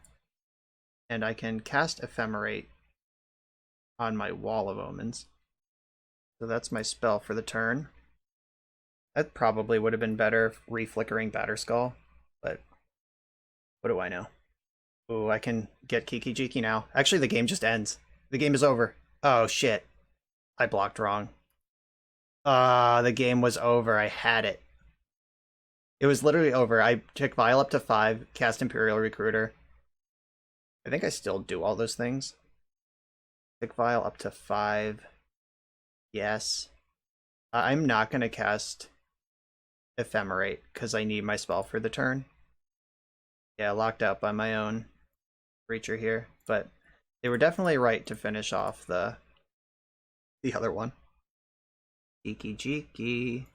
and I can cast Ephemerate on my Wall of Omens. So that's my spell for the turn. That probably would have been better reflickering Batterskull, but what do I know? Ooh, I can get Kiki-Jiki now. Actually, the game just ends. The game is over. Oh shit. I blocked wrong. The game was over. I had it. It was literally over. I took Vile up to 5, cast Imperial Recruiter. I think I still do all those things. Took Vile up to 5. Yes. I'm not going to cast Ephemerate because I need my spell for the turn. Yeah, locked out by my own creature here, but they were definitely right to finish off the other one. Kiki-Jiki.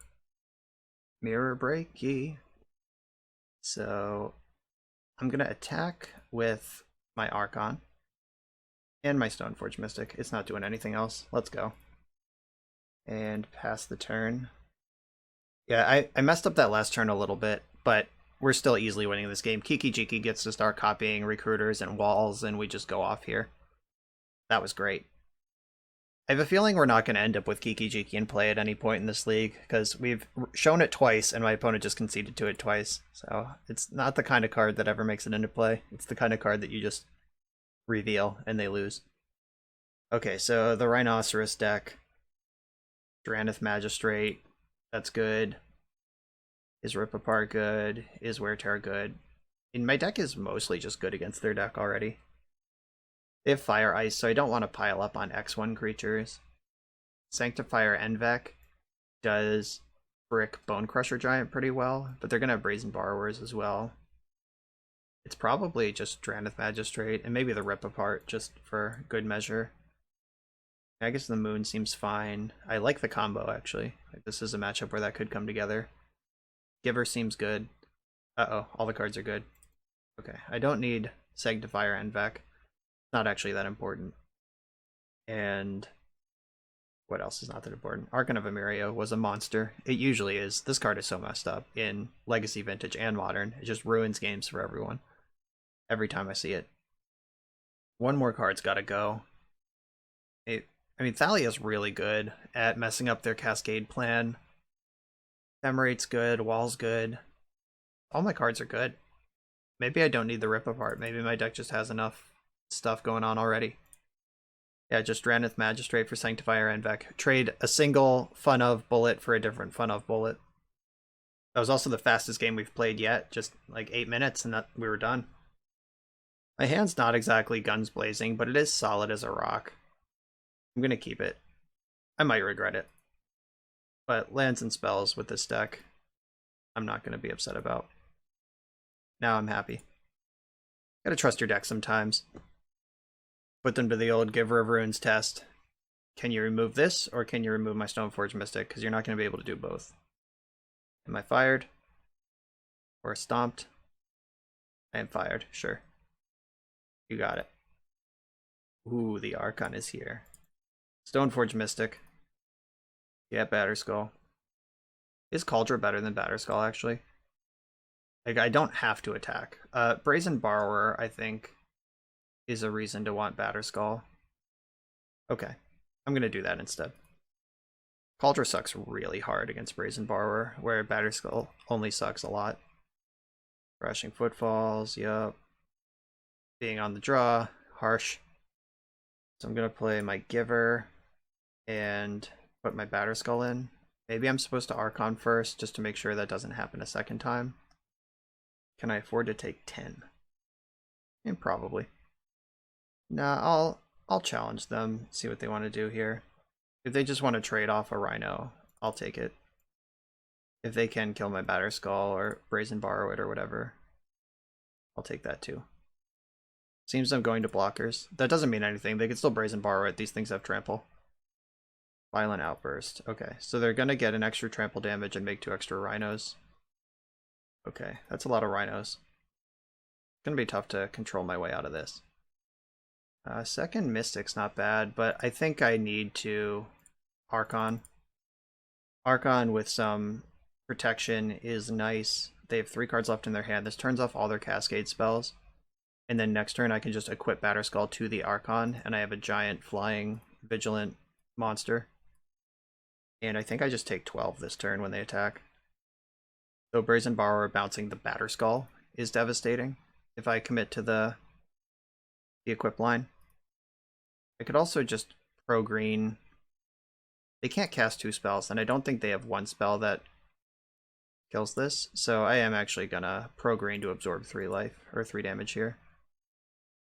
Mirror breaky. So I'm gonna attack with my Archon and my Stoneforge Mystic. It's not doing anything else. Let's go. And pass the turn. Yeah, I messed up that last turn a little bit, but we're still easily winning this game. Kiki-Jiki gets to start copying recruiters and walls, and we just go off here. That was great. I have a feeling we're not going to end up with Kiki-Jiki in play at any point in this league, because we've shown it twice, and my opponent just conceded to it twice. So it's not the kind of card that ever makes it into play. It's the kind of card that you just reveal, and they lose. Okay, so the Rhinoceros deck. Drannith Magistrate, that's good. Is Rip Apart good? Is Wear Tear good? And my deck is mostly just good against their deck already. They have Fire Ice, so I don't want to pile up on X1 creatures. Sanctifier Envec does brick Bone Crusher Giant pretty well, but they're going to have Brazen Borrowers as well. It's probably just Drannith Magistrate, and maybe the Rip Apart, just for good measure. I guess the Moon seems fine. I like the combo, actually. Like, this is a matchup where that could come together. Giver seems good. Uh-oh, all the cards are good. Okay, I don't need Sanctifier Envec. Not actually that important. And what else is not that important? Archon of Emeria was a monster. It usually is. This card is so messed up in Legacy, Vintage, and Modern. It just ruins games for everyone. Every time I see it. One more card's gotta go. I mean, Thalia's really good at messing up their Cascade plan. Ephemerate's good, Wall's good. All my cards are good. Maybe I don't need the Rip Apart. Maybe my deck just has enough stuff going on already. Yeah, just Drannith Magistrate for Sanctifier Envec. Trade a single Fun of bullet for a different Fun of bullet. That was also the fastest game we've played yet. Just like 8 minutes and we were done. My hand's not exactly guns blazing, but it is solid as a rock. I'm going to keep it. I might regret it. But lands and spells with this deck, I'm not going to be upset about. Now I'm happy. Gotta trust your deck sometimes. Put them to the old Giver of Runes test. Can you remove this, or can you remove my Stoneforge Mystic? Because you're not going to be able to do both. Am I fired? Or stomped? I am fired, sure. You got it. Ooh, the Archon is here. Stoneforge Mystic. Yeah, Batterskull. Is Cauldron better than Batterskull, actually? Like, I don't have to attack. Brazen Borrower, I think, is a reason to want Batterskull. Okay, I'm gonna do that instead. Cauldron sucks really hard against Brazen Borrower, where Batterskull only sucks a lot. Crashing Footfalls, yup. Being on the draw, harsh. So I'm gonna play my Giver and put my Batterskull in. Maybe I'm supposed to Archon first, just to make sure that doesn't happen a second time. Can I afford to take 10? And probably. Nah, I'll challenge them, see what they want to do here. If they just want to trade off a Rhino, I'll take it. If they can kill my Batterskull or Brazen Borrow it or whatever, I'll take that too. Seems I'm going to blockers. That doesn't mean anything. They can still Brazen Borrow it. These things have trample. Violent Outburst. Okay, so they're going to get an extra trample damage and make 2 extra Rhinos. Okay, that's a lot of Rhinos. It's going to be tough to control my way out of this. Second Mystic's not bad, but I think I need to Archon. Archon with some protection is nice. They have 3 cards left in their hand. This turns off all their Cascade spells. And then next turn I can just equip Batterskull to the Archon, and I have a giant flying vigilant monster. And I think I just take 12 this turn when they attack. So Brazen Borrower bouncing the Batterskull is devastating if I commit to the equip line. I could also just pro-green. They can't cast 2 spells, and I don't think they have 1 spell that kills this, so I am actually gonna pro-green to absorb 3 life, or 3 damage here.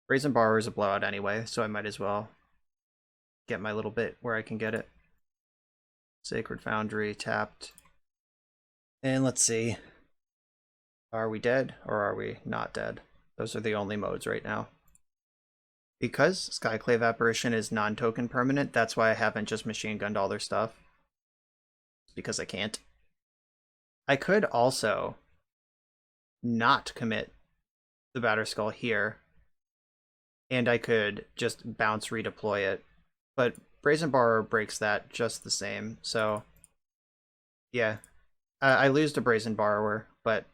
Brazen Borrower is a blowout anyway, so I might as well get my little bit where I can get it. Sacred Foundry tapped. And let's see. Are we dead or are we not dead? Those are the only modes right now. Because Skyclave Apparition is non-token permanent, that's why I haven't just machine gunned all their stuff. Because I can't. I could also not commit the Batterskull here, and I could just bounce redeploy it. But Brazen Borrower breaks that just the same, so yeah. I lose to Brazen Borrower, but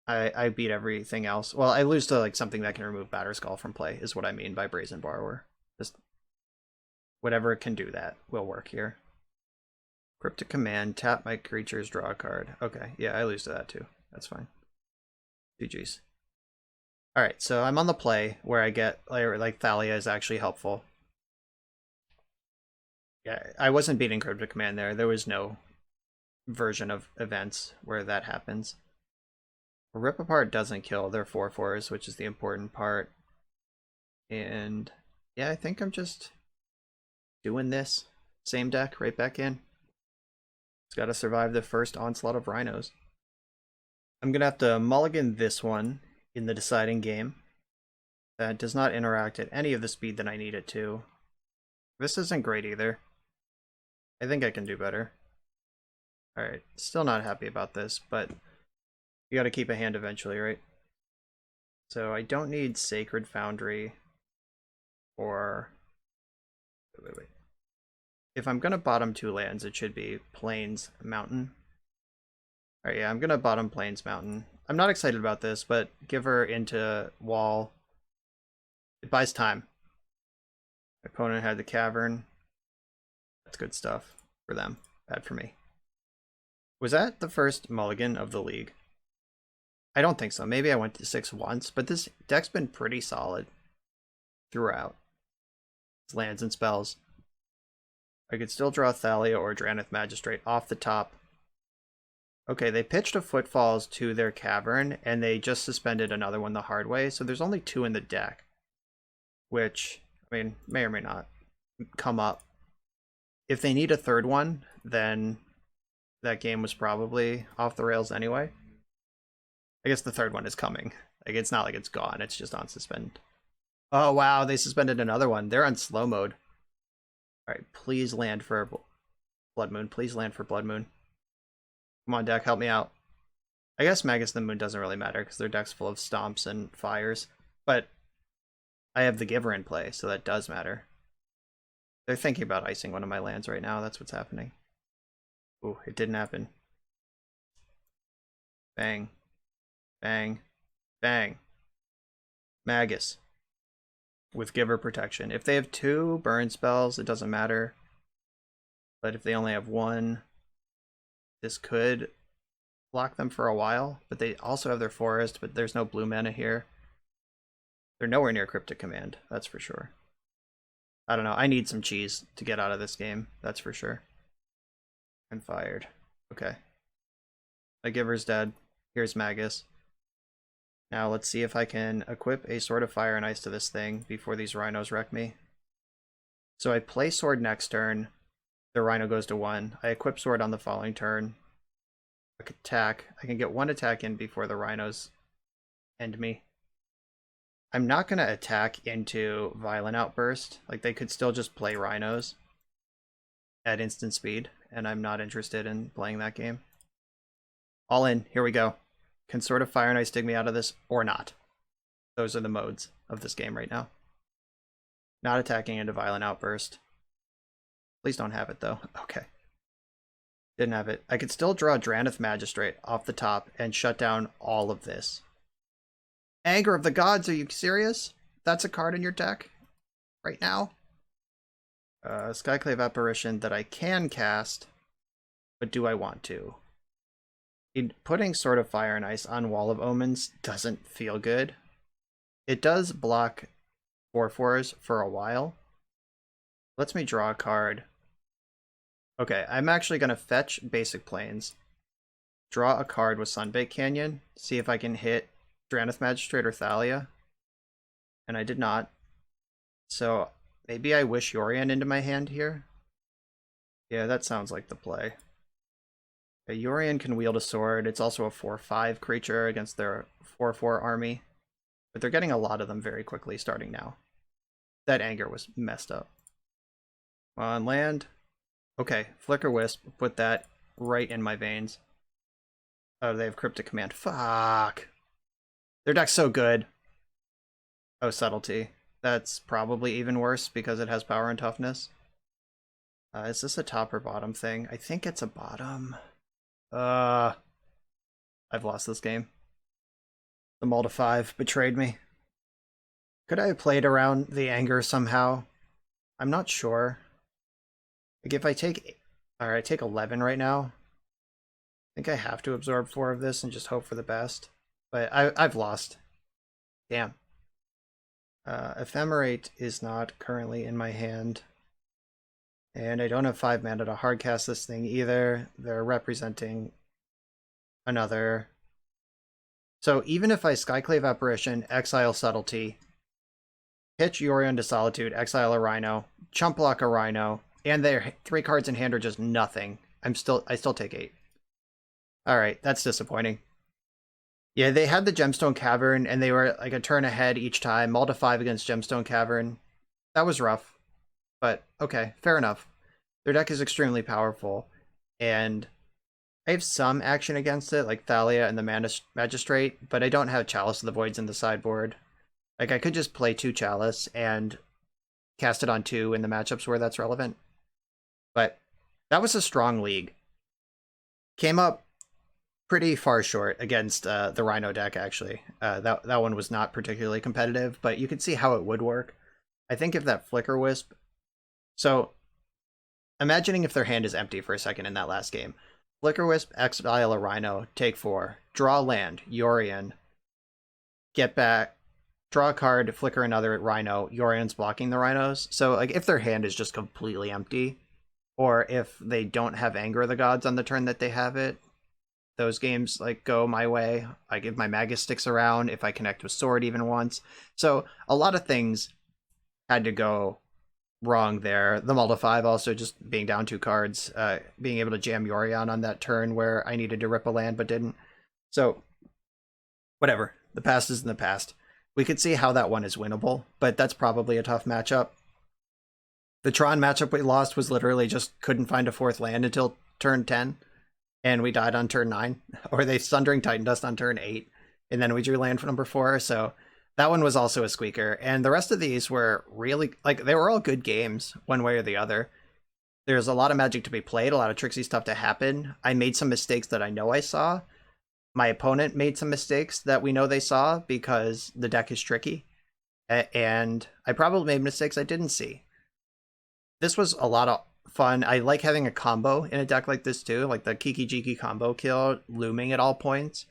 I beat everything else. Well, I lose to like something that can remove Batterskull from play, is what I mean by Brazen Borrower. Just whatever can do that will work here. Cryptic Command, tap my creatures, draw a card. Okay, yeah, I lose to that too. That's fine. GG's. Alright, so I'm on the play where I get, like Thalia is actually helpful. Yeah, I wasn't beating Cryptic Command there. There was no version of events where that happens. Rip Apart doesn't kill. They're 4/4s, which is the important part. And yeah, I think I'm just doing this. Same deck, right back in. It's got to survive the first onslaught of rhinos. I'm going to have to mulligan this one in the deciding game. That does not interact at any of the speed that I need it to. This isn't great either. I think I can do better. Alright, still not happy about this, but you gotta keep a hand eventually, right? So I don't need Sacred Foundry or... Wait. If I'm gonna bottom 2 lands, it should be Plains Mountain. Alright, yeah, I'm gonna bottom Plains Mountain. I'm not excited about this, but give her into wall. It buys time. My opponent had the Cavern. That's good stuff for them. Bad for me. Was that the first mulligan of the league? I don't think so. Maybe I went to 6 once, but this deck's been pretty solid throughout. It's lands and spells. I could still draw Thalia or Drannith Magistrate off the top. Okay, they pitched a Footfalls to their Cavern, and they just suspended another one the hard way, so there's only 2 in the deck. Which, I mean, may or may not come up. If they need a third one, then that game was probably off the rails anyway. I guess the third one is coming. Like, it's not like it's gone, it's just on suspend. Oh wow, they suspended another one. They're on slow mode. Alright, please land for Blood Moon. Please land for Blood Moon. Come on, deck, help me out. I guess Magus the Moon doesn't really matter because their deck's full of stomps and fires. But I have the Giver in play, so that does matter. They're thinking about icing one of my lands right now. That's what's happening. Ooh, it didn't happen. Bang. Bang. Bang. Magus. With Giver protection. If they have 2 burn spells, it doesn't matter. But if they only have 1, this could block them for a while. But they also have their forest, but there's no blue mana here. They're nowhere near Cryptic Command, that's for sure. I don't know, I need some cheese to get out of this game, that's for sure. I'm fired. Okay. My Giver's dead. Here's Magus. Now let's see if I can equip a Sword of Fire and Ice to this thing before these rhinos wreck me. So I play Sword next turn. The rhino goes to 1. I equip Sword on the following turn. Attack. I can get 1 attack in before the rhinos end me. I'm not going to attack into Violent Outburst. Like, they could still just play rhinos at instant speed, and I'm not interested in playing that game. All in. Here we go. Can Sword of Fire and Ice dig me out of this or not? Those are the modes of this game right now. Not attacking into Violent Outburst. Please don't have it, though. Okay. Didn't have it. I could still draw Drannith Magistrate off the top and shut down all of this. Anger of the Gods, are you serious? That's a card in your deck? Right now? Skyclave Apparition that I can cast, but do I want to? Putting Sword of Fire and Ice on Wall of Omens doesn't feel good. It does block 4/4s for a while. Lets me draw a card. Okay, I'm actually going to fetch Basic Plains, draw a card with Sunbaked Canyon, see if I can hit Drannith Magistrate or Thalia. And I did not. So maybe I wish Yorion into my hand here. Yeah, that sounds like the play. Yorion can wield a sword. It's also a 4/5 creature against their 4/4 army. But they're getting a lot of them very quickly starting now. That anger was messed up. On land. Okay, Flicker Wisp. Put that right in my veins. Oh, they have Cryptic Command. Fuck. Their deck's so good. Oh, Subtlety. That's probably even worse because it has power and toughness. Is this a top or bottom thing? I think it's a bottom. I've lost this game. The Mull to 5 betrayed me. Could I have played around the anger somehow? I'm not sure. Like if I take... Alright, I take 11 right now. I think I have to absorb 4 of this and just hope for the best. But I've lost. Damn. Ephemerate is not currently in my hand. And I don't have 5 mana to hardcast this thing either. They're representing another. So even if I Skyclave Apparition, exile Subtlety, pitch Yorion to Solitude, exile a Rhino, chump block a Rhino, and their 3 cards in hand are just nothing, I still take 8. Alright, that's disappointing. Yeah, they had the Gemstone Cavern, and they were like a turn ahead each time. Mull to 5 against Gemstone Cavern. That was rough. But, okay, fair enough. Their deck is extremely powerful, and I have some action against it, like Thalia and the Magistrate, but I don't have Chalice of the Voids in the sideboard. Like, I could just play 2 Chalice and cast it on 2 in the matchups where that's relevant. But that was a strong league. Came up pretty far short against the Rhino deck, actually. That one was not particularly competitive, but you could see how it would work. I think if that Flicker Wisp... So, imagining if their hand is empty for a second in that last game. Flicker Wisp, exile a Rhino, take 4, draw land, Yorion, get back, draw a card, flicker another Rhino, Yorion's blocking the Rhinos. So, like, if their hand is just completely empty, or if they don't have Anger of the Gods on the turn that they have it, those games, like, go my way. Like, if my Magus sticks around, if I connect with Sword even once. So, a lot of things had to go wrong there. The Mull to 5 also just being down 2 cards, being able to jam Yorion on that turn where I needed to rip a land but didn't. So, whatever. The past is in the past. We could see how that one is winnable, but that's probably a tough matchup. The Tron matchup we lost was literally just couldn't find a 4th land until turn 10. And we died on turn 9, or they Sundering Titan Dust on turn 8, and then we drew land for number 4, so that one was also a squeaker. And the rest of these were really, like, they were all good games, one way or the other. There's a lot of Magic to be played, a lot of tricksy stuff to happen. I made some mistakes that I know I saw. My opponent made some mistakes that we know they saw because the deck is tricky. And I probably made mistakes I didn't see. This was a lot of fun. I like having a combo in a deck like this too, like the Kiki-Jiki combo kill looming at all points.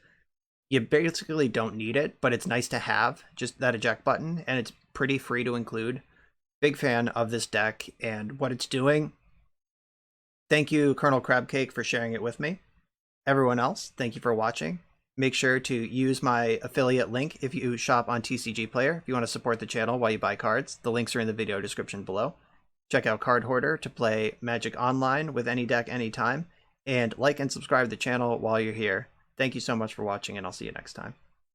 You basically don't need it, but it's nice to have, just that eject button, and it's pretty free to include. Big fan of this deck and what it's doing. Thank you, Colonel Crabcake, for sharing it with me. Everyone else, thank you for watching. Make sure to use my affiliate link if you shop on TCG Player, if you want to support the channel while you buy cards. The links are in the video description below. Check out Card Hoarder to play Magic online with any deck anytime, and like and subscribe to the channel while you're here. Thank you so much for watching, and I'll see you next time.